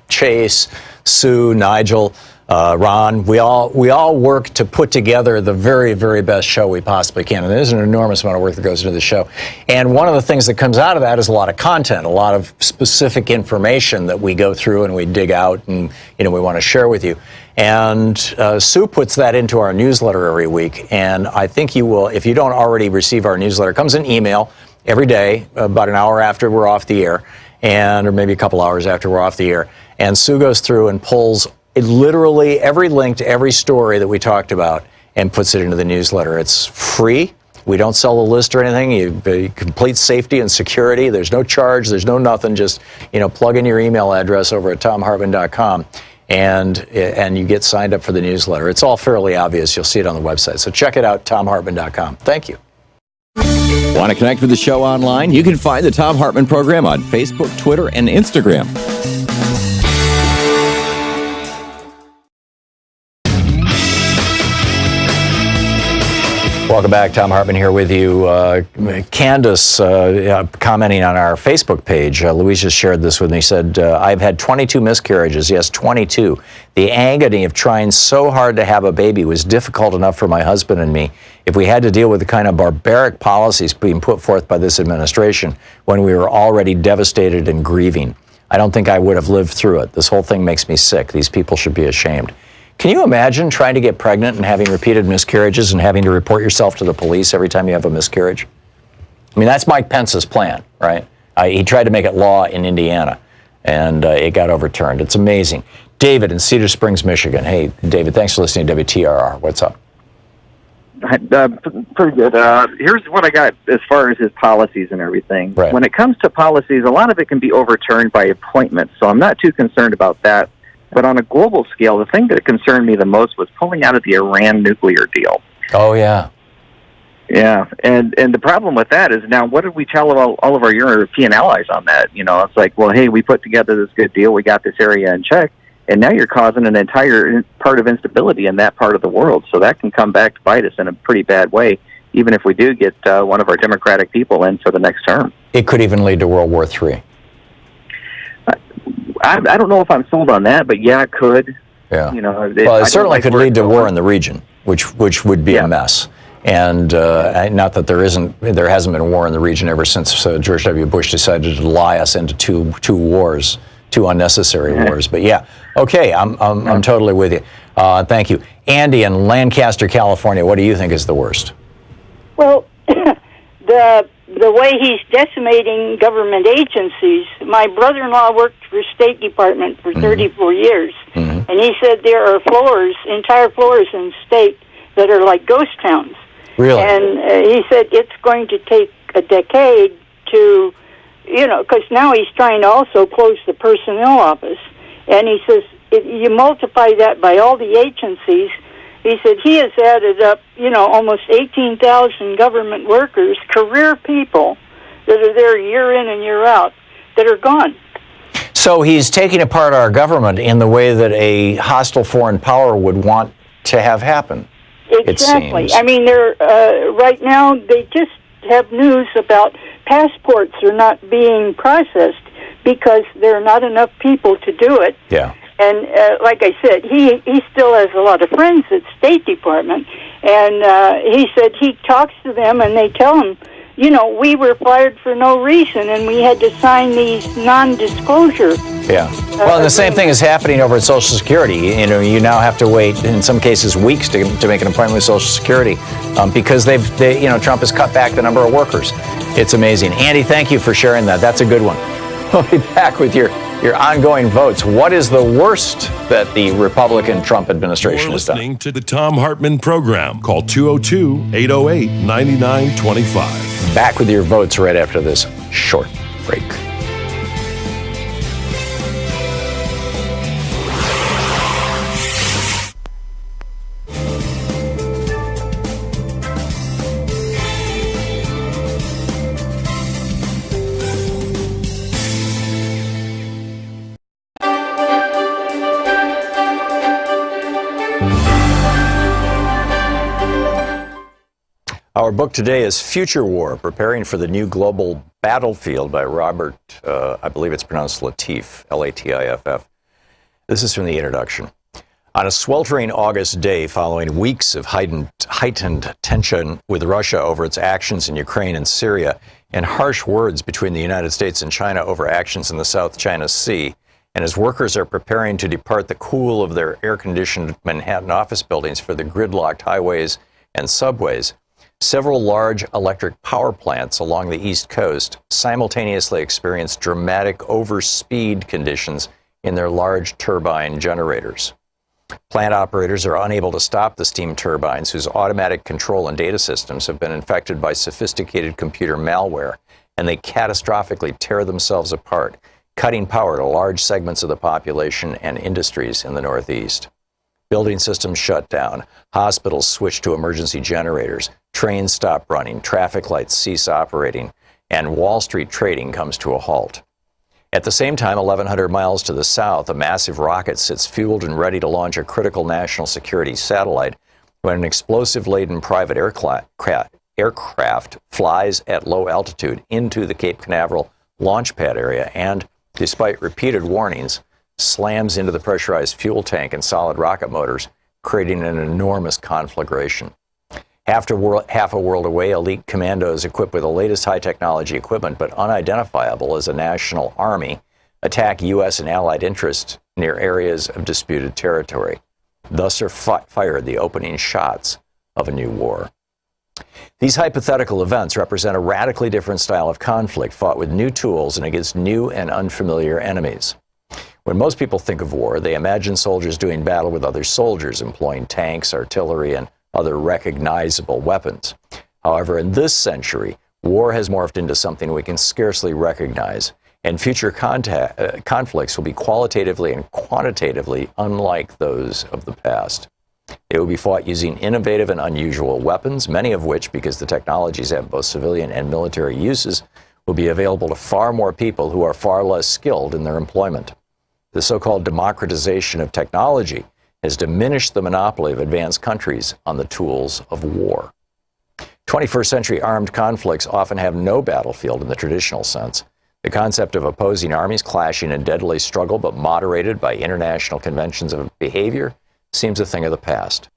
Chase, Sue, Nigel, Ron, we all work to put together the very, very best show we possibly can. And there's an enormous amount of work that goes into the show. And one of the things that comes out of that is a lot of content, a lot of specific information that we go through and we dig out and we want to share with you. And Sue puts that into our newsletter every week. And I think you will, if you don't already receive our newsletter, it comes in email every day, about an hour after we're off the air. or maybe a couple hours after we're off the air. And Sue goes through and pulls literally every link to every story that we talked about and puts it into the newsletter. It's free. We don't sell a list or anything. You complete safety and security. There's no charge. There's no nothing. Just, plug in your email address over at thomhartmann.com. And you get signed up for the newsletter. It's all fairly obvious. You'll see it on the website. So check it out, thomhartmann.com. Thank you.
Want to connect with the show online? You can find the Thom Hartmann Program on Facebook, Twitter, and Instagram.
Welcome back. Thom Hartmann here with you. Candace commenting on our Facebook page. Louise just shared this with me. Said, I've had 22 miscarriages. Yes, 22. The agony of trying so hard to have a baby was difficult enough for my husband and me. If we had to deal with the kind of barbaric policies being put forth by this administration when we were already devastated and grieving, I don't think I would have lived through it. This whole thing makes me sick. These people should be ashamed. Can you imagine trying to get pregnant and having repeated miscarriages and having to report yourself to the police every time you have a miscarriage? I mean, that's Mike Pence's plan, right? He tried to make it law in Indiana, and it got overturned. It's amazing. David in Cedar Springs, Michigan. Hey, David, thanks for listening to WTRR. What's up?
Pretty good. Here's what I got as far as his policies and everything.
Right.
When it comes to policies, a lot of it can be overturned by appointments, so I'm not too concerned about that. But on a global scale, the thing that concerned me the most was pulling out of the Iran nuclear deal.
Oh, yeah.
Yeah, and the problem with that is now what did we tell all of our European allies on that? It's like, well, hey, we put together this good deal, we got this area in check, and now you're causing an entire part of instability in that part of the world. So that can come back to bite us in a pretty bad way, even if we do get one of our Democratic people in for the next term.
It could even lead to World War III.
I don't know if I'm sold on that, but yeah, it could.
Yeah.
It
certainly could lead to war in the region, which would be a mess. And not that there hasn't been a war in the region ever since George W. Bush decided to lie us into two wars, two unnecessary wars. But yeah, okay, I'm totally with you. Thank you, Andy in Lancaster, California. What do you think is the worst?
Well, the way he's decimating government agencies. My brother-in-law worked for State Department for 34 years, and he said there are entire floors in state that are like ghost towns.
Really?
And he said it's going to take a decade to, because now he's trying to also close the personnel office. And he says, if you multiply that by all the agencies, he said he has added up, almost 18,000 government workers, career people that are there year in and year out, that are gone.
So he's taking apart our government in the way that a hostile foreign power would want to have happen.
Exactly.
It seems.
I mean, they're right now they just have news about passports are not being processed because there are not enough people to do it.
Yeah.
And like I said, he still has a lot of friends at State Department, and he said he talks to them and they tell him, we were fired for no reason and we had to sign these non-disclosure.
Yeah. Well, and the same thing is happening over at Social Security. You now have to wait, in some cases, weeks to make an appointment with Social Security because Trump has cut back the number of workers. It's amazing. Andy, thank you for sharing that. That's a good one. We'll be back with your ongoing votes. What is the worst that the Republican Trump administration has done?
You're listening to the Thom Hartmann Program. Call 202-808-9925.
Back with your votes right after this short break. Our book today is Future War, Preparing for the New Global Battlefield by Robert, I believe it's pronounced Latif, L-A-T-I-F-F. This is from the introduction. On a sweltering August day following weeks of heightened tension with Russia over its actions in Ukraine and Syria, and harsh words between the United States and China over actions in the South China Sea, and as workers are preparing to depart the cool of their air-conditioned Manhattan office buildings for the gridlocked highways and subways, Several large electric power plants along the East Coast simultaneously experienced dramatic overspeed conditions in their large turbine generators. Plant operators are unable to stop the steam turbines, whose automatic control and data systems have been infected by sophisticated computer malware, and they catastrophically tear themselves apart, cutting power to large segments of the population and industries in the Northeast. Building systems shut down, hospitals switch to emergency generators, trains stop running, traffic lights cease operating, and Wall Street trading comes to a halt. At the same time, 1,100 miles to the south, a massive rocket sits fueled and ready to launch a critical national security satellite when an explosive-laden private aircraft flies at low altitude into the Cape Canaveral launch pad area and, despite repeated warnings, slams into the pressurized fuel tank and solid rocket motors, creating an enormous conflagration. Half a world away, elite commandos equipped with the latest high-technology equipment but unidentifiable as a national army attack U.S. and allied interests near areas of disputed territory. Thus are fired the opening shots of a new war. These hypothetical events represent a radically different style of conflict fought with new tools and against new and unfamiliar enemies. When most people think of war, they imagine soldiers doing battle with other soldiers, employing tanks, artillery, and other recognizable weapons. However, in this century, war has morphed into something we can scarcely recognize, and future conflicts will be qualitatively and quantitatively unlike those of the past. They will be fought using innovative and unusual weapons, many of which, because the technologies have both civilian and military uses, will be available to far more people who are far less skilled in their employment. The so-called democratization of technology has diminished the monopoly of advanced countries on the tools of war. 21st century armed conflicts often have no battlefield in the traditional sense. The concept of opposing armies clashing in deadly struggle but moderated by international conventions of behavior seems a thing of the past.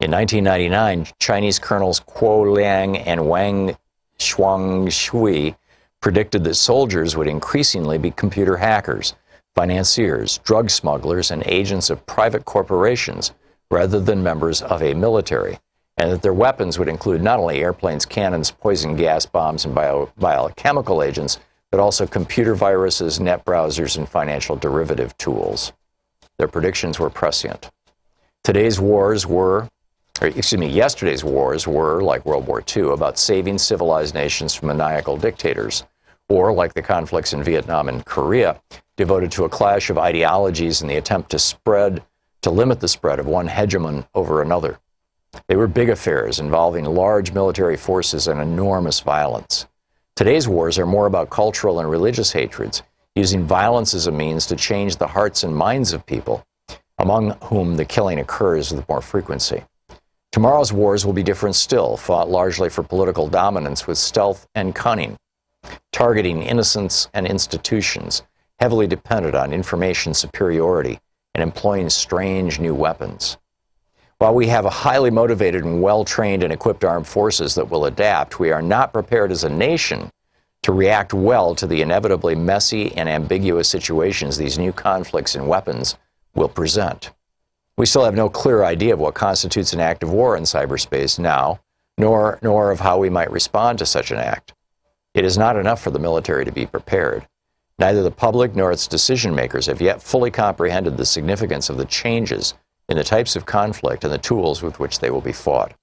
In 1999, Chinese colonels Kuo Liang and Wang Shuangshui predicted that soldiers would increasingly be computer hackers, financiers, drug smugglers, and agents of private corporations rather than members of a military, and that their weapons would include not only airplanes, cannons, poison gas bombs, and biochemical agents, but also computer viruses, net browsers, and financial derivative tools. Their predictions were prescient. Yesterday's wars were, like World War II, about saving civilized nations from maniacal dictators, or like the conflicts in Vietnam and Korea, devoted to a clash of ideologies in the attempt to limit the spread of one hegemon over another. They were big affairs involving large military forces and enormous violence. Today's wars are more about cultural and religious hatreds, using violence as a means to change the hearts and minds of people, among whom the killing occurs with more frequency. Tomorrow's wars will be different still, fought largely for political dominance with stealth and cunning, targeting innocents and institutions, heavily dependent on information superiority, and employing strange new weapons. While we have a highly motivated and well-trained and equipped armed forces that will adapt, we are not prepared as a nation to react well to the inevitably messy and ambiguous situations these new conflicts and weapons will present. We still have no clear idea of what constitutes an act of war in cyberspace now, nor of how we might respond to such an act. It is not enough for the military to be prepared. Neither the public nor its decision makers have yet fully comprehended the significance of the changes in the types of conflict and the tools with which they will be fought.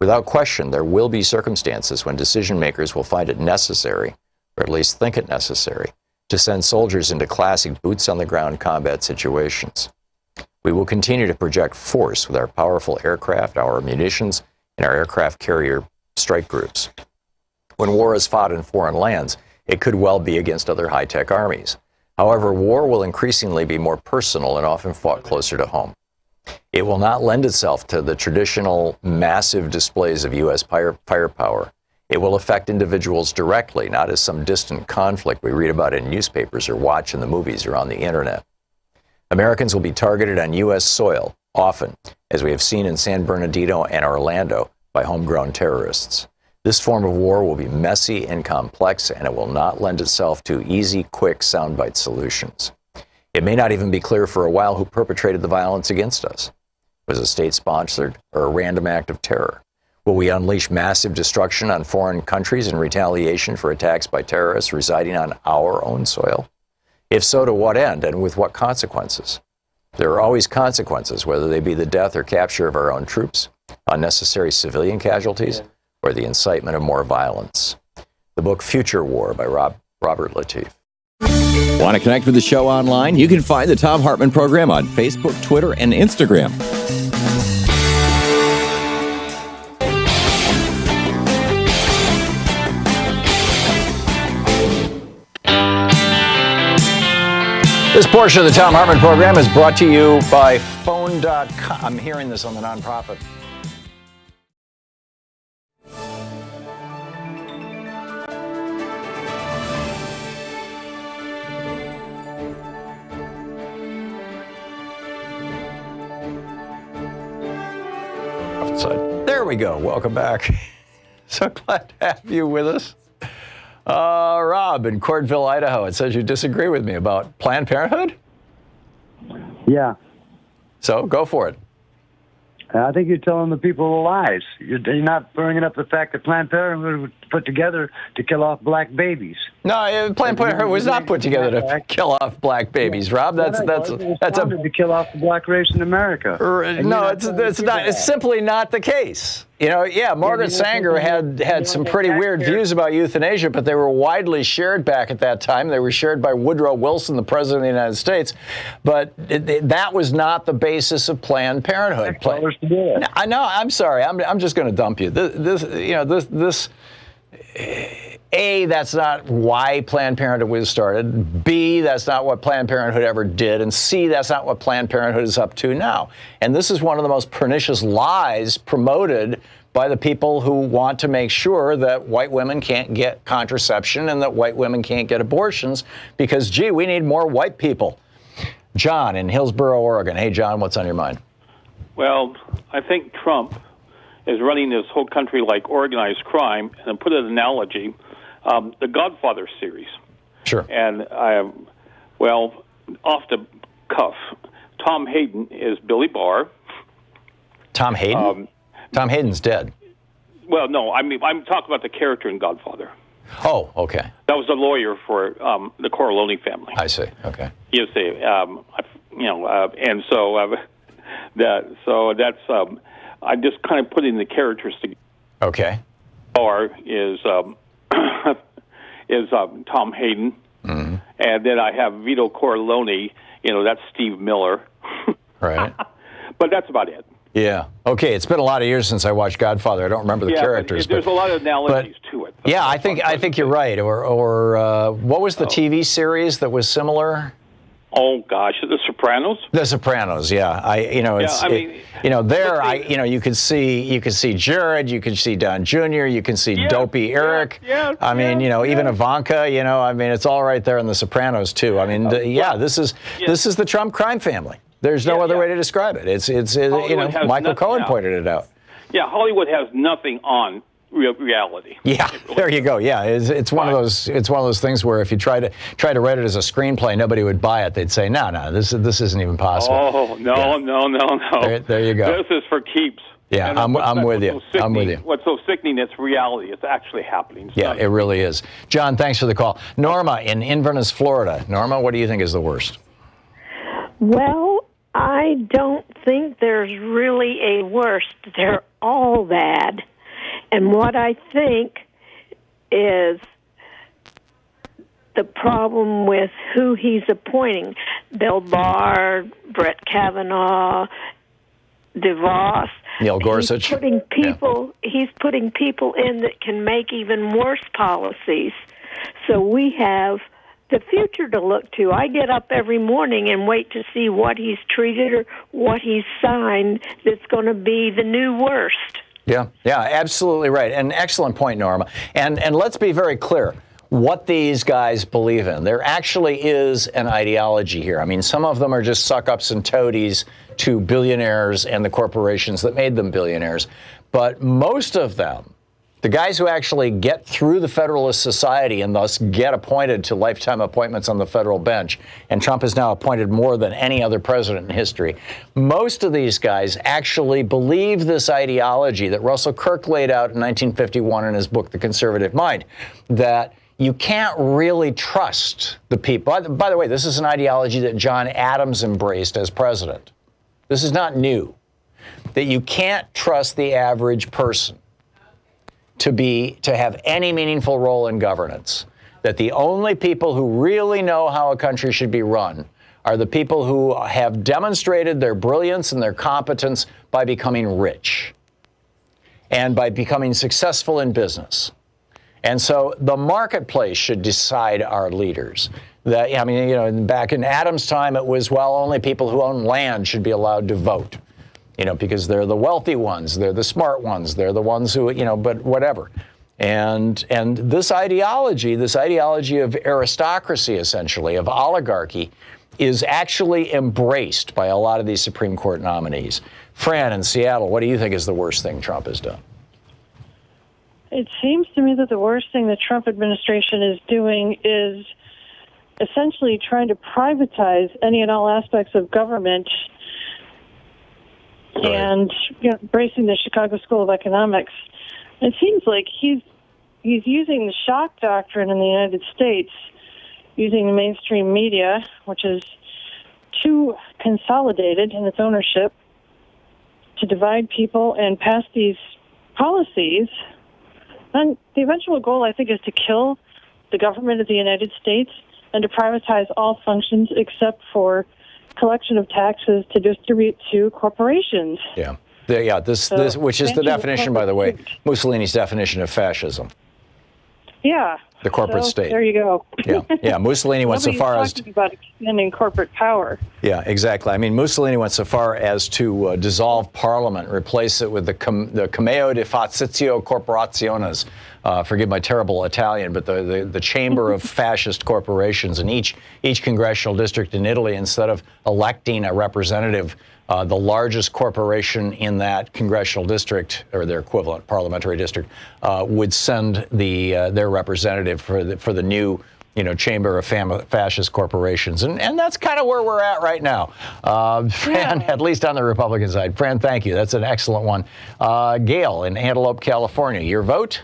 Without question, there will be circumstances when decision makers will find it necessary, or at least think it necessary, to send soldiers into classic boots-on-the-ground combat situations. We will continue to project force with our powerful aircraft, our munitions, and our aircraft carrier strike groups. When war is fought in foreign lands, it could well be against other high-tech armies. However, war will increasingly be more personal and often fought closer to home. It will not lend itself to the traditional massive displays of U.S. firepower. It will affect individuals directly, not as some distant conflict we read about in newspapers or watch in the movies or on the internet. Americans will be targeted on U.S. soil, often, as we have seen in San Bernardino and Orlando, by homegrown terrorists. This form of war will be messy and complex, and it will not lend itself to easy, quick, soundbite solutions. It may not even be clear for a while who perpetrated the violence against us. Was it state-sponsored or a random act of terror? Will we unleash massive destruction on foreign countries in retaliation for attacks by terrorists residing on our own soil? If so, to what end and with what consequences? There are always consequences, whether they be the death or capture of our own troops, unnecessary civilian casualties, or the incitement of more violence. The book Future War by Robert Latif.
Want to connect with the show online? You can find the Thom Hartmann Program on Facebook, Twitter, and Instagram.
This portion of the Thom Hartmann Program is brought to you by Phone.com. I'm hearing this on the nonprofit. There we go. Welcome back. So glad to have you with us. Rob in Cordville, Idaho. It says you disagree with me about Planned Parenthood?
Yeah.
So go for it.
I think you're telling the people lies. You're not bringing up the fact that Planned Parenthood was put together to kill off black babies.
No, Planned Parenthood was not put together to kill off black babies, Rob. That's
to kill off the black race in America.
No, it's not. It's simply not the case. You know, yeah, Margaret Sanger had some pretty weird views about euthanasia, but they were widely shared back at that time. They were shared by Woodrow Wilson, the President of the United States, but that was not the basis of Planned Parenthood. I know. I'm sorry. I'm just going to dump you. A, that's not why Planned Parenthood was started. B, that's not what Planned Parenthood ever did. And C, that's not what Planned Parenthood is up to now. And this is one of the most pernicious lies promoted by the people who want to make sure that white women can't get contraception and that white women can't get abortions because, gee, we need more white people. John in Hillsboro, Oregon. Hey, John, what's on your mind?
Well, I think Trump is running this whole country like organized crime. And to put an analogy, the Godfather series.
Sure.
And off the cuff, Tom Hayden is Billy Barr.
Tom Hayden? Tom Hayden's dead.
Well, no, I mean, I'm talking about the character in Godfather.
Oh, okay.
That was the lawyer for the Corleone family.
I see. Okay.
You see, and so that's I just kind of put in the characters together.
Okay.
Barr is Tom Hayden, and then I have Vito Corleone. You know, that's Steve Miller.
Right.
But that's about it.
Yeah. Okay. It's been a lot of years since I watched Godfather. I don't remember the characters.
There's a lot of analogies to it.
Yeah, I think you're right. Or what was the TV series that was similar?
Oh gosh, The Sopranos.
The Sopranos, yeah. You could see Jared, you could see Don Jr., you can see Dopey Eric. Even Ivanka. It's all right there in The Sopranos too. This is the Trump crime family. There's no other way to describe it. It's Michael Cohen pointed it out.
Yeah, Hollywood has nothing on reality.
Yeah, there you go. Yeah, it's one of those things where if you try to write it as a screenplay, nobody would buy it. They'd say, no, this isn't even possible.
Oh no.
There you go.
This is for keeps.
Yeah, I'm with you. I'm with you.
What's so sickening? It's reality. It's actually happening.
It really is. John, thanks for the call. Norma in Inverness, Florida. Norma, what do you think is the worst?
Well, I don't think there's really a worst. They're all bad. And what I think is the problem with who he's appointing. Bill Barr, Brett Kavanaugh, DeVos.
Neil Gorsuch.
He's putting people in that can make even worse policies. So we have the future to look to. I get up every morning and wait to see what he's treated or what he's signed that's going to be the new worst.
Yeah, absolutely right. An excellent point, Norma. And let's be very clear what these guys believe in. There actually is an ideology here. I mean, some of them are just suck-ups and toadies to billionaires and the corporations that made them billionaires. But most of them The guys who actually get through the Federalist Society and thus get appointed to lifetime appointments on the federal bench, and Trump has now appointed more than any other president in history, most of these guys actually believe this ideology that Russell Kirk laid out in 1951 in his book, The Conservative Mind, that you can't really trust the people. By the way, this is an ideology that John Adams embraced as president. This is not new. That you can't trust the average person to have any meaningful role in governance. That the only people who really know how a country should be run are the people who have demonstrated their brilliance and their competence by becoming rich and by becoming successful in business. And so the marketplace should decide our leaders. Back in Adams' time, it was, only people who own land should be allowed to vote. Because they're the wealthy ones, they're the smart ones, they're the ones who, but whatever. And this ideology of aristocracy, essentially, of oligarchy, is actually embraced by a lot of these Supreme Court nominees. Fran in Seattle, what do you think is the worst thing Trump has done?
It seems to me that the worst thing the Trump administration is doing is essentially trying to privatize any and all aspects of government. Right. And embracing the Chicago School of Economics. It seems like he's using the shock doctrine in the United States, using the mainstream media, which is too consolidated in its ownership, to divide people and pass these policies. And the eventual goal, I think, is to kill the government of the United States and to privatize all functions except for collection of taxes to distribute to corporations.
Yeah. This which is the definition, by the way, Mussolini's definition of fascism.
Yeah.
The corporate state.
There you go.
Yeah. Mussolini went so far as
to about extending corporate power.
Yeah, exactly. I mean, Mussolini went so far as to dissolve Parliament, replace it with the Cameo di Fascizio Corporaciones. Forgive my terrible Italian, but the chamber of fascist corporations in each congressional district in Italy. Instead of electing a representative, the largest corporation in that congressional district, or their equivalent parliamentary district, would send their representative for the new chamber of fascist corporations. And that's kind of where we're at right now. Fran, at least on the Republican side. Fran, thank you. That's an excellent one. Gail in Antelope, California, your vote?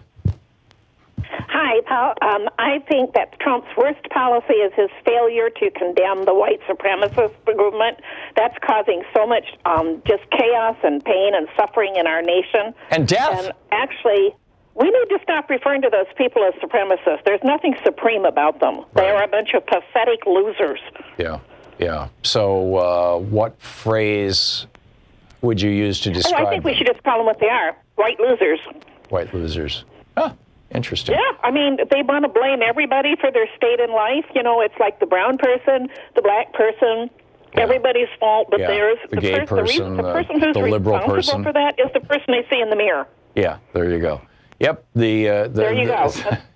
Hi, Paul. I think that Trump's worst policy is his failure to condemn the white supremacist movement. That's causing so much just chaos and pain and suffering in our nation.
And death.
And actually, we need to stop referring to those people as supremacists. There's nothing supreme about them. Right. They are a bunch of pathetic losers.
Yeah. So what phrase would you use to describe
I think
them?
We should just call them what they are, white losers.
White losers. Huh. Interesting.
Yeah, I mean, they want to blame everybody for their state in life. It's like the brown person, the black person, everybody's fault, but theirs.
The gay person,
the person who's
the liberal
responsible
person.
for that is the person they see in the mirror.
Yeah, there you go. Yep,
there you go.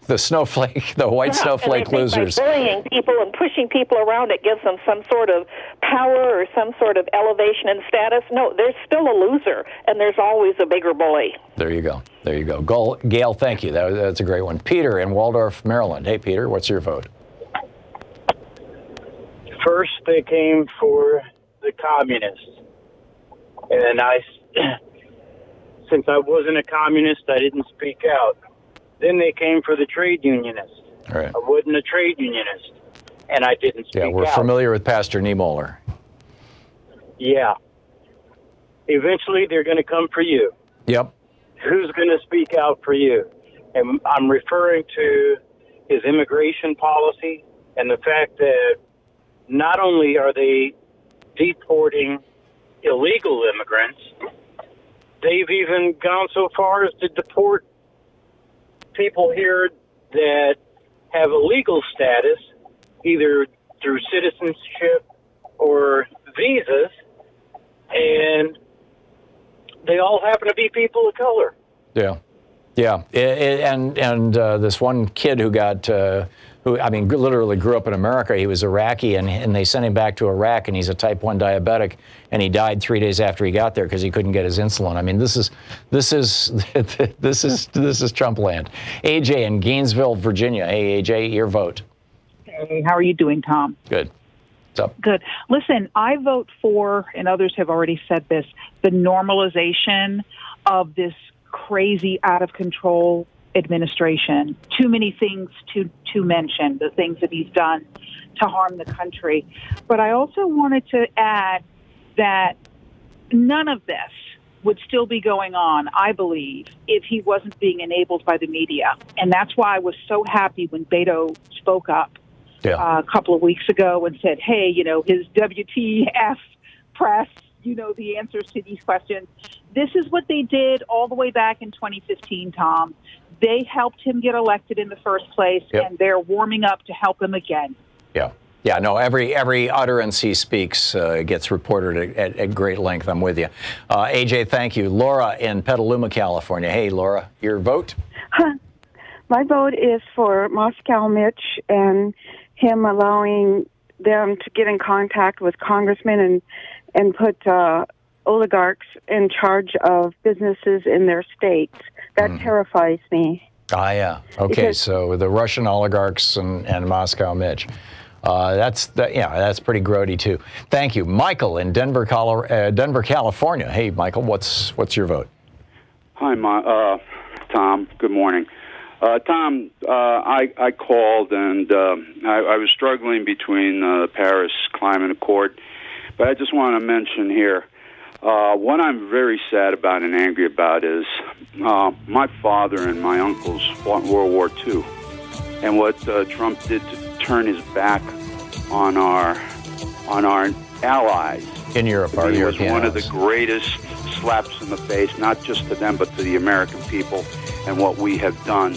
The snowflake, the white snowflake losers.
By bullying people and pushing people around, it gives them some sort of power or some sort of elevation in status. No, they're still a loser, and there's always a bigger bully.
There you go. Gail, thank you. That's a great one. Peter in Waldorf, Maryland. Hey, Peter, what's your vote?
First, they came for the communists, and since I wasn't a communist, I didn't speak out. Then they came for the trade unionists.
All right.
I wasn't a trade unionist, and I didn't speak out.
Yeah, we're familiar with Pastor Niemöller.
Yeah. Eventually, they're going to come for you.
Yep.
Who's going to speak out for you? And I'm referring to his immigration policy and the fact that not only are they deporting illegal immigrants, they've even gone so far as to deport people here that have a legal status, either through citizenship or visas, and they all happen to be people of color.
Yeah. Yeah, and this one kid who got, who I mean, literally grew up in America. He was Iraqi, and they sent him back to Iraq, and he's a type 1 diabetic, and he died 3 days after he got there because he couldn't get his insulin. I mean, this is Trump land. AJ in Gainesville, Virginia. Hey, AJ, your vote.
Hey, how are you doing, Tom?
Good. What's up?
Good. Listen, I vote for, and others have already said this, the normalization of this crazy, out of control administration. Too many things to mention, the things that he's done to harm the country. But I also wanted to add that none of this would still be going on, I believe, if he wasn't being enabled by the media. And that's why I was so happy when Beto spoke up a couple of weeks ago and said, hey, you know, his WTF press, you know, the answers to these questions. This is what they did all the way back in 2015, Tom. They helped him get elected in the first place, and they're warming up to help him again.
Yeah. Yeah, no, every utterance he speaks gets reported at great length. I'm with you. AJ, thank you. Laura in Petaluma, California. Hey, Laura, your vote?
My vote is for Moscow Mitch and him allowing them to get in contact with congressmen and put oligarchs in charge of businesses in their states. That terrifies me.
Ah, yeah. Okay, because, so the Russian oligarchs and Moscow Mitch. That's pretty grody too. Thank you, Michael in Denver, California. Hey, Michael, what's your vote?
Hi, Tom. Good morning, Tom. I called and I was struggling between the Paris Climate Accord, but I just want to mention here what I'm very sad about and angry about is my father and my uncles fought in World War II, and what Trump did to turn his back on our allies
in Europe.
It was one of the greatest slaps in the face, not just to them but to the American people and what we have done.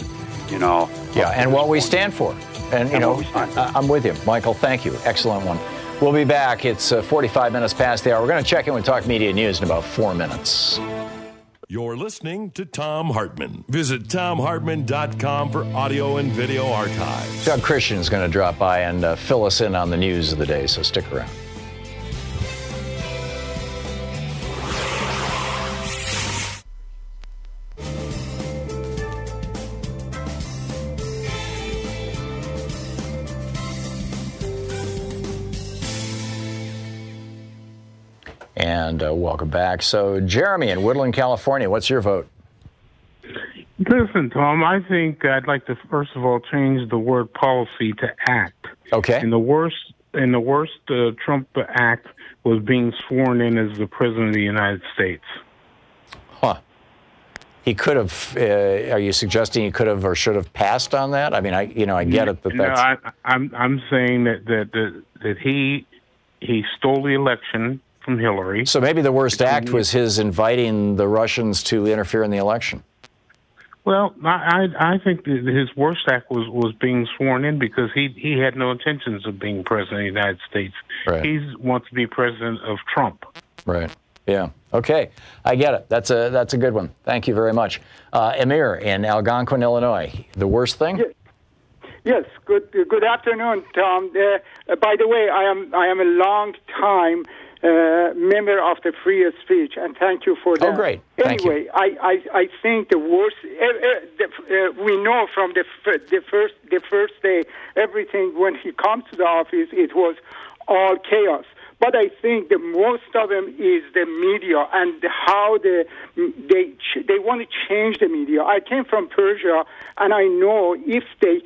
You know.
Yeah, and what we stand for. And you know, I'm with you, Michael. Thank you. Excellent one. We'll be back. It's 45 minutes past the hour. We're going to check in with Talk Media News in about 4 minutes.
You're listening to Thom Hartmann. Visit ThomHartmann.com for audio and video archives.
Doug Christian is going to drop by and fill us in on the news of the day, so stick around. And welcome back. So, Jeremy in Woodland, California, what's your vote?
Listen, Tom, I think I'd like to first of all change the word policy to act.
Okay.
And the worst Trump act was being sworn in as the President of the United States.
Huh. He could have. Are you suggesting he could have or should have passed on that? I mean, I get it, but that's.
No, I'm saying that he stole the election from Hillary.
So maybe the worst act was his inviting the Russians to interfere in the election.
Well, I think that his worst act was being sworn in because he had no intentions of being president of the United States.
Right.
He wants to be president of Trump.
Right. Yeah. Okay. I get it. That's a good one. Thank you very much. Amir in Algonquin, Illinois. The worst thing?
Yes. Good afternoon, Tom. By the way, I am a long time member of the free speech, and thank you for that.
Oh, great. Thank
you. I think the worst. We know from the first day, everything when he comes to the office, it was all chaos. But I think the most of them is the media and how they want to change the media. I came from Persia, and I know if they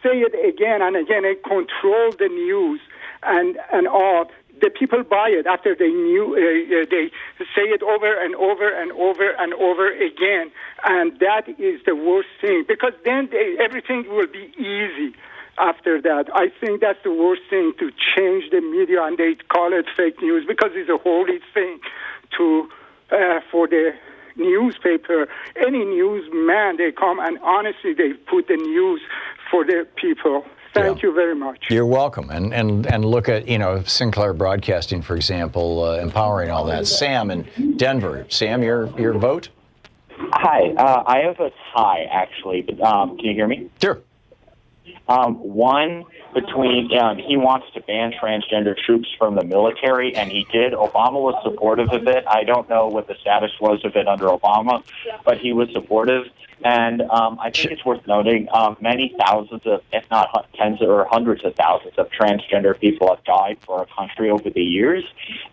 say it again and again, they control the news and all. The people buy it after they say it over and over and over and over again, and that is the worst thing because then everything will be easy. After that, I think that's the worst thing, to change the media, and they call it fake news because it's a holy thing for the newspaper. Any newsman, they come and honestly they put the news for the people. Thank you very much.
You're welcome. And look at, Sinclair Broadcasting, for example, empowering all that. Sam in Denver. Sam, your vote?
Hi, I have a tie, actually. But, can you hear me?
Sure.
One, between he wants to ban transgender troops from the military, and he did. Obama was supportive of it. I don't know what the status was of it under Obama, but he was supportive. And I think it's worth noting many thousands of, if not tens or hundreds of thousands of transgender people have died for our country over the years.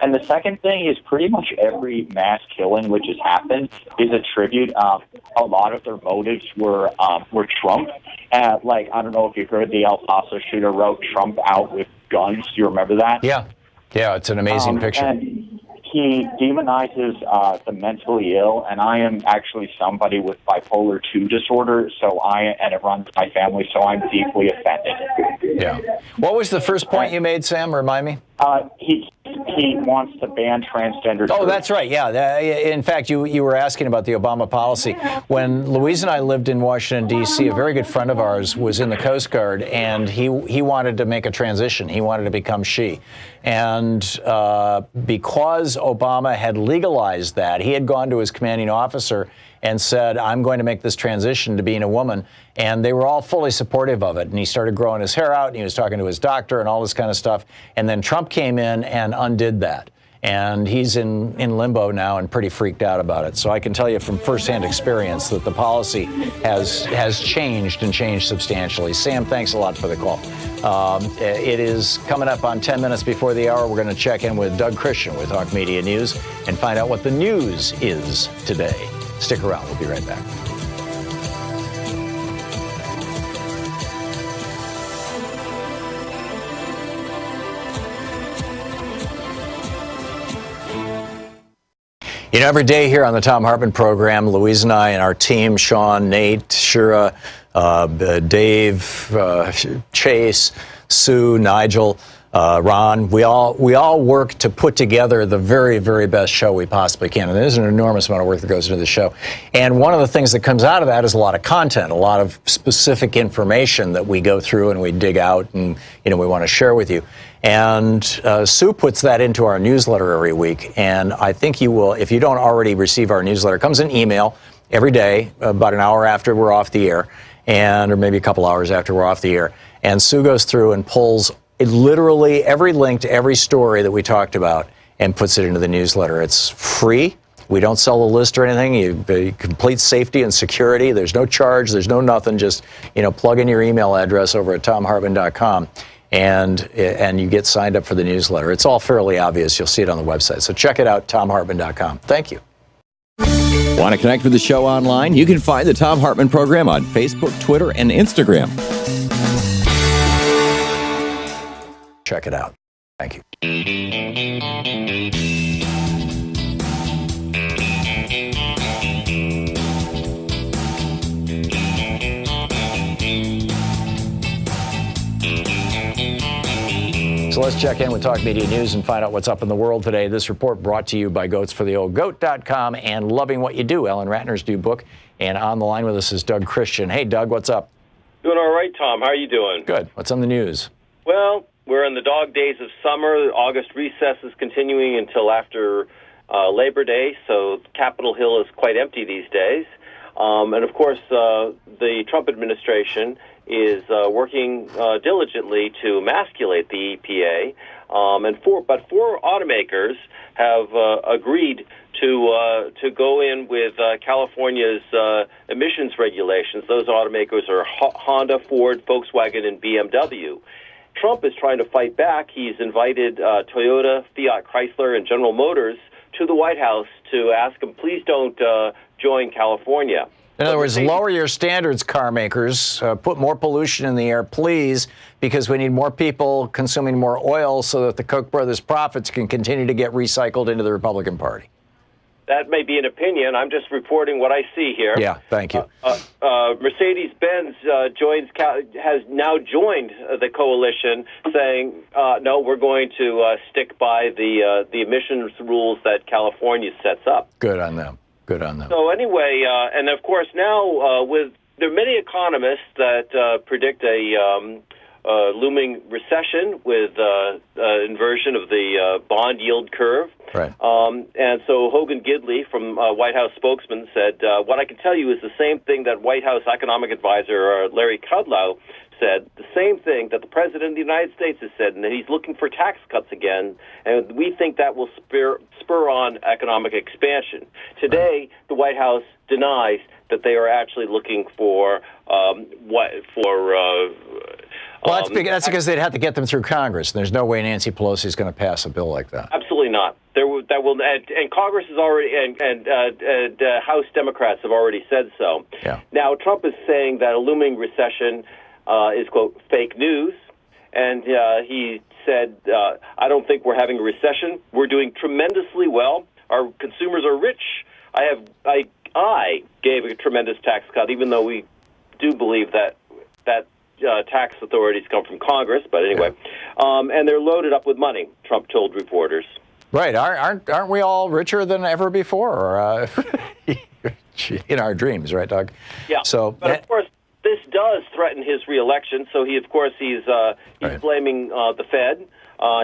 And the second thing is pretty much every mass killing which has happened is a tribute. A lot of their motives were Trump. Like, I don't know if you heard the El Paso shooter wrote Trump out with guns. Do you remember that?
Yeah. Yeah, it's an amazing picture.
And he demonizes the mentally ill, and I am actually somebody with bipolar 2 disorder, and it runs my family, so I'm deeply offended.
Yeah. What was the first point you made, Sam? Remind me.
He wants to ban transgender
Oh,
troops.
that's right. Yeah. In fact, you were asking about the Obama policy. When Louise and I lived in Washington, D.C., a very good friend of ours was in the Coast Guard, and he wanted to make a transition. He wanted to become she. And because Obama had legalized that, he had gone to his commanding officer and said, I'm going to make this transition to being a woman. And they were all fully supportive of it. And he started growing his hair out, and he was talking to his doctor and all this kind of stuff. And then Trump came in and undid that. And he's in limbo now and pretty freaked out about it. So I can tell you from firsthand experience that the policy has changed and changed substantially. Sam, thanks a lot for the call. It is coming up on 10 minutes before the hour. We're going to check in with Doug Christian with Hawk Media News and find out what the news is today. Stick around. We'll be right back. You know, every day here on the Thom Hartmann Program, Louise and I and our team, Sean, Nate, Shira, Dave, Chase, Sue, Nigel, Ron, we all work to put together the very, very best show we possibly can. And there's an enormous amount of work that goes into the show. And one of the things that comes out of that is a lot of content, a lot of specific information that we go through and we dig out and, we want to share with you. And Sue puts that into our newsletter every week. And I think you will, if you don't already receive our newsletter, it comes in email every day, about an hour after we're off the air, or maybe a couple hours after we're off the air. And Sue goes through and pulls literally every link to every story that we talked about and puts it into the newsletter. It's free. We don't sell a list or anything. You complete safety and security. There's no charge. There's no nothing. Just, plug in your email address over at thomhartmann.com. And you get signed up for the newsletter. It's all fairly obvious. You'll see it on the website. So check it out, thomhartmann.com. Thank you.
Want to connect with the show online? You can find the Thom Hartmann Program on Facebook, Twitter, and Instagram.
Check it out. Thank you. So let's check in with Talk Media News and find out what's up in the world today. This report brought to you by goatsfortheoldgoat.com and Loving What You Do, Ellen Ratner's new book. And on the line with us is Doug Christian. Hey, Doug, what's up?
Doing all right, Tom. How are you doing?
Good. What's on the news?
Well, we're in the dog days of summer. August recess is continuing until after Labor Day, so Capitol Hill is quite empty these days. And, of course, the Trump administration is working diligently to emasculate the EPA. But four automakers have agreed to go in with California's emissions regulations. Those automakers are Honda, Ford, Volkswagen, and BMW. Trump is trying to fight back. He's invited Toyota, Fiat Chrysler, and General Motors to the White House to ask them, please don't join California.
In other words, lower your standards, car makers. Put more pollution in the air, please, because we need more people consuming more oil so that the Koch brothers' profits can continue to get recycled into the Republican Party.
That may be an opinion. I'm just reporting what I see here.
Yeah, thank you.
Mercedes-Benz has now joined the coalition, saying, no, we're going to stick by the emissions rules that California sets up.
Good on them. Good on them.
So anyway, and of course now there are many economists that predict a looming recession with inversion of the bond yield curve.
Right.
And so Hogan Gidley, from White House spokesman, said, what I can tell you is the same thing that White House economic advisor Larry Kudlow said, the same thing that the President of the United States has said, and that he's looking for tax cuts again, and we think that will spur on economic expansion. Today, the White House denies that they are actually looking for
Well, that's because they'd have to get them through Congress. There's no way Nancy Pelosi is going to pass a bill like that.
Absolutely not. And Congress has already, and House Democrats have already said so.
Yeah.
Now, Trump is saying that a looming recession is, quote, fake news. And he said, I don't think we're having a recession. We're doing tremendously well. Our consumers are rich. I gave a tremendous tax cut, even though we do believe that tax authorities come from Congress. But anyway, and they're loaded up with money, Trump told reporters.
Right. Aren't we all richer than ever before? In our dreams, right, Doug?
Yeah.
So,
but of course, this does threaten his reelection. So he's blaming the Fed.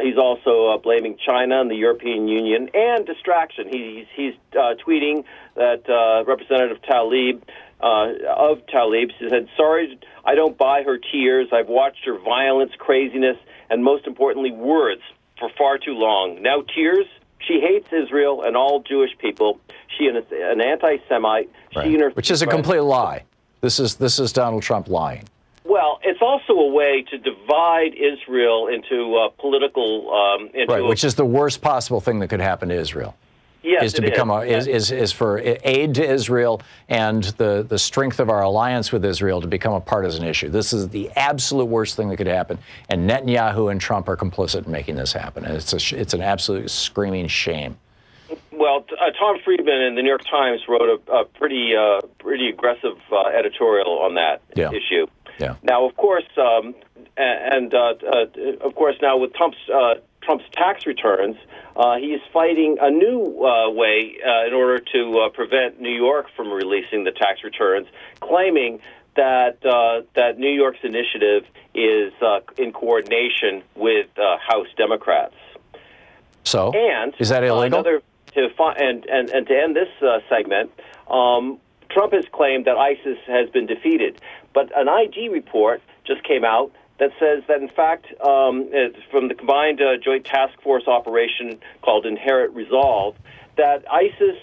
He's also blaming China and the European Union and distraction. He's tweeting that Representative Tlaib she said, sorry, I don't buy her tears. I've watched her violence, craziness, and most importantly, words for far too long. Now tears. She hates Israel and all Jewish people. She is an anti-Semite.
Right. Which is a complete lie. This is Donald Trump lying.
Well, it's also a way to divide Israel into political.
Which is the worst possible thing that could happen to Israel.
Yes,
is to become is for aid to Israel and the strength of our alliance with Israel to become a partisan issue. This is the absolute worst thing that could happen, and Netanyahu and Trump are complicit in making this happen. And it's an absolute screaming shame.
Well, Tom Friedman in the New York Times wrote a pretty aggressive editorial on that issue.
Yeah.
Now, of course, now with Trump's tax returns, he is fighting a new way in order to prevent New York from releasing the tax returns, claiming that New York's initiative is in coordination with House Democrats.
So,
and
is that illegal?
And to end this segment, Trump has claimed that ISIS has been defeated, but an IG report just came out that says that, in fact, it's from the combined joint task force operation called Inherent Resolve, that ISIS,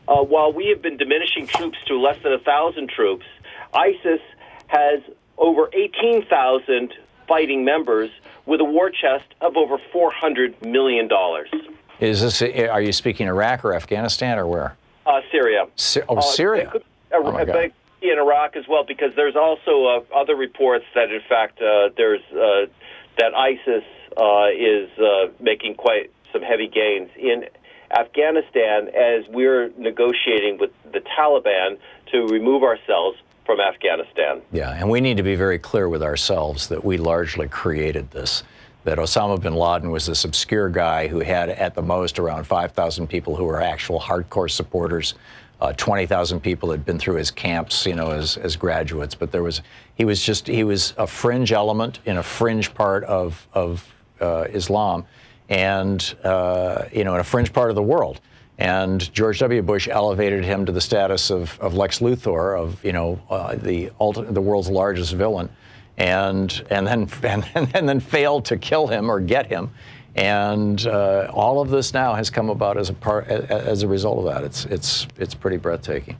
while we have been diminishing troops to less than 1,000 troops, ISIS has over 18,000 fighting members with a war chest of over $400 million.
Is this? Are you speaking Iraq or Afghanistan or where?
Syria.
Syria.
Oh my God. In Iraq as well, because there's also other reports that, in fact, that ISIS is making quite some heavy gains in Afghanistan as we're negotiating with the Taliban to remove ourselves from Afghanistan.
Yeah, and we need to be very clear with ourselves that we largely created this. That Osama bin Laden was this obscure guy who had at the most around 5,000 people who were actual hardcore supporters. 20,000 people had been through his camps, as graduates. But he was a fringe element in a fringe part of Islam, and in a fringe part of the world. And George W. Bush elevated him to the status of Lex Luthor, of the world's largest villain, and then failed to kill him or get him. And all of this now has come about as a result of that. It's pretty breathtaking.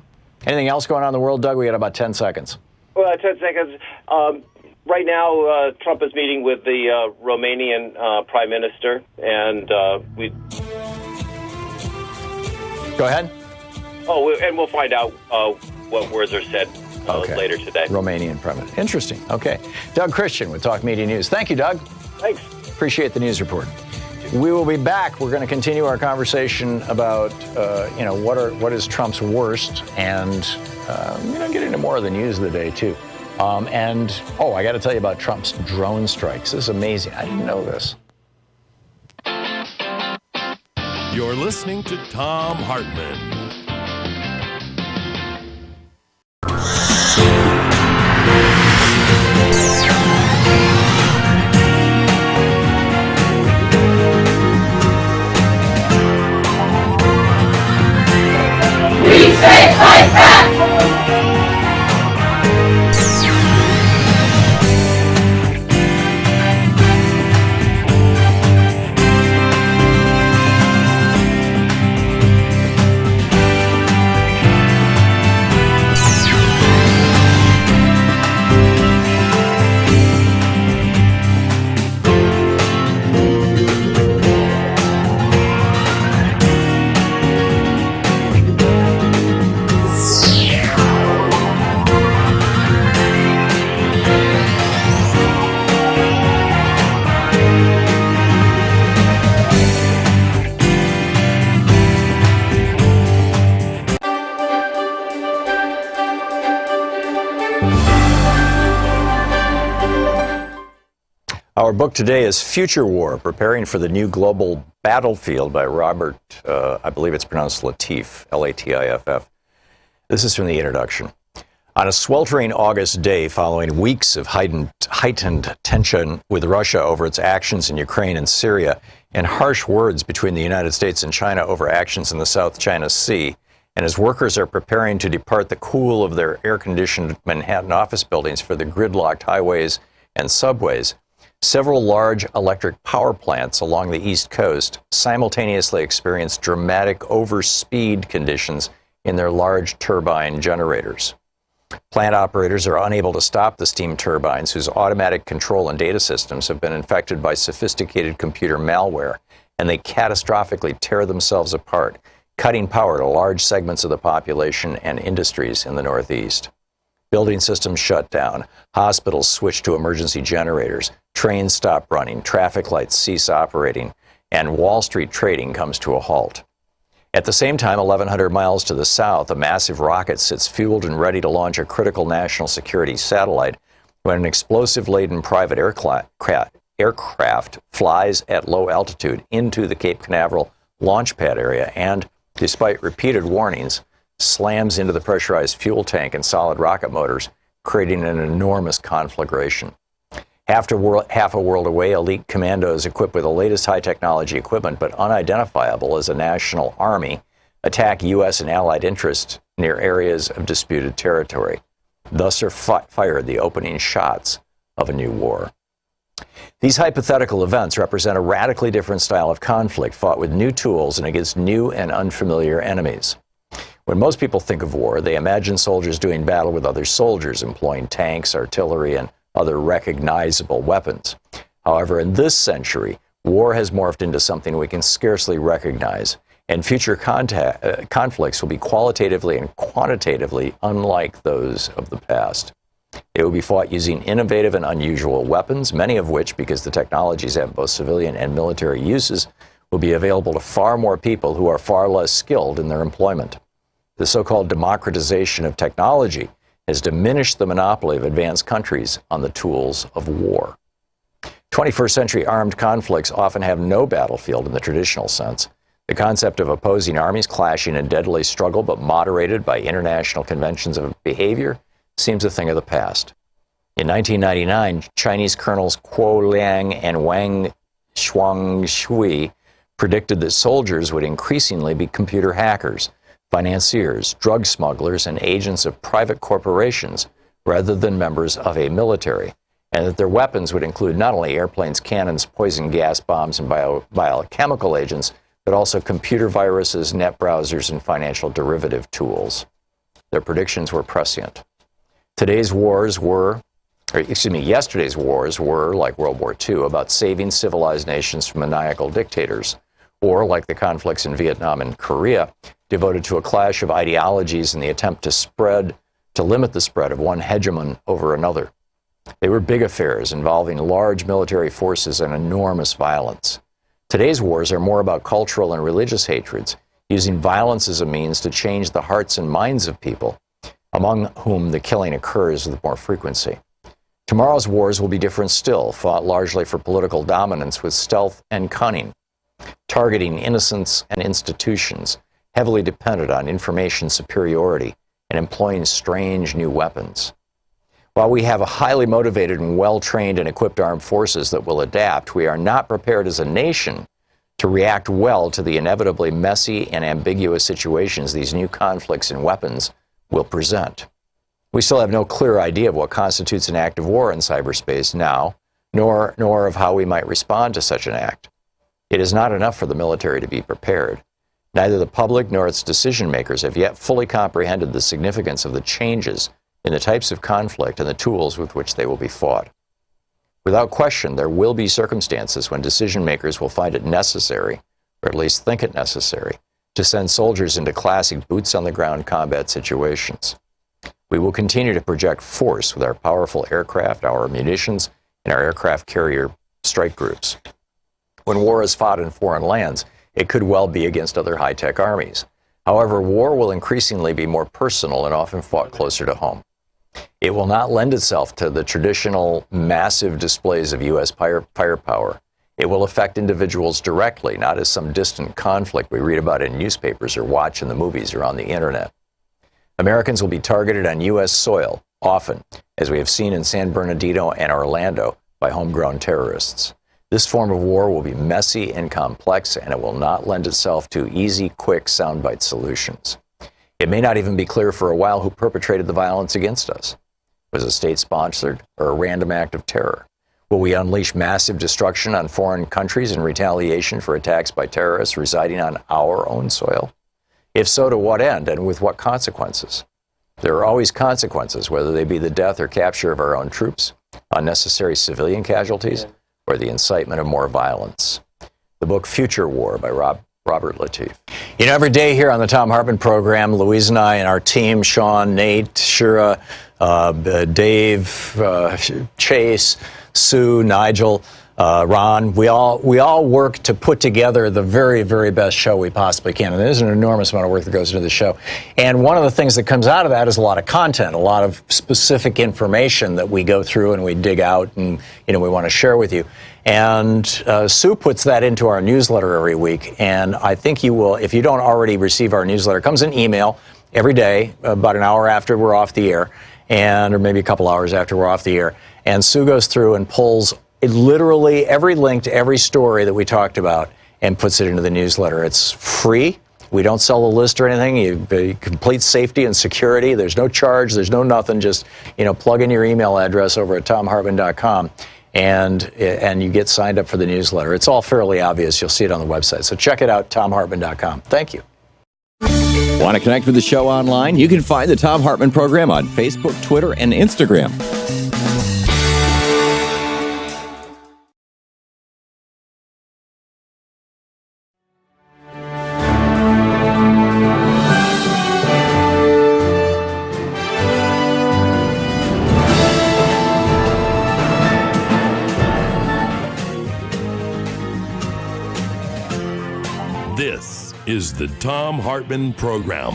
Anything else going on in the world, Doug? We got about 10 seconds.
Well, 10 seconds. Right now, Trump is meeting with the Romanian Prime Minister, and we.
Go ahead.
Oh, and we'll find out what words are said later today.
Romanian Prime Minister. Interesting. Okay. Doug Christian with Talk Media News. Thank you, Doug.
Thanks.
Appreciate the news report. We will be back. We're going to continue our conversation about, what is Trump's worst, and get into more of the news of the day too. I got to tell you about Trump's drone strikes. This is amazing. I didn't know this.
You're listening to Thom Hartmann.
Our book today is Future War, Preparing for the New Global Battlefield by Robert, I believe it's pronounced Latif, L-A-T-I-F-F. This is from the introduction. On a sweltering August day following weeks of heightened tension with Russia over its actions in Ukraine and Syria, and harsh words between the United States and China over actions in the South China Sea, and as workers are preparing to depart the cool of their air-conditioned Manhattan office buildings for the gridlocked highways and subways, several large electric power plants along the East Coast simultaneously experienced dramatic overspeed conditions in their large turbine generators. Plant operators are unable to stop the steam turbines, whose automatic control and data systems have been infected by sophisticated computer malware, and they catastrophically tear themselves apart, cutting power to large segments of the population and industries in the Northeast. Building systems shut down, hospitals switch to emergency generators, trains stop running, traffic lights cease operating, and Wall Street trading comes to a halt. At the same time, 1,100 miles to the south, a massive rocket sits fueled and ready to launch a critical national security satellite when an explosive-laden private aircraft flies at low altitude into the Cape Canaveral launch pad area and, despite repeated warnings, slams into the pressurized fuel tank and solid rocket motors, creating an enormous conflagration. Half a world away, elite commandos equipped with the latest high-technology equipment but unidentifiable as a national army attack U.S. and allied interests near areas of disputed territory. Thus are fired the opening shots of a new war. These hypothetical events represent a radically different style of conflict fought with new tools and against new and unfamiliar enemies. When most people think of war, they imagine soldiers doing battle with other soldiers, employing tanks, artillery, and other recognizable weapons. However, in this century, war has morphed into something we can scarcely recognize, and future conflicts will be qualitatively and quantitatively unlike those of the past. They will be fought using innovative and unusual weapons, many of which, because the technologies have both civilian and military uses, will be available to far more people who are far less skilled in their employment. The so-called democratization of technology has diminished the monopoly of advanced countries on the tools of war. 21st century armed conflicts often have no battlefield in the traditional sense. The concept of opposing armies clashing in deadly struggle but moderated by international conventions of behavior seems a thing of the past. In 1999, Chinese colonels Kuo Liang and Wang Shuangshui predicted that soldiers would increasingly be computer hackers, financiers, drug smugglers, and agents of private corporations rather than members of a military, and that their weapons would include not only airplanes, cannons, poison gas bombs, and biochemical agents, but also computer viruses, net browsers, and financial derivative tools. Their predictions were prescient. Yesterday's wars were, like World War II, about saving civilized nations from maniacal dictators, or like the conflicts in Vietnam and Korea, devoted to a clash of ideologies in the attempt to limit the spread of one hegemon over another. They were big affairs involving large military forces and enormous violence. Today's wars are more about cultural and religious hatreds, using violence as a means to change the hearts and minds of people, among whom the killing occurs with more frequency. Tomorrow's wars will be different still, fought largely for political dominance with stealth and cunning, targeting innocents and institutions, heavily dependent on information superiority, and employing strange new weapons. While we have a highly motivated and well-trained and equipped armed forces that will adapt, we are not prepared as a nation to react well to the inevitably messy and ambiguous situations these new conflicts and weapons will present. We still have no clear idea of what constitutes an act of war in cyberspace now, nor of how we might respond to such an act. It is not enough for the military to be prepared. Neither the public nor its decision makers have yet fully comprehended the significance of the changes in the types of conflict and the tools with which they will be fought. Without question, there will be circumstances when decision makers will find it necessary, or at least think it necessary, to send soldiers into classic boots-on-the-ground combat situations. We will continue to project force with our powerful aircraft, our munitions, and our aircraft carrier strike groups. When war is fought in foreign lands, it could well be against other high-tech armies. However, war will increasingly be more personal and often fought closer to home. It will not lend itself to the traditional massive displays of U.S. firepower. It will affect individuals directly, not as some distant conflict we read about in newspapers or watch in the movies or on the internet. Americans will be targeted on U.S. soil, often, as we have seen in San Bernardino and Orlando, by homegrown terrorists. This form of war will be messy and complex, and it will not lend itself to easy, quick, soundbite solutions. It may not even be clear for a while who perpetrated the violence against us. Was it state-sponsored or a random act of terror? Will we unleash massive destruction on foreign countries in retaliation for attacks by terrorists residing on our own soil? If so, to what end and with what consequences? There are always consequences, whether they be the death or capture of our own troops, unnecessary civilian casualties, or the incitement of more violence. The book Future War by Robert Latif. You know, every day here on the Thom Hartmann Program, Louise and I and our team, Sean, Nate, Shira, Dave, Chase, Sue, Nigel, Ron, we all work to put together the very, very best show we possibly can. And there's an enormous amount of work that goes into the show. And one of the things that comes out of that is a lot of content, a lot of specific information that we go through and we dig out and, we want to share with you. And Sue puts that into our newsletter every week. And I think you will, if you don't already receive our newsletter, it comes in email every day, about an hour after we're off the air, or maybe a couple hours after we're off the air. And Sue goes through and pulls literally every link to every story that we talked about and puts it into the newsletter. It's free. We don't sell a list or anything. You complete safety and security. There's no charge. There's no nothing. Just, plug in your email address over at thomhartmann.com and you get signed up for the newsletter. It's all fairly obvious. You'll see it on the website. So check it out, thomhartmann.com. Thank you.
Want to connect with the show online? You can find the Thom Hartmann Program on Facebook, Twitter, and Instagram.
This is the Thom Hartmann Program.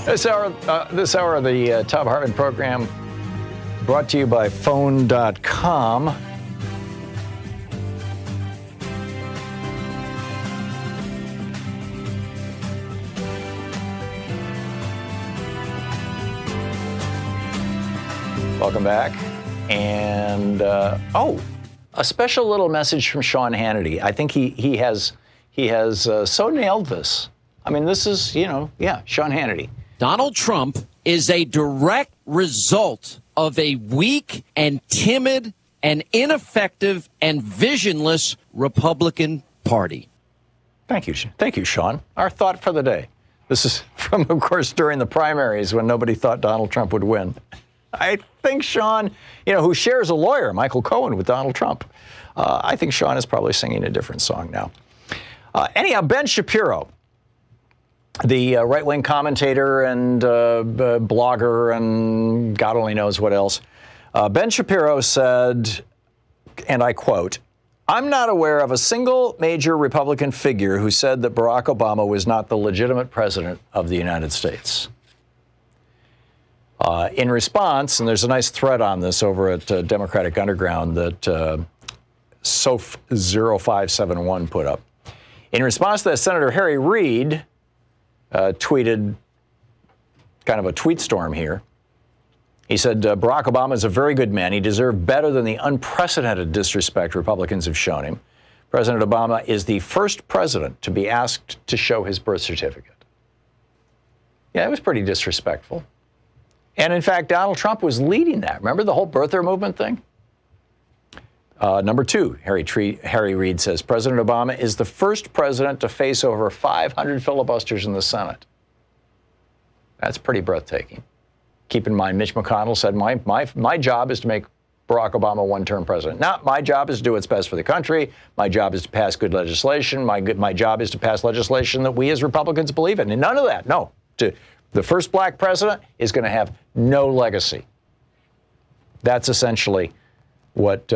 This hour of the Thom Hartmann Program brought to you by Phone.com. Welcome back. And, a special little message from Sean Hannity. I think he has so nailed this. I mean, this is, Sean Hannity.
Donald Trump is a direct result of a weak and timid and ineffective and visionless Republican Party.
Thank you, Sean. Our thought for the day. This is from, of course, during the primaries when nobody thought Donald Trump would win. I think Sean, who shares a lawyer, Michael Cohen, with Donald Trump, I think Sean is probably singing a different song now. Anyhow, Ben Shapiro, the right-wing commentator and blogger and God only knows what else, Ben Shapiro said, and I quote, "I'm not aware of a single major Republican figure who said that Barack Obama was not the legitimate president of the United States." In response, and there's a nice thread on this over at Democratic Underground that Soph0571 put up. In response to that, Senator Harry Reid tweeted kind of a tweet storm here. He said, Barack Obama is a very good man. He deserved better than the unprecedented disrespect Republicans have shown him. President Obama is the first president to be asked to show his birth certificate. Yeah, it was pretty disrespectful. And in fact, Donald Trump was leading that. Remember the whole birther movement thing? Number 2, Harry Reid says, President Obama is the first president to face over 500 filibusters in the Senate. That's pretty breathtaking. Keep in mind, Mitch McConnell said, my job is to make Barack Obama one-term president. Not my job is to do what's best for the country. My job is to pass good legislation. My job is to pass legislation that we as Republicans believe in. And none of that, no. The first black president is going to have no legacy. That's essentially what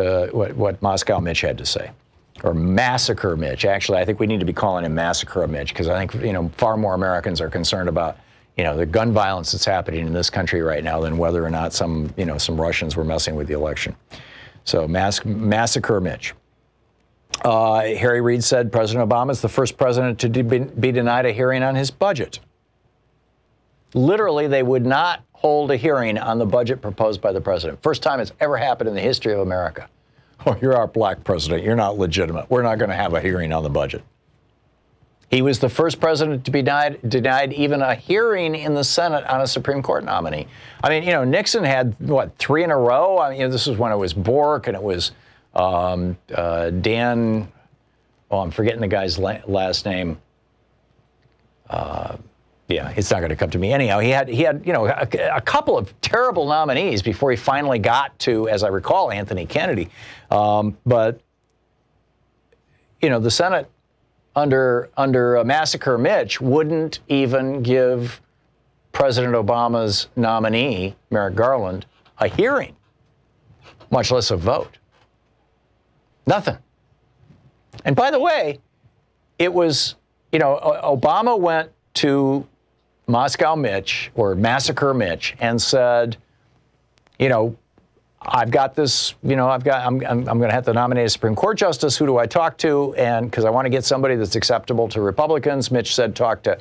Moscow Mitch had to say. Or Massacre Mitch. Actually, I think we need to be calling him Massacre Mitch, because I think, far more Americans are concerned about the gun violence that's happening in this country right now than whether or not some Russians were messing with the election. So Massacre Mitch. Harry Reid said President Obama is the first president to be denied a hearing on his budget. Literally, they would not hold a hearing on the budget proposed by the president. First time it's ever happened in the history of America. Oh, you're our black president. You're not legitimate. We're not going to have a hearing on the budget. He was the first president to be denied even a hearing in the Senate on a Supreme Court nominee. I mean, Nixon had, 3 in a row? I mean, this is when it was Bork and it was Dan, I'm forgetting the guy's last name. Yeah, it's not going to come to me. Anyhow, he had a couple of terrible nominees before he finally got to, as I recall, Anthony Kennedy. But the Senate under Massacre Mitch wouldn't even give President Obama's nominee, Merrick Garland, a hearing, much less a vote. Nothing. And by the way, it was, Obama went to Moscow Mitch or Massacre Mitch and said, I've got this, I'm going to have to nominate a Supreme Court justice. Who do I talk to? And because I want to get somebody that's acceptable to Republicans. Mitch said, talk to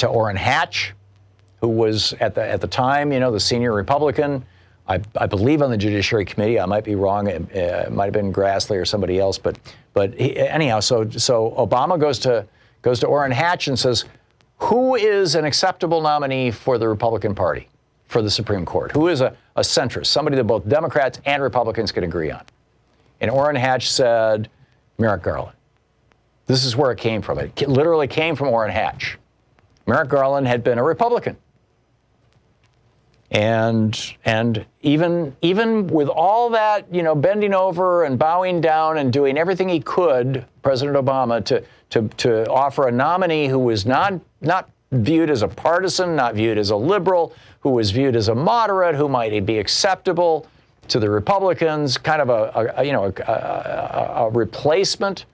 Orrin Hatch, who was at the time, the senior Republican. I believe on the Judiciary Committee. I might be wrong. It might have been Grassley or somebody else. But anyhow, so Obama goes to Orrin Hatch and says, who is an acceptable nominee for the Republican Party for the Supreme Court? Who is a centrist, somebody that both Democrats and Republicans can agree on? And Orrin Hatch said, Merrick Garland. This is where it came from. It literally came from Orrin Hatch. Merrick Garland had been a Republican. And even with all that, bending over and bowing down and doing everything he could, President Obama, to offer a nominee who was not viewed as a partisan, not viewed as a liberal, who was viewed as a moderate, who might be acceptable to the Republicans, kind of a replacement.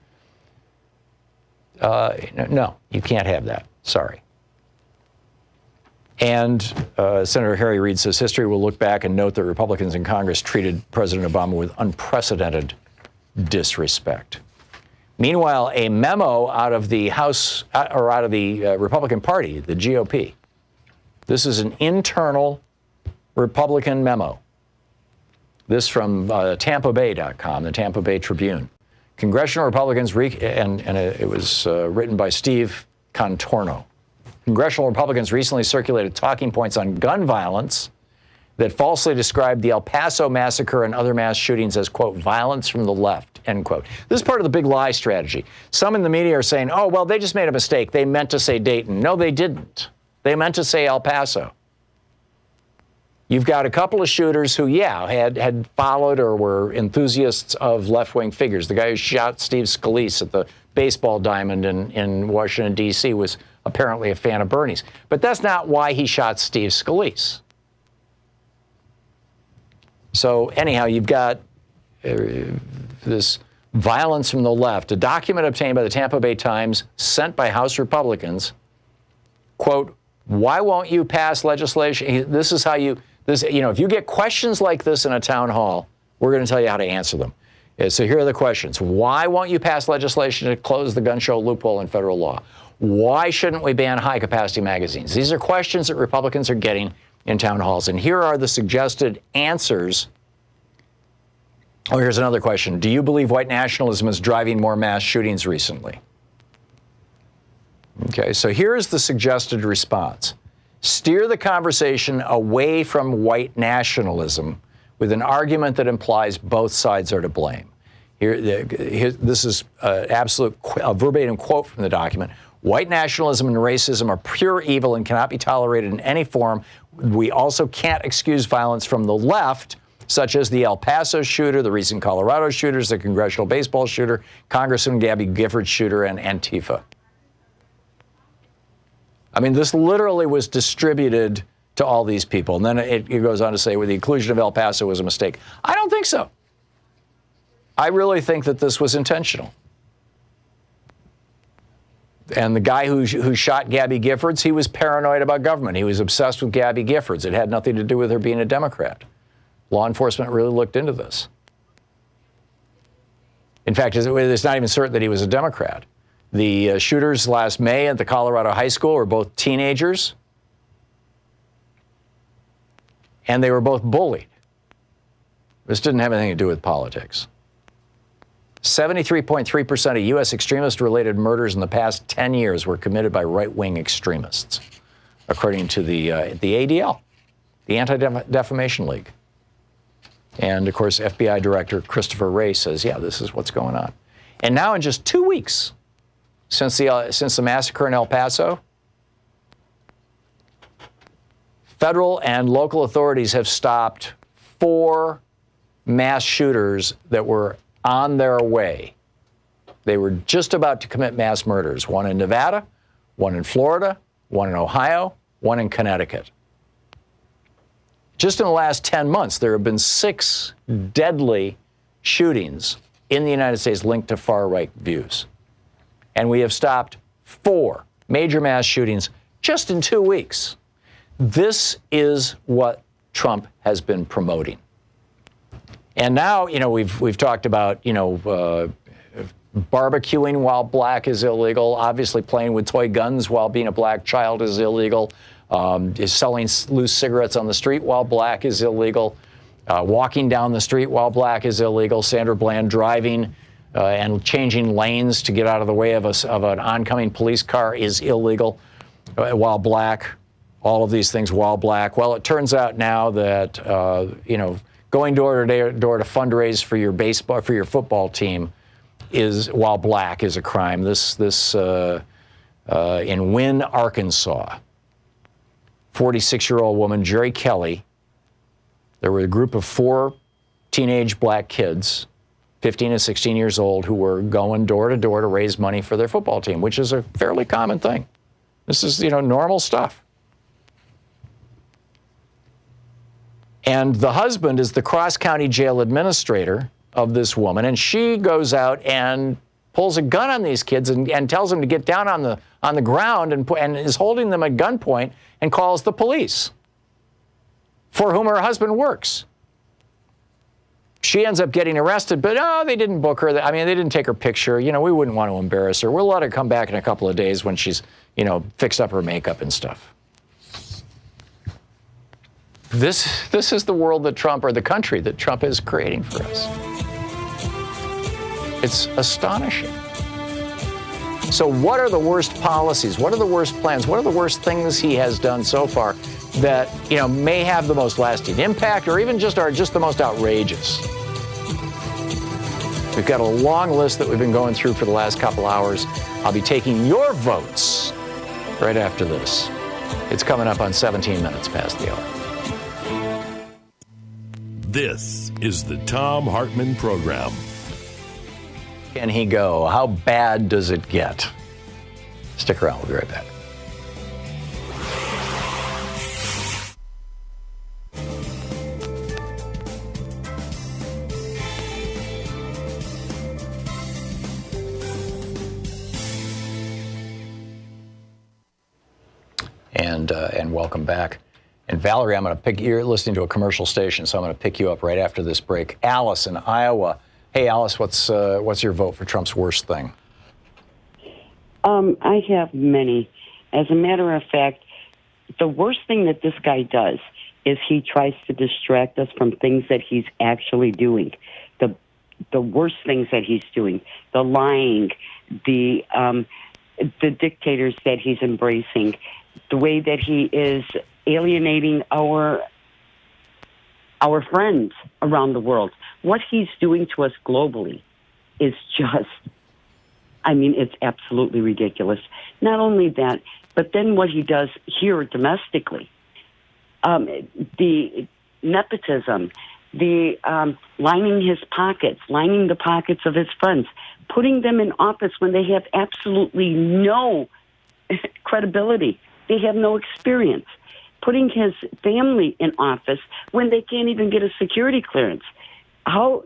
No, you can't have that. Sorry. And Senator Harry Reid says history will look back and note that Republicans in Congress treated President Obama with unprecedented disrespect. Meanwhile, a memo out of the House or out of the Republican Party, the GOP. This is an internal Republican memo. This from TampaBay.com, the Tampa Bay Tribune. Congressional Republicans, it was written by Steve Contorno. Congressional Republicans recently circulated talking points on gun violence that falsely described the El Paso massacre and other mass shootings as, quote, violence from the left, end quote. This is part of the big lie strategy. Some in the media are saying, oh, well, they just made a mistake. They meant to say Dayton. No, they didn't. They meant to say El Paso. You've got a couple of shooters who, had followed or were enthusiasts of left-wing figures. The guy who shot Steve Scalise at the baseball diamond in Washington, D.C. was apparently a fan of Bernie's. But that's not why he shot Steve Scalise. So anyhow, you've got this violence from the left, a document obtained by the Tampa Bay Times sent by House Republicans, quote, why won't you pass legislation? This is how if you get questions like this in a town hall, we're going to tell you how to answer them. So here are the questions. Why won't you pass legislation to close the gun show loophole in federal law? Why shouldn't we ban high-capacity magazines? These are questions that Republicans are getting in town halls. And here are the suggested answers Oh, here's another question. Do you believe white nationalism is driving more mass shootings recently? Okay, so here's the suggested response. Steer the conversation away from white nationalism with an argument that implies both sides are to blame. This is a verbatim quote from the document. White nationalism and racism are pure evil and cannot be tolerated in any form. We also can't excuse violence from the left, such as the El Paso shooter, the recent Colorado shooters, the congressional baseball shooter, Congressman Gabby Giffords shooter, and Antifa. I mean, this literally was distributed to all these people. And then it goes on to say, well, the inclusion of El Paso was a mistake. I don't think so. I really think that this was intentional. And the guy who shot Gabby Giffords, he was paranoid about government. He was obsessed with Gabby Giffords. It had nothing to do with her being a Democrat. Law enforcement really looked into this. In fact, it's not even certain that he was a Democrat. The shooters last May at the Colorado high school were both teenagers, and they were both bullied. This didn't have anything to do with politics. 73.3% of U.S. extremist-related murders in the past 10 years were committed by right-wing extremists, according to the ADL, the Anti-Defamation League. And, of course, FBI Director Christopher Wray says, yeah, this is what's going on. And now in just 2 weeks since the massacre in El Paso, federal and local authorities have stopped 4 mass shooters that were on their way. They were just about to commit mass murders. One in Nevada, one in Florida, one in Ohio, one in Connecticut. Just in the last 10 months, there have been 6 deadly shootings in the United States linked to far-right views. And we have stopped 4 major mass shootings just in 2 weeks. This is what Trump has been promoting. And now, we've talked about, barbecuing while black is illegal. Obviously, playing with toy guns while being a black child is illegal. Selling loose cigarettes on the street while black is illegal. Walking down the street while black is illegal. Sandra Bland driving and changing lanes to get out of the way of an oncoming police car is illegal while black. All of these things while black. Well, it turns out now that going door to door to fundraise for your football team while black is a crime. This in Wynne, Arkansas, 46-year-old woman Jerry Kelly. There were a group of 4 teenage black kids, 15 and 16 years old, who were going door to door to raise money for their football team, which is a fairly common thing. This is normal stuff. And the husband is the cross-county jail administrator of this woman, and she goes out and pulls a gun on these kids and tells them to get down on the ground and is holding them at gunpoint and calls the police, for whom her husband works. She ends up getting arrested, but they didn't book her. I mean, they didn't take her picture. We wouldn't want to embarrass her. We'll let her come back in a couple of days when she's, fixed up her makeup and stuff. This is the world that Trump, or the country that Trump is creating for us. It's astonishing. So what are the worst policies? What are the worst plans? What are the worst things he has done so far that, may have the most lasting impact, or even just are the most outrageous? We've got a long list that we've been going through for the last couple hours. I'll be taking your votes right after this. It's coming up on 17 minutes past the hour.
This is the Thom Hartmann Program.
Can he go? How bad does it get? Stick around. We'll be right back. And welcome back. And Valerie, you're listening to a commercial station, so I'm going to pick you up right after this break. Alice in Iowa. Hey, Alice, what's your vote for Trump's worst thing?
I have many. As a matter of fact, the worst thing that this guy does is he tries to distract us from things that he's actually doing. The the worst things that he's doing, the lying, the dictators that he's embracing, the way that he is alienating our friends around the world. What he's doing to us globally is just, it's absolutely ridiculous. Not only that, but then what he does here domestically, the nepotism, the lining his pockets, lining the pockets of his friends, putting them in office when they have absolutely no credibility. They have no experience. Putting his family in office when they can't even get a security clearance. How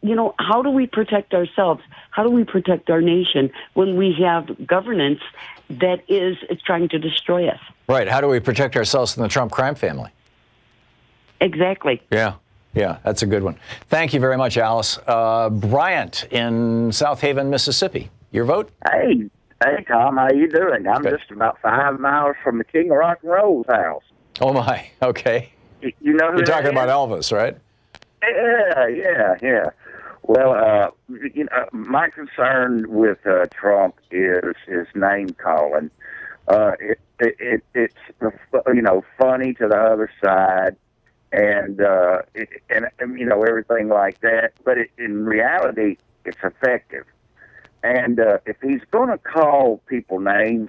do we protect ourselves? How do we protect our nation when we have governance that is trying to destroy us?
Right. How do we protect ourselves from the Trump crime family?
Exactly.
Yeah, that's a good one. Thank you very much, Alice. Bryant in South Haven, Mississippi. Your vote?
Hey, Tom, how you doing? I'm
Good.
just about 5 miles from the King of Rock and Roll's house.
Oh, my. Okay.
You know who
You're
that
talking
is?
about Elvis, right?
Yeah. Well, my concern with Trump is his name calling. It's funny to the other side, and everything like that. But in reality, it's effective. And if he's going to call people names,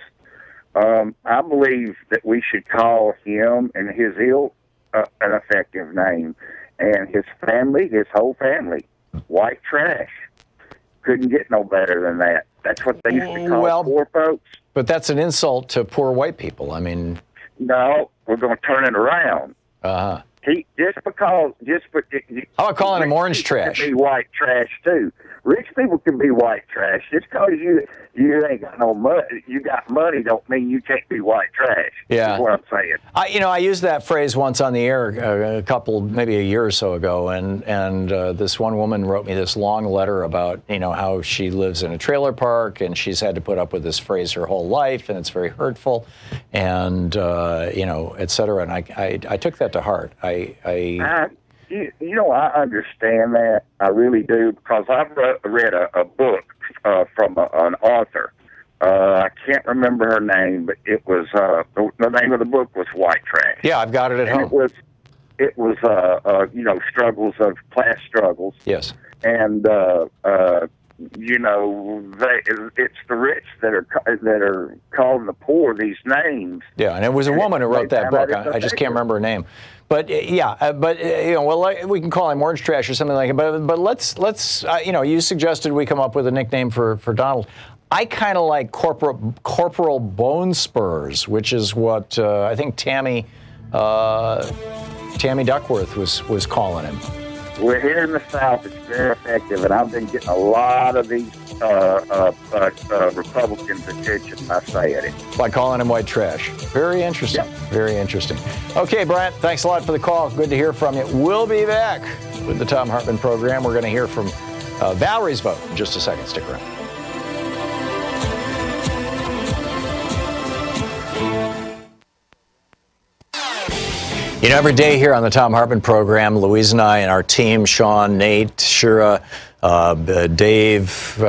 I believe that we should call him and his ilk an effective name. And his family, his whole family, white trash. Couldn't get no better than that. That's what they used to call poor folks.
But that's an insult to poor white people.
No, we're going to turn it around.
Uh-huh.
How
about calling him orange trash?
Can be white trash too. Rich people can be white trash. Just because you ain't got no money, you got money, don't mean you can't be white trash.
Yeah,
is what I'm saying.
I used that phrase once on the air maybe a year or so ago, and this one woman wrote me this long letter about how she lives in a trailer park and she's had to put up with this phrase her whole life, and it's very hurtful, and et cetera. And I took that to heart.
I understand that. I really do, because I've read a book from an author. I can't remember her name, but it was the name of the book was White Trash.
Yeah, I've got it at home.
It was struggles of class struggles.
Yes.
And it's the rich that are calling the poor these names.
Yeah, and it was a woman who wrote that book. I just can't remember her name. But we can call him orange trash or something like that. But let's you suggested we come up with a nickname for Donald. I kind of like Corporal Bone Spurs, which is what I think Tammy Duckworth was calling him.
We're here in the South. It's very effective, and I've been getting a lot of these Republicans' attention by saying it.
By calling him white trash. Very interesting. Yep. Very interesting. Okay, Bryant, thanks a lot for the call. Good to hear from you. We'll be back with the Thom Hartmann Program. We're going to hear from Valerie's vote in just a second. Stick around. Every day here on the Thom Hartmann Program, Louise and I and our team, Sean, Nate, Shira, Dave,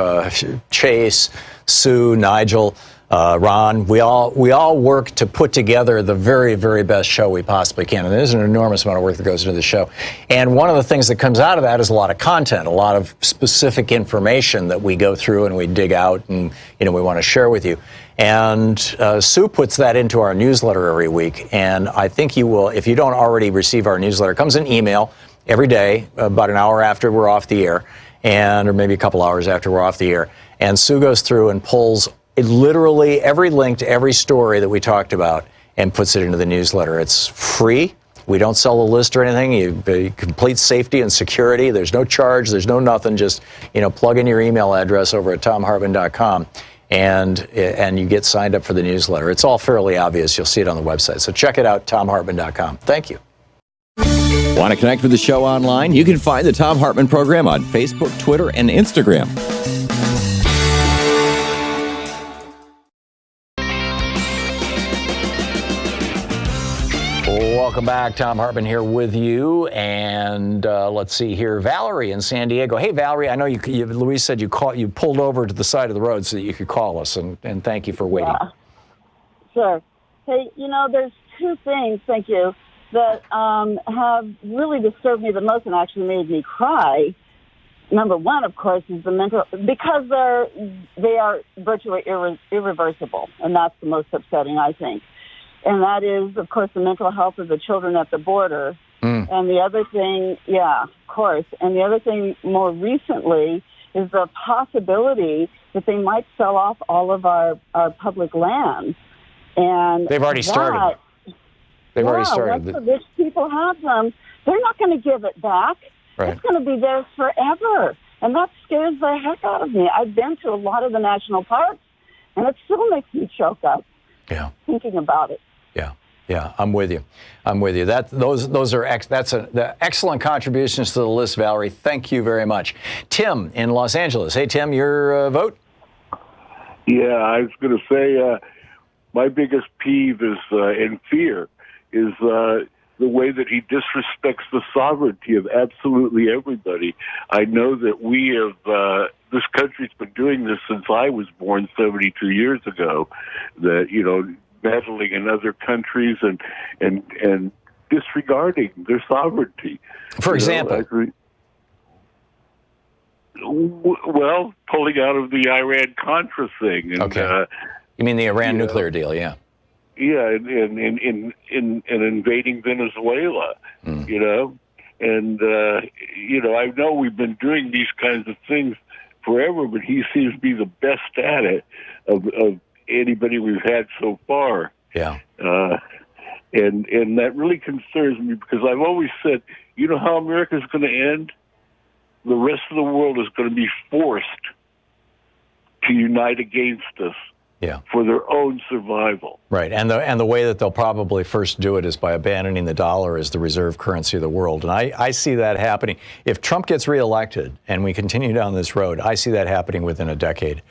Chase, Sue, Nigel, Ron, we all work to put together the very, very best show we possibly can. And there's an enormous amount of work that goes into the show. And one of the things that comes out of that is a lot of content, a lot of specific information that we go through and we dig out and we want to share with you. And Sue puts that into our newsletter every week. And I think you will, if you don't already receive our newsletter, it comes in email every day, about an hour after we're off the air, or maybe a couple hours after we're off the air. And Sue goes through and pulls literally every link to every story that we talked about and puts it into the newsletter. It's free. We don't sell a list or anything. You complete safety and security. There's no charge. There's no nothing. Just plug in your email address over at thomhartmann.com. And you get signed up for the newsletter. It's all fairly obvious. You'll see it on the website. So check it out, thomhartmann.com. Thank you.
Want to connect with the show online? You can find the Thom Hartmann Program on Facebook, Twitter, and Instagram.
Welcome back. Thom Hartmann here with you. And let's see here. Valerie in San Diego. Hey, Valerie, I know Louise said you pulled over to the side of the road so that you could call us. And thank you for waiting.
Yeah. Sure. Hey, there's two things, thank you, that have really disturbed me the most and actually made me cry. Number one, of course, is the mental, because they are virtually irreversible. And that's the most upsetting, I think. And that is, of course, the mental health of the children at the border. And the other thing, yeah, of course. And the other thing more recently is the possibility that they might sell off all of our public lands. And
they've already started. They've already started.
Once the rich people have them, they're not going to give it back.
Right.
It's going to be theirs forever. And that scares the heck out of me. I've been to a lot of the national parks, and it still makes me choke up thinking about it.
Yeah, I'm with you. Those are excellent contributions to the list, Valerie. Thank you very much. Tim in Los Angeles. Hey, Tim, your vote?
Yeah, I was going to say my biggest peeve is and fear is the way that he disrespects the sovereignty of absolutely everybody. I know that we have. This country's been doing this since I was born 72 years ago. That meddling in other countries and disregarding their sovereignty.
For example?
Well, pulling out of the Iran-Contra thing. And,
okay. You mean the Iran nuclear deal, yeah.
Yeah, and invading Venezuela, And, I know we've been doing these kinds of things forever, but he seems to be the best at it of anybody we've had so far.
Yeah.
And that really concerns me because I've always said, how America's going to end? The rest of the world is going to be forced to unite against us for their own survival.
Right. And the way that they'll probably first do it is by abandoning the dollar as the reserve currency of the world. And I see that happening. If Trump gets reelected and we continue down this road, I see that happening within a decade.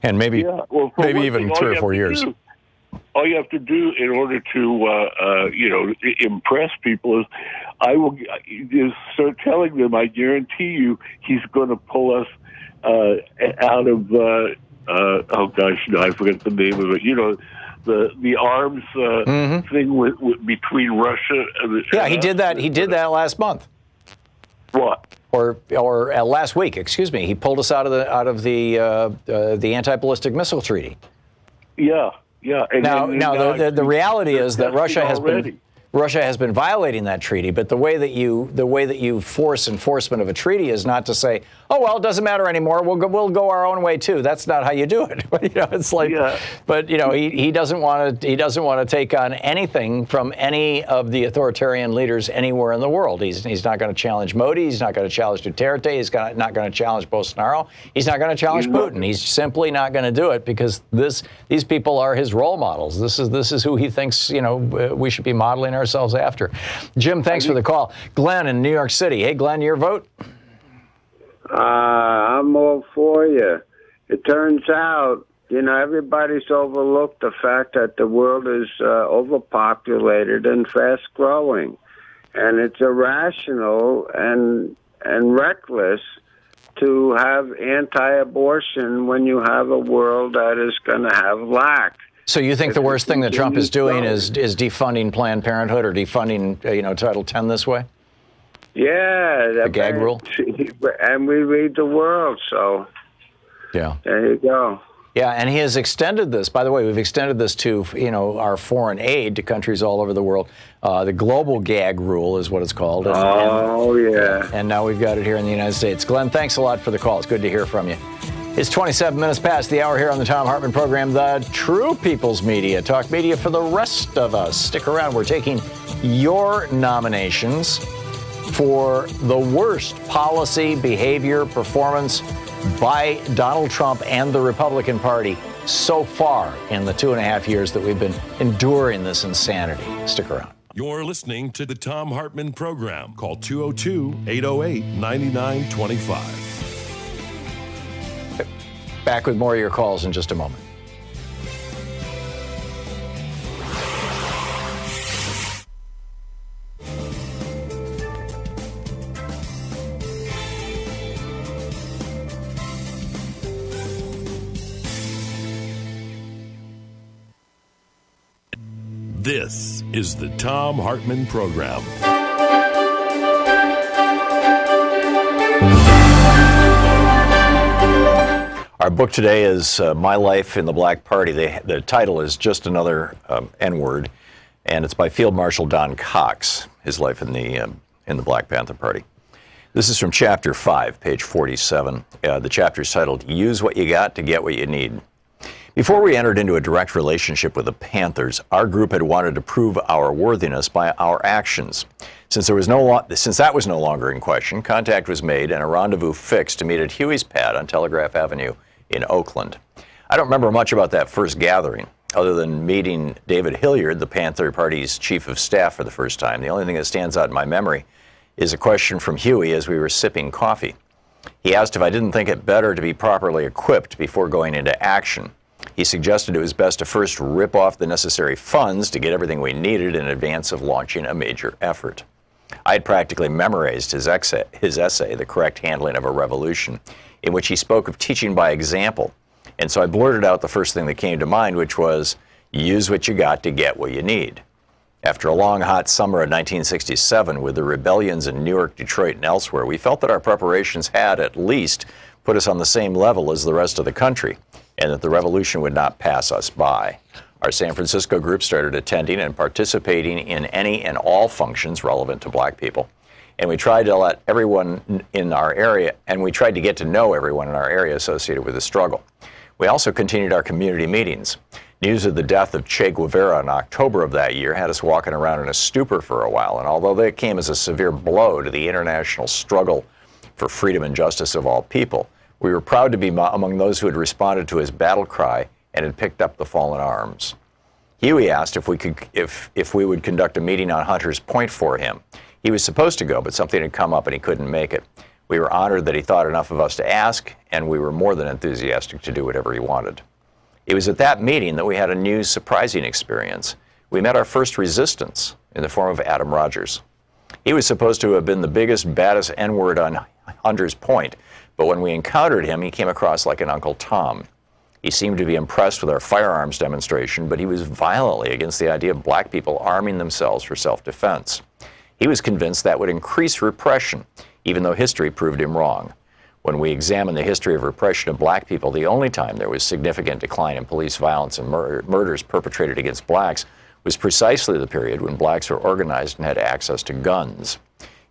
And maybe even 3 or 4 years.
All you have to do in order to, impress people is start telling them, I guarantee you, he's going to pull us out of, I forget the name of it, the arms thing between Russia and
he did that. He did that last month.
What?
Or last week, excuse me. He pulled us out of the anti-ballistic missile treaty.
Yeah. And
the reality is that Russia has been violating that treaty. But the way that you force enforcement of a treaty is not to say, oh well, it doesn't matter anymore. We'll go our own way too. That's not how you do it. It's like, but he doesn't want to take on anything from any of the authoritarian leaders anywhere in the world. He's not going to challenge Modi. He's not going to challenge Duterte. He's not going to challenge Bolsonaro. He's not going to challenge Putin. He's simply not going to do it because these people are his role models. This is who he thinks we should be modeling ourselves after. Jim, thanks for the call. Glenn in New York City. Hey, Glenn, your vote?
I'm all for you. It turns out, everybody's overlooked the fact that the world is overpopulated and fast-growing. And it's irrational and reckless to have anti-abortion when you have a world that is going to have lack.
So you think the worst thing that Trump is doing is defunding Planned Parenthood or defunding Title X this way?
Yeah.
The gag rule?
And we read the world, so
yeah.
There you go.
Yeah, and he has extended this. By the way, we've extended this to, our foreign aid to countries all over the world. The global gag rule is what it's called. And now we've got it here in the United States. Glenn, thanks a lot for the call. It's good to hear from you. It's 27 minutes past the hour here on the Thom Hartmann Program, the true people's media, talk media for the rest of us. Stick around. We're taking your nominations for the worst policy, behavior, performance by Donald Trump and the Republican Party so far in the 2.5 years that we've been enduring this insanity. Stick around.
You're listening to the Thom Hartmann Program. Call 202-808-9925.
Back with more of your calls in just a moment.
This is the Thom Hartmann Program.
Our book today is My Life in the Black Party. The title is just another N-word, and it's by Field Marshal Don Cox, his life in the Black Panther Party. This is from Chapter 5, page 47. The chapter is titled, Use What You Got to Get What You Need. Before we entered into a direct relationship with the Panthers, our group had wanted to prove our worthiness by our actions. Since that was no longer in question, contact was made and a rendezvous fixed to meet at Huey's Pad on Telegraph Avenue in Oakland. I don't remember much about that first gathering, other than meeting David Hilliard, the Panther Party's chief of staff, for the first time. The only thing that stands out in my memory is a question from Huey as we were sipping coffee. He asked if I didn't think it better to be properly equipped before going into action. He suggested it was best to first rip off the necessary funds to get everything we needed in advance of launching a major effort. I had practically memorized his essay, The Correct Handling of a Revolution, in which he spoke of teaching by example. And so I blurted out the first thing that came to mind, which was, use what you got to get what you need. After a long, hot summer of 1967, with the rebellions in Newark, Detroit, and elsewhere, we felt that our preparations had, at least, put us on the same level as the rest of the country, and that the revolution would not pass us by. Our San Francisco group started attending and participating in any and all functions relevant to black people. And we tried to let everyone in our area, and we tried to get to know everyone in our area associated with the struggle. We also continued our community meetings. News of the death of Che Guevara in October of that year had us walking around in a stupor for a while, and although that came as a severe blow to the international struggle for freedom and justice of all people, we were proud to be among those who had responded to his battle cry and had picked up the fallen arms. Huey asked if we would conduct a meeting on Hunter's Point for him. He was supposed to go, but something had come up and he couldn't make it. We were honored that he thought enough of us to ask, and we were more than enthusiastic to do whatever he wanted. It was at that meeting that we had a new, surprising experience. We met our first resistance in the form of Adam Rogers. He was supposed to have been the biggest, baddest N-word on Hunter's Point, but when we encountered him, he came across like an Uncle Tom. He seemed to be impressed with our firearms demonstration, but he was violently against the idea of black people arming themselves for self-defense. He was convinced that would increase repression, even though history proved him wrong. When we examined the history of repression of black people, the only time there was significant decline in police violence and murders perpetrated against blacks was precisely the period when blacks were organized and had access to guns.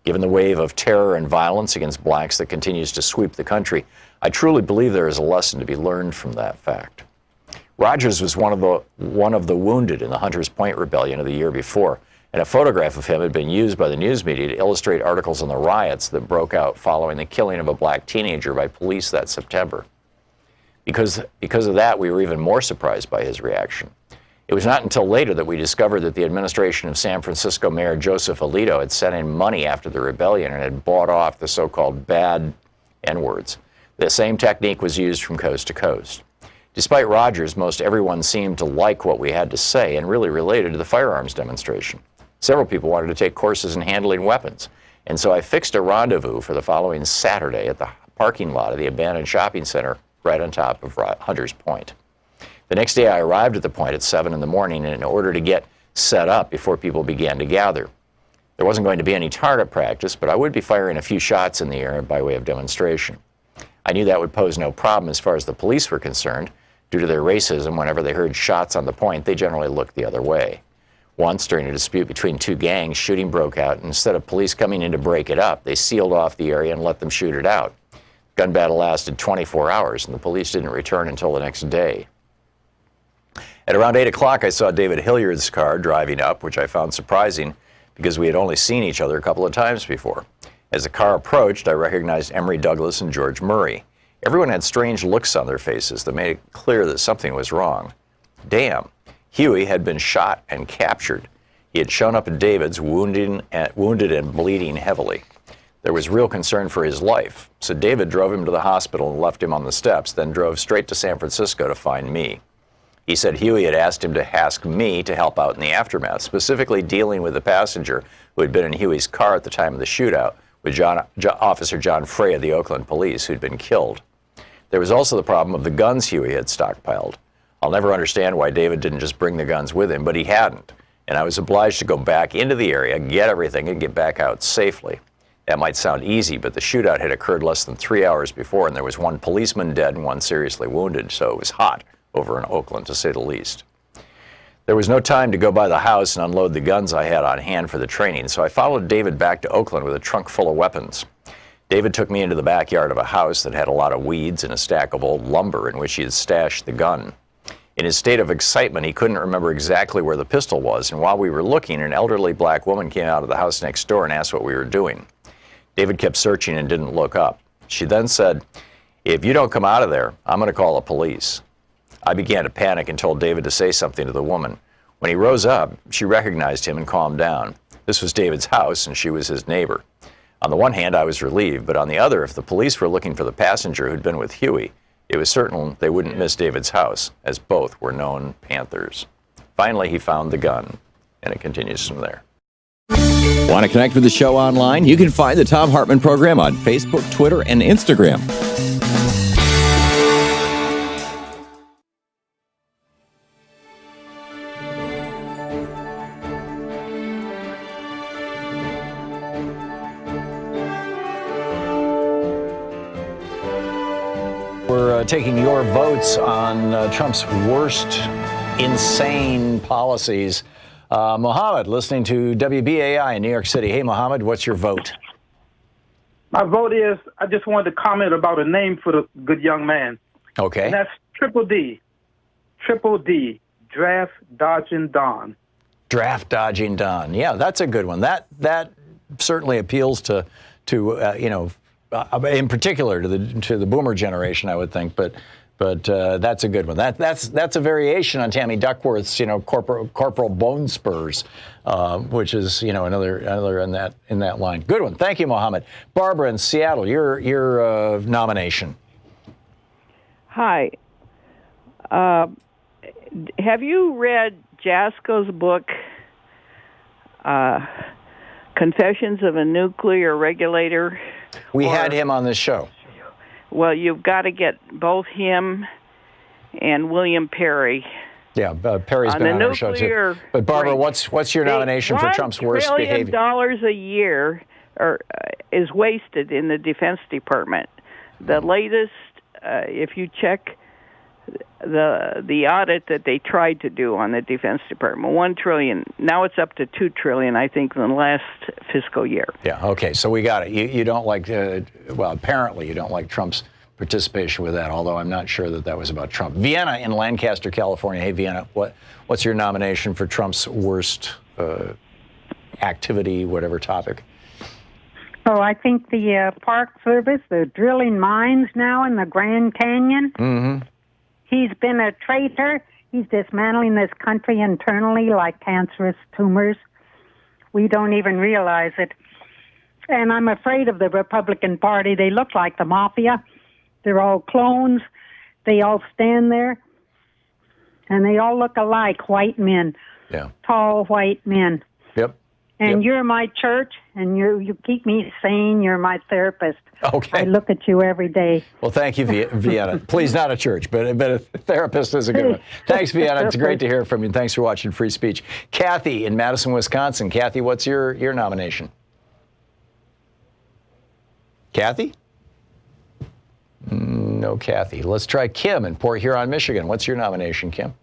Given the wave of terror and violence against blacks that continues to sweep the country, I truly believe there is a lesson to be learned from that fact. Rogers was one of the wounded in the Hunters Point Rebellion of the year before, and a photograph of him had been used by the news media to illustrate articles on the riots that broke out following the killing of a black teenager by police that September. Because of that, we were even more surprised by his reaction. It was not until later that we discovered that the administration of San Francisco Mayor Joseph Alito had sent in money after the rebellion and had bought off the so-called bad N-words. The same technique was used from coast to coast. Despite Rogers, most everyone seemed to like what we had to say and really related to the firearms demonstration. Several people wanted to take courses in handling weapons, and so I fixed a rendezvous for the following Saturday at the parking lot of the abandoned shopping center right on top of Hunters Point. The next day I arrived at the point at 7 in the morning in order to get set up before people began to gather. There wasn't going to be any target practice, but I would be firing a few shots in the air by way of demonstration. I knew that would pose no problem as far as the police were concerned. Due to their racism, whenever they heard shots on the point, they generally looked the other way. Once, during a dispute between two gangs, shooting broke out, and instead of police coming in to break it up, they sealed off the area and let them shoot it out. The gun battle lasted 24 hours, and the police didn't return until the next day. At around 8 o'clock, I saw David Hilliard's car driving up, which I found surprising because we had only seen each other a couple of times before. As the car approached, I recognized Emory Douglas and George Murray. Everyone had strange looks on their faces that made it clear that something was wrong. Damn. Huey had been shot and captured. He had shown up at David's wounded and bleeding heavily. There was real concern for his life, so David drove him to the hospital and left him on the steps, then drove straight to San Francisco to find me. He said Huey had asked him to ask me to help out in the aftermath, specifically dealing with the passenger who had been in Huey's car at the time of the shootout, with Officer John Frey of the Oakland Police, who'd been killed. There was also the problem of the guns Huey had stockpiled. I'll never understand why David didn't just bring the guns with him, but he hadn't. and I was obliged to go back into the area, get everything, and get back out safely. That might sound easy, but the shootout had occurred less than 3 hours before, and there was one policeman dead and one seriously wounded, so it was hot over in Oakland, to say the least. There was no time to go by the house and unload the guns I had on hand for the training, so I followed David back to Oakland with a trunk full of weapons. David took me into the backyard of a house that had a lot of weeds and a stack of old lumber in which he had stashed the gun. In his state of excitement, he couldn't remember exactly where the pistol was, and while we were looking, an elderly black woman came out of the house next door and asked what we were doing. David kept searching and didn't look up. She then said, "If you don't come out of there, I'm going to call the police." I began to panic and told David to say something to the woman. When he rose up, she recognized him and calmed down. This was David's house, and she was his neighbor. On the one hand, I was relieved, but on the other, if the police were looking for the passenger who'd been with Huey, it was certain they wouldn't miss David's house, as both were known Panthers. Finally, he found the gun, and it continues from there.
Want to connect with the show online? You can find the Thom Hartmann Program on Facebook, Twitter, and Instagram.
We're taking your votes on Trump's worst insane policies. Mohammed, listening to WBAI in New York City. Hey, Mohammed, what's your vote?
My vote is, I just wanted to comment about a name for the good young man.
Okay.
And that's Triple D. Triple D, Draft Dodging Don.
Draft Dodging Don. Yeah, that's a good one. That certainly appeals to in particular to the boomer generation, I would think. But that's a good one. That's a variation on Tammy Duckworth's, Corporal Bone Spurs, which is another in that line. Good one. Thank you, Mohammed. Barbara in Seattle, your nomination.
Hi. Have you read Jasko's book, Confessions of a Nuclear Regulator?
We had him on this show.
Well, you've got to get both him and William Perry.
Yeah, Perry's been on our show too. But Barbara, what's your nomination for Trump's worst behavior?
$1 trillion a year is wasted in the Defense Department. The latest, if you check the audit that they tried to do on the Defense Department, $1 trillion. Now it's up to $2 trillion, I think, in the last fiscal year.
Yeah. Okay. So we got it. You don't like, apparently you don't like Trump's participation with that. Although I'm not sure that was about Trump. Vienna in Lancaster, California. Hey, Vienna, what's your nomination for Trump's worst activity, whatever topic?
Oh, I think the Park Service, they're drilling mines now in the Grand Canyon.
Mm-hmm.
He's been a traitor. He's dismantling this country internally like cancerous tumors. We don't even realize it. And I'm afraid of the Republican Party. They look like the mafia. They're all clones. They all stand there. And they all look alike, white men.
Yeah.
Tall white men.
Yep.
And you're my church, and you keep me sane. You're my therapist.
Okay.
I look at you every day.
Well, thank you, Vienna. Please, not a church, but a therapist is a good one. Thanks, Vienna. It's great to hear from you. Thanks for watching Free Speech. Kathy in Madison, Wisconsin. Kathy, what's your nomination? Kathy? No, Kathy. Let's try Kim in Port Huron, Michigan. What's your nomination, Kim?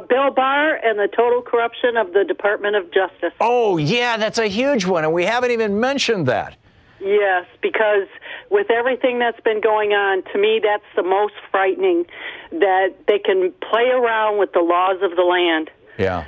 Bill Barr and the total corruption of the Department of Justice.
Oh, yeah, that's a huge one, and we haven't even mentioned that.
Yes, because with everything that's been going on, to me, that's the most frightening, that they can play around with the laws of the land.
Yeah.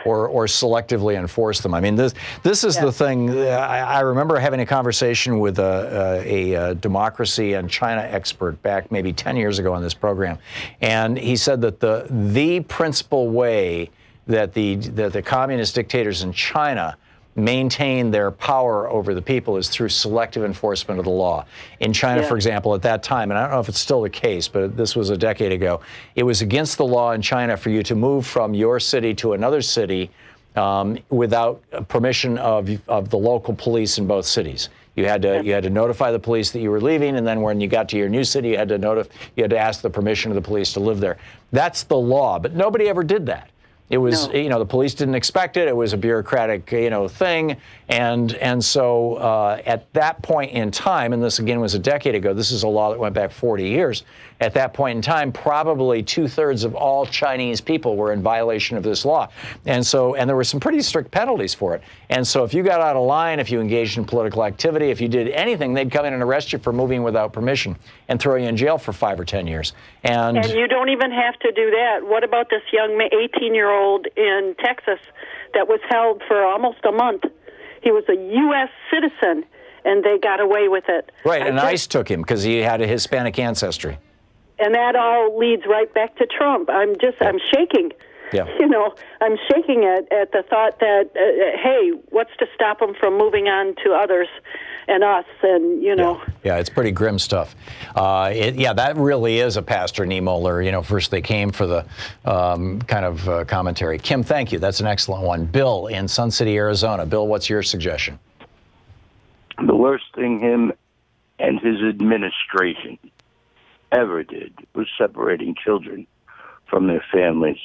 Or selectively enforce them. I mean, this is the thing. I remember having a conversation with a democracy and China expert back maybe 10 years ago on this program, and he said that the principal way that the communist dictators in China maintain their power over the people is through selective enforcement of the law. In China, for example, at that time, and I don't know if it's still the case, but this was a decade ago, it was against the law in China for you to move from your city to another city without permission of the local police in both cities. You had to notify the police that you were leaving, and then when you got to your new city, you had to ask the permission of the police to live there. That's the law, but nobody ever did that. It was, the police didn't expect it. It was a bureaucratic, thing. And so at that point in time, and this again was a decade ago, this is a law that went back 40 years. At that point in time, probably 2/3 of all Chinese people were in violation of this law. And there were some pretty strict penalties for it. And so if you got out of line, if you engaged in political activity, if you did anything, they'd come in and arrest you for moving without permission and throw you in jail for 5 or 10 years.
And you don't even have to do that. What about this young 18-year-old in Texas that was held for almost a month? He was a U.S. citizen, and they got away with it.
Right, and ICE took him because he had a Hispanic ancestry.
And that all leads right back to Trump. I'm shaking.
Yeah.
I'm shaking at the thought that, hey, what's to stop them from moving on to others and us? And,
Yeah, it's pretty grim stuff. That really is a Pastor Niemöller. First they came for the commentary. Kim, thank you. That's an excellent one. Bill in Sun City, Arizona. Bill, what's your suggestion?
The worst thing him and his administration ever did was separating children from their families.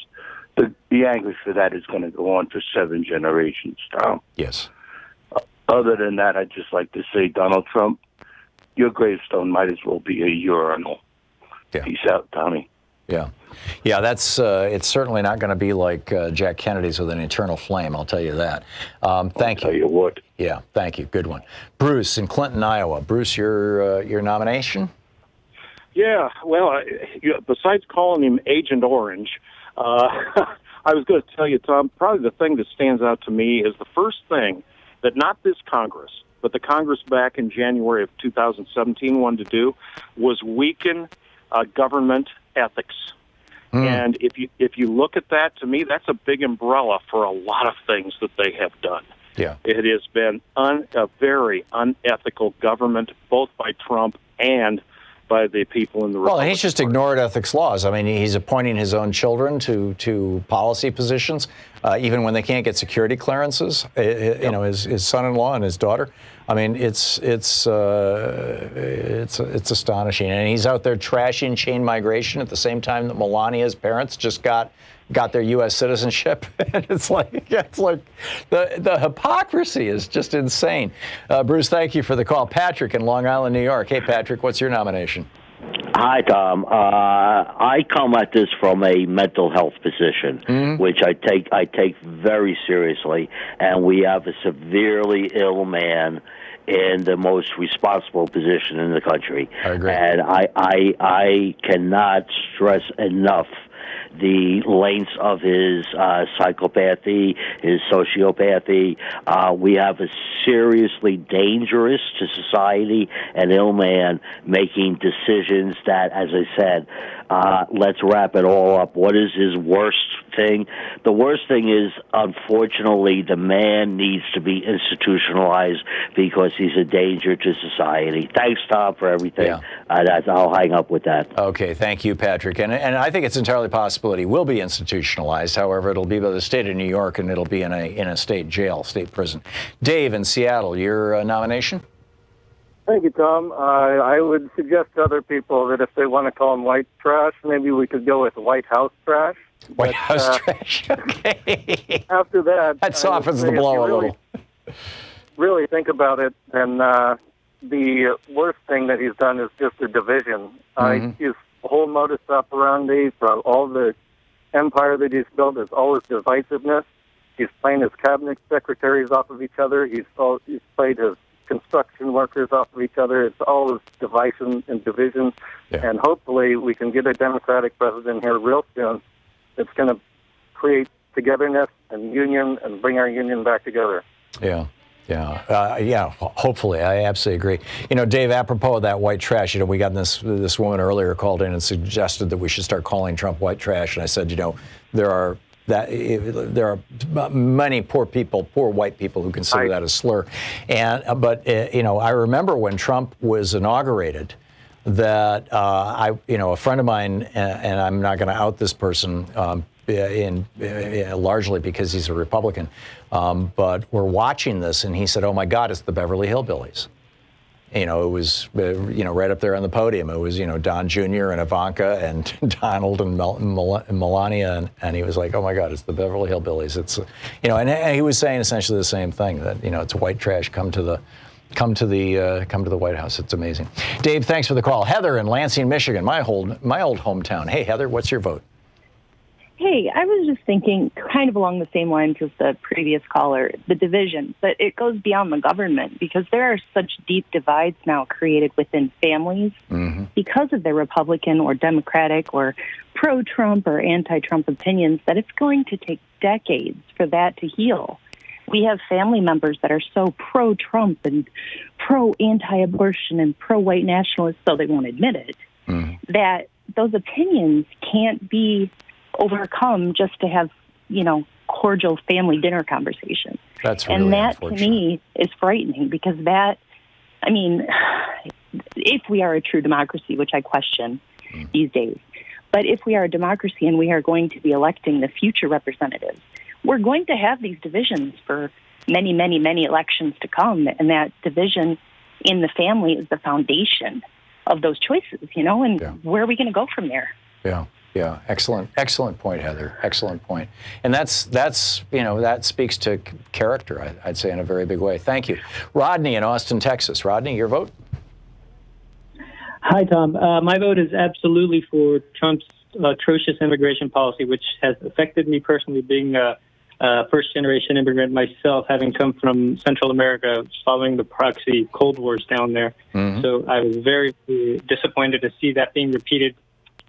The anguish for that is going to go on for 7 generations, Tom.
Yes.
Other than that, I'd just like to say, Donald Trump, your gravestone might as well be a urinal.
Yeah.
Peace out, Tommy.
Yeah. Yeah, that's it's certainly not going to be like Jack Kennedy's with an eternal flame, I'll tell you that. Thank you.
I'll tell you what.
Yeah, thank you. Good one. Bruce in Clinton, Iowa. Bruce, your nomination?
Yeah, well, besides calling him Agent Orange, I was going to tell you, Tom, probably the thing that stands out to me is the first thing that not this Congress, but the Congress back in January of 2017 wanted to do was weaken government ethics. And if you look at that, to me, that's a big umbrella for a lot of things that they have done.
Yeah.
It has been a very unethical government, both by Trump and by the people in the Republican
Well, he's just ignored ethics laws. I mean, he's appointing his own children to policy positions, even when they can't get security clearances. His son-in-law and his daughter. I mean, it's astonishing. And he's out there trashing chain migration at the same time that Melania's parents just got their U.S. citizenship. And it's like the hypocrisy is just insane. Bruce, thank you for the call. Patrick in Long Island, New York. Hey, Patrick, what's your nomination?
Hi, Tom. I come at this from a mental health position, which I take very seriously, and we have a severely ill man in the most responsible position in the country.
I agree.
And I cannot stress enough the lengths of his psychopathy, his sociopathy. We have a seriously dangerous to society and ill man making decisions that, as I said, let's wrap it all up. What is his worst thing? The worst thing is, unfortunately, the man needs to be institutionalized because he's a danger to society. Thanks, Tom, for everything.
Yeah.
I'll hang up with that.
Okay, thank you, Patrick. And I think it's entirely possible he will be institutionalized. However, it'll be by the state of New York, and it'll be in a state jail, state prison. Dave in Seattle, your nomination?
Thank you, Tom. I would suggest to other people that if they want to call him white trash, maybe we could go with White House trash.
White House trash, okay.
After that
softens the blow a little.
Really think about it, and the worst thing that he's done is just a division. His whole modus operandi for all the empire that he's built is always divisiveness. He's playing his cabinet secretaries off of each other. He's played his construction workers off of each other. It's always division and division. Yeah. And hopefully we can get a Democratic president here real soon that's going to create togetherness and union and bring our union back together.
Yeah. Hopefully, I absolutely agree. Dave, apropos of that white trash, we got this woman earlier called in and suggested that we should start calling Trump white trash, and I said, there are many poor white people who consider that a slur, but I remember when Trump was inaugurated, that a friend of mine, and I'm not going to out this person. Largely because he's a Republican, but we're watching this, and he said, "Oh my God, it's the Beverly Hillbillies," it was, right up there on the podium. It was, Don Jr. and Ivanka and Donald and Melania. And he was like, oh, my God, it's the Beverly Hillbillies. It's, and he was saying essentially the same thing, that, it's white trash, come to the White House. It's amazing. Dave, thanks for the call. Heather in Lansing, Michigan, my old hometown. Hey, Heather, what's your vote?
Hey, I was just thinking kind of along the same lines as the previous caller, the division, but it goes beyond the government because there are such deep divides now created within families because of their Republican or Democratic or pro-Trump or anti-Trump opinions that it's going to take decades for that to heal. We have family members that are so pro-Trump and pro-anti-abortion and pro-white nationalists, so they won't admit it, that those opinions can't be overcome just to have, cordial family dinner conversation.
That's really
and that to
unfortunate.
me is frightening because if we are a true democracy, which I question these days, but if we are a democracy and we are going to be electing the future representatives, we're going to have these divisions for many, many, many elections to come. And that division in the family is the foundation of those choices, and where are we going to go from there?
Yeah. Excellent point, Heather. Excellent point. And that speaks to character, I'd say, in a very big way. Thank you. Rodney in Austin, Texas. Rodney, your vote?
Hi, Tom. My vote is absolutely for Trump's atrocious immigration policy, which has affected me personally, being a first-generation immigrant myself, having come from Central America following the proxy Cold Wars down there. So I was very disappointed to see that being repeated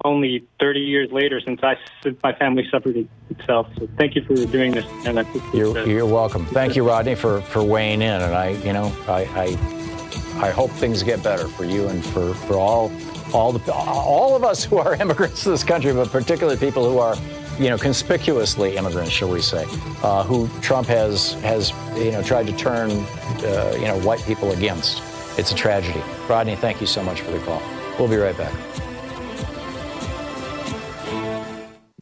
only 30 years later since my family suffered itself. So thank you for doing this, and I appreciate
You're welcome. Thank you, Rodney, for weighing in. And I hope things get better for you and for all of us who are immigrants to this country, but particularly people who are, conspicuously immigrants, shall we say, who Trump has tried to turn, white people against. It's a tragedy. Rodney, thank you so much for the call. We'll be right back.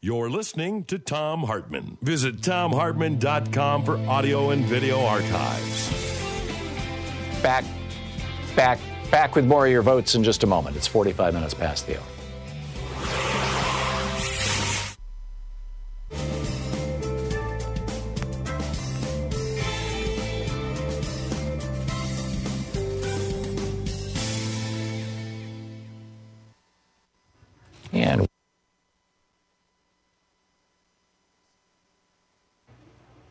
You're listening to Thom Hartmann. Visit thomhartmann.com for audio and video archives.
Back with more of your votes in just a moment. It's 45 minutes past the hour. And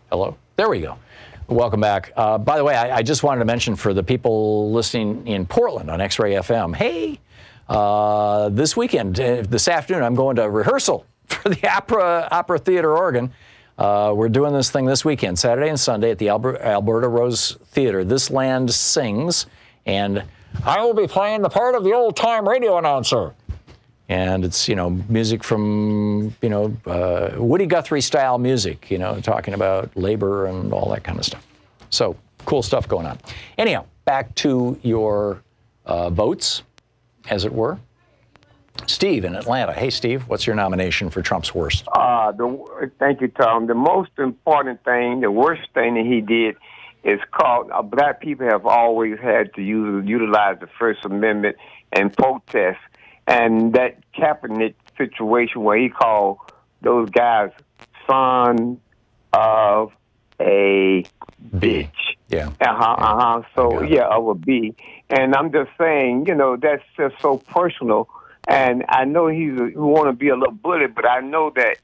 hello. There we go. Welcome back. By the way, I just wanted to mention for the people listening in Portland on X-Ray FM, hey, this weekend, this afternoon, I'm going to rehearsal for the Opera Theater Oregon. We're doing this thing this weekend, Saturday and Sunday at the Alberta Rose Theater. This Land Sings, and I will be playing the part of the old-time radio announcer. And it's, music from, Woody Guthrie-style music, talking about labor and all that kind of stuff. So, cool stuff going on. Anyhow, back to your votes, as it were. Steve in Atlanta. Hey, Steve, what's your nomination for Trump's worst?
Thank you, Tom. The most important thing, the worst thing that he did is called, black people have always had to utilize the First Amendment and protest. And that Kaepernick situation where he called those guys son of a bitch.
Yeah.
So, of a B. And I'm just saying, that's just so personal. And I know he want to be a little bully, but I know that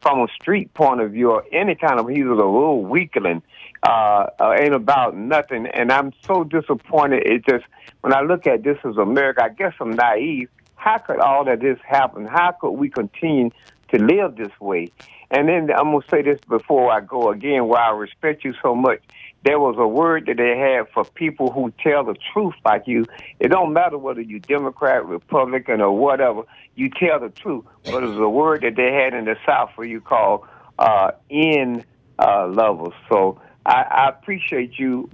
from a street point of view or any kind of, he's a little weakling. Ain't about nothing. And I'm so disappointed. It just, when I look at this as America, I guess I'm naive. How could all of this happen? How could we continue to live this way? And then I'm going to say this before I go again, while I respect you so much. There was a word that they had for people who tell the truth like you. It don't matter whether you're Democrat, Republican, or whatever. You tell the truth. But it was a word that they had in the South for you called in levels. So I appreciate you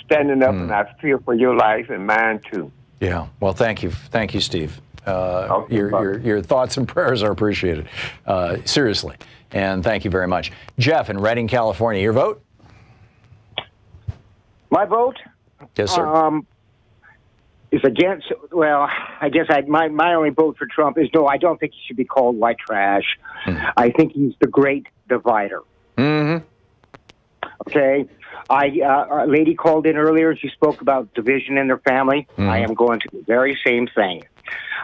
standing up, and I feel for your life and mine, too.
Yeah. Well, thank you. Thank you, Steve. Your thoughts and prayers are appreciated, seriously, and thank you very much. Jeff in Redding, California, your vote?
My vote?
Yes, sir.
is against. Well, I guess my only vote for Trump is no. I don't think he should be called white trash. I think he's the great divider.
Mm-hmm.
Okay. A lady called in earlier and she spoke about division in their family. I am going to the very same thing.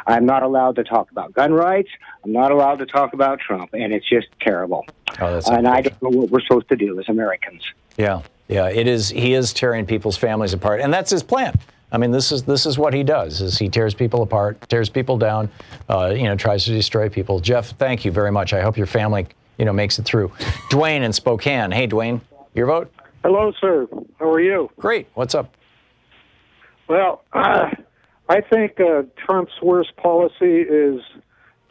I'm not allowed to talk about gun rights. I'm not allowed to talk about Trump, and it's just terrible. And I don't know what we're supposed to do as Americans.
Yeah, it is. He is tearing people's families apart, and that's his plan. I mean, this is what he does: is he tears people apart, tears people down, tries to destroy people. Jeff, thank you very much. I hope your family, makes it through. Dwayne in Spokane. Hey, Dwayne, your vote?
Hello, sir. How are you?
Great. What's up?
Well, I think Trump's worst policy is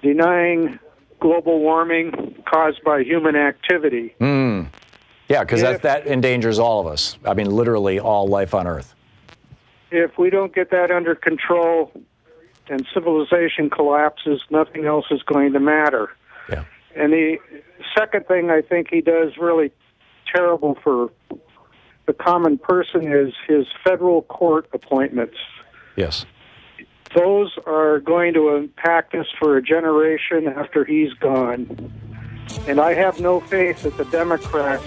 denying global warming caused by human activity.
Yeah, because that endangers all of us. I mean, literally all life on Earth.
If we don't get that under control and civilization collapses, nothing else is going to matter.
Yeah.
And the second thing I think he does really terrible for the common person is his federal court appointments.
Yes.
Those are going to impact us for a generation after he's gone. And I have no faith that the Democrats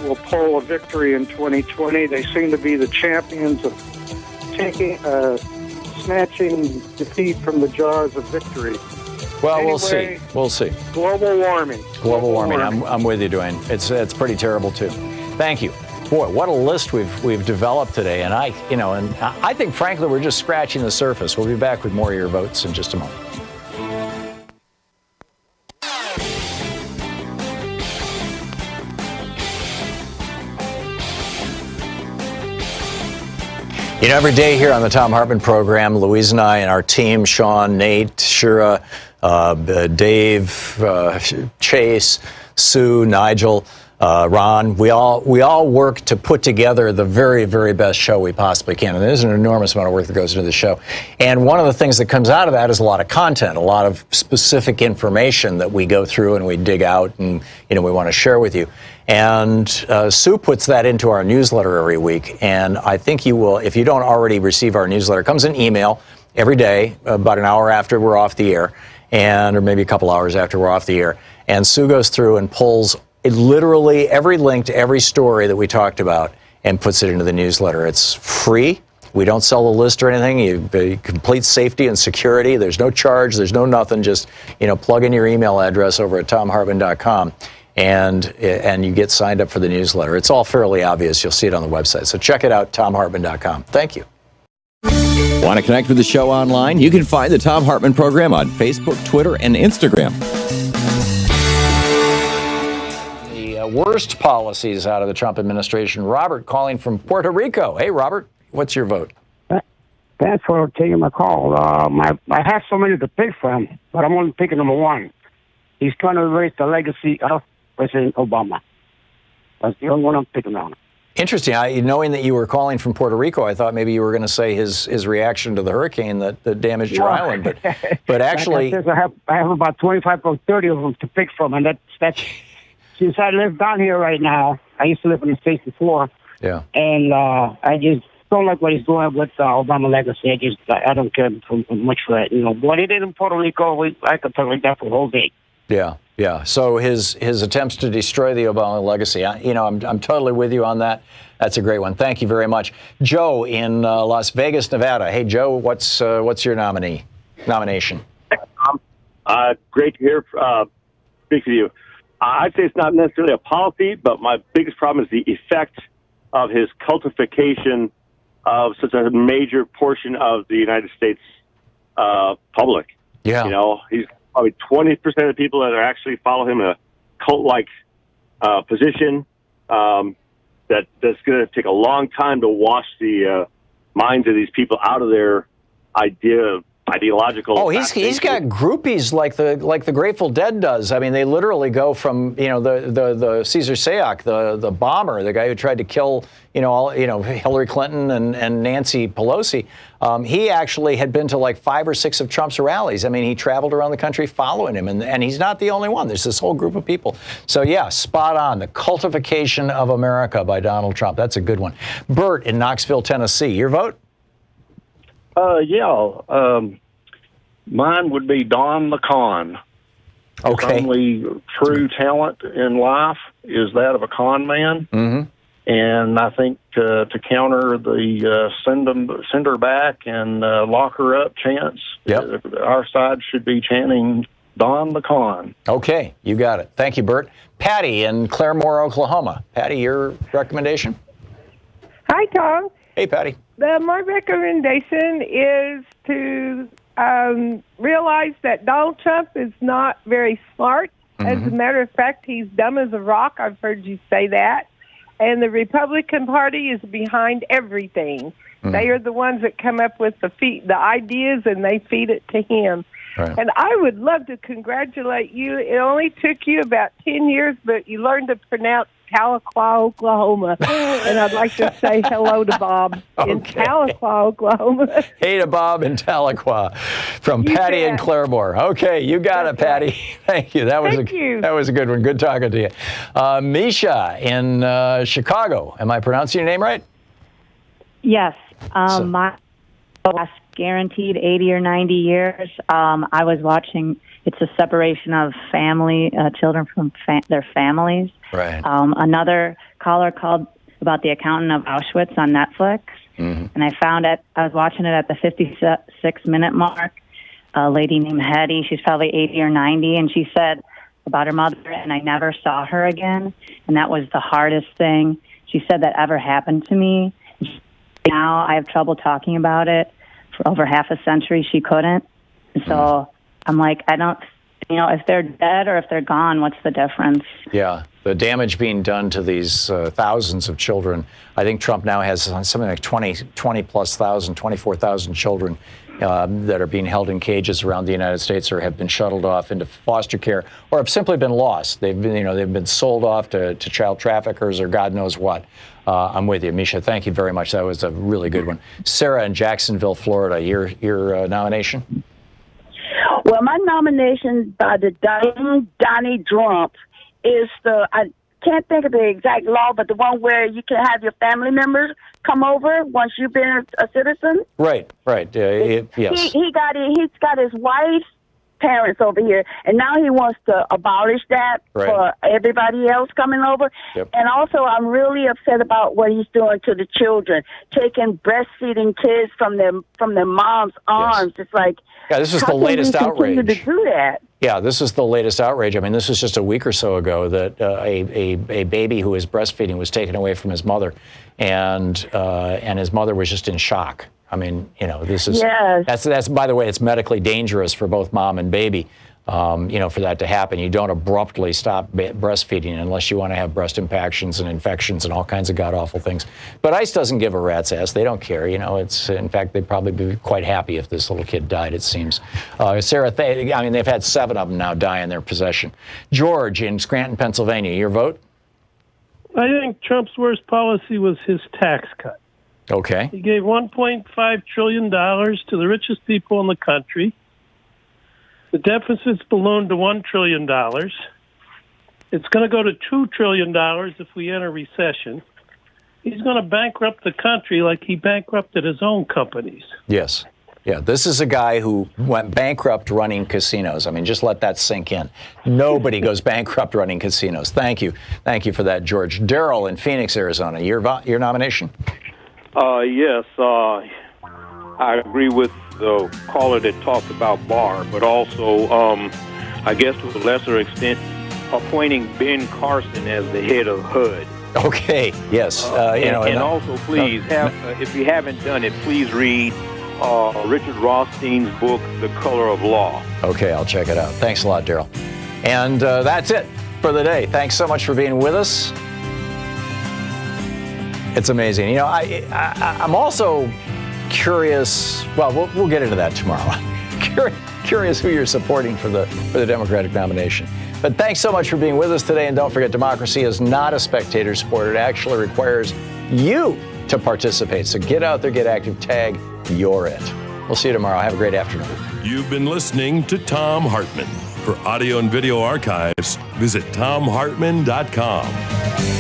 will pull a victory in 2020. They seem to be the champions of snatching defeat from the jaws of victory.
Well,
anyway,
we'll see. We'll see.
Global warming.
Global warming. I'm with you, Dwayne. It's pretty terrible too. Thank you. Boy, what a list we've developed today, and I think frankly we're just scratching the surface. We'll be back with more of your votes in just a moment. Every day here on the Thom Hartmann Program, Louise and I and our team, Sean, Nate, Shira, Dave, Chase, Sue, Nigel, Ron, we all work to put together the very, very best show we possibly can. And there's an enormous amount of work that goes into the show. And one of the things that comes out of that is a lot of content, a lot of specific information that we go through and we dig out and, we want to share with you. And Sue puts that into our newsletter every week. And I think you will, if you don't already receive our newsletter, it comes in email every day, about an hour after we're off the air, or maybe a couple hours after we're off the air. And Sue goes through and pulls literally every link to every story that we talked about and puts it into the newsletter. It's free. We don't sell the list or anything. You complete safety and security. There's no charge. There's no nothing. Just, plug in your email address over at thomhartmann.com and you get signed up for the newsletter. It's all fairly obvious. You'll see it on the website. So check it out, thomhartmann.com. Thank you.
Want to connect with the show online? You can find the Thom Hartmann Program on Facebook, Twitter, and Instagram.
Worst policies out of the Trump administration. Robert calling from Puerto Rico. Hey, Robert, what's your vote?
Thanks for taking my call. I have so many to pick from, but I'm only picking number one. He's trying to erase the legacy of President Obama. That's the only one I'm picking on.
Interesting. Knowing that you were calling from Puerto Rico, I thought maybe you were going to say his reaction to the hurricane that damaged your island. But actually,
like I have about 25 or 30 of them to pick from, and that's. Since I live down here right now, I used to live in the States before.
Yeah.
And I just don't like what he's doing with Obama legacy. I don't care much for it. What he did in Puerto Rico, I could talk like that for a whole day.
Yeah. So his attempts to destroy the Obama legacy, I'm totally with you on that. That's a great one. Thank you very much. Joe in Las Vegas, Nevada. Hey, Joe, what's your nomination?
Great to hear. Speak to you. I'd say it's not necessarily a policy, but my biggest problem is the effect of his cultification of such a major portion of the United States public.
Yeah.
He's probably 20% of the people that actually follow him in a cult-like position. That's going to take a long time to wash the minds of these people out of their ideological.
Oh, he's got groupies like the Grateful Dead does. I mean, they literally go from the Caesar Sayoc, the bomber, the guy who tried to kill Hillary Clinton and Nancy Pelosi. He actually had been to like 5 or 6 of Trump's rallies. I mean, he traveled around the country following him, and he's not the only one. There's this whole group of people. So yeah, spot on. The Cultification of America by Donald Trump. That's a good one. Bert in Knoxville, Tennessee. Your vote?
Mine would be Don the Con.
Okay.
His only true talent in life is that of a con man.
Mm-hmm.
And I think to counter the send her back and lock her up chants, our side should be chanting Don the Con.
Okay, you got it. Thank you, Bert. Patty in Claremore, Oklahoma. Patty, your recommendation?
Hi, Tom.
Hey, Patty.
My recommendation is to realize that Donald Trump is not very smart. As a matter of fact, he's dumb as a rock. I've heard you say that. And the Republican Party is behind everything. They are the ones that come up with the ideas, and they feed it to him.
Right.
And I would love to congratulate you. It only took you about 10 years, but you learned to pronounce Tahlequah, Oklahoma. And I'd like to say hello to Bob in Tahlequah, Oklahoma.
Hey to Bob in Tahlequah from Patty in Claremore. Okay, you got it, Patty. Right. Thank you. That was a good one. Good talking to you. Misha in Chicago. Am I pronouncing your name right?
Yes. My last guaranteed 80 or 90 years, I was watching, it's a separation of children from their families.
Right.
Another caller called about the accountant of Auschwitz on Netflix, and I was watching it at the 56-minute mark. A lady named Hetty, she's probably 80 or 90, and she said about her mother, and I never saw her again, and that was the hardest thing she said that ever happened to me. Now I have trouble talking about it. For over half a century, she couldn't. And so I'm like, I don't, if they're dead or if they're gone, what's the difference?
Yeah, the damage being done to these thousands of children. I think Trump now has something like 24,000 children that are being held in cages around the United States or have been shuttled off into foster care or have simply been lost. They've been sold off to child traffickers or God knows what. I'm with you, Misha. Thank you very much. That was a really good one. Sarah in Jacksonville, Florida. Your nomination?
Well, my nomination by the Donnie Trump is I can't think of the exact law, but the one where you can have your family members come over once you've been a citizen.
Right. Yes.
He's got his wife's parents over here, and now he wants to abolish that for everybody else coming over.
Yep.
And also, I'm really upset about what he's doing to the children, taking breastfeeding kids from their mom's arms. It's like,
this is
how
the latest
can we continue
outrage.
to do that?
Yeah, this is the latest outrage. I mean, this was just a week or so ago that a baby who was breastfeeding was taken away from his mother, and his mother was just in shock. I mean, this is that's by the way, it's medically dangerous for both mom and baby. For that to happen, you don't abruptly stop breastfeeding unless you want to have breast impactions and infections and all kinds of god-awful things. But ICE doesn't give a rat's ass. They don't care. In fact, they'd probably be quite happy if this little kid died, it seems. Sarah, they've had 7 of them now die in their possession. George in Scranton, Pennsylvania, your vote?
I think Trump's worst policy was his tax cut.
Okay.
He gave $1.5 trillion to the richest people in the country. The deficit's ballooned to $1 trillion. It's going to go to $2 trillion if we enter recession. He's going to bankrupt the country like he bankrupted his own companies.
Yes. Yeah, this is a guy who went bankrupt running casinos. I mean, just let that sink in. Nobody goes bankrupt running casinos. Thank you. Thank you for that, George. Daryl in Phoenix, Arizona, your nomination?
Yes, I agree with the caller that talked about Barr, but also, I guess to a lesser extent, appointing Ben Carson as the head of HUD.
Okay, yes.
And also, please, if you haven't done it, please read Richard Rothstein's book, The Color of Law.
Okay, I'll check it out. Thanks a lot, Daryl. And that's it for the day. Thanks so much for being with us. It's amazing. I'm also curious. Well, we'll get into that tomorrow. Curious who you're supporting for the Democratic nomination. But thanks so much for being with us today. And don't forget, democracy is not a spectator sport. It actually requires you to participate. So get out there, get active, tag, you're it. We'll see you tomorrow. Have a great afternoon.
You've been listening to Thom Hartmann. For audio and video archives, visit thomhartmann.com.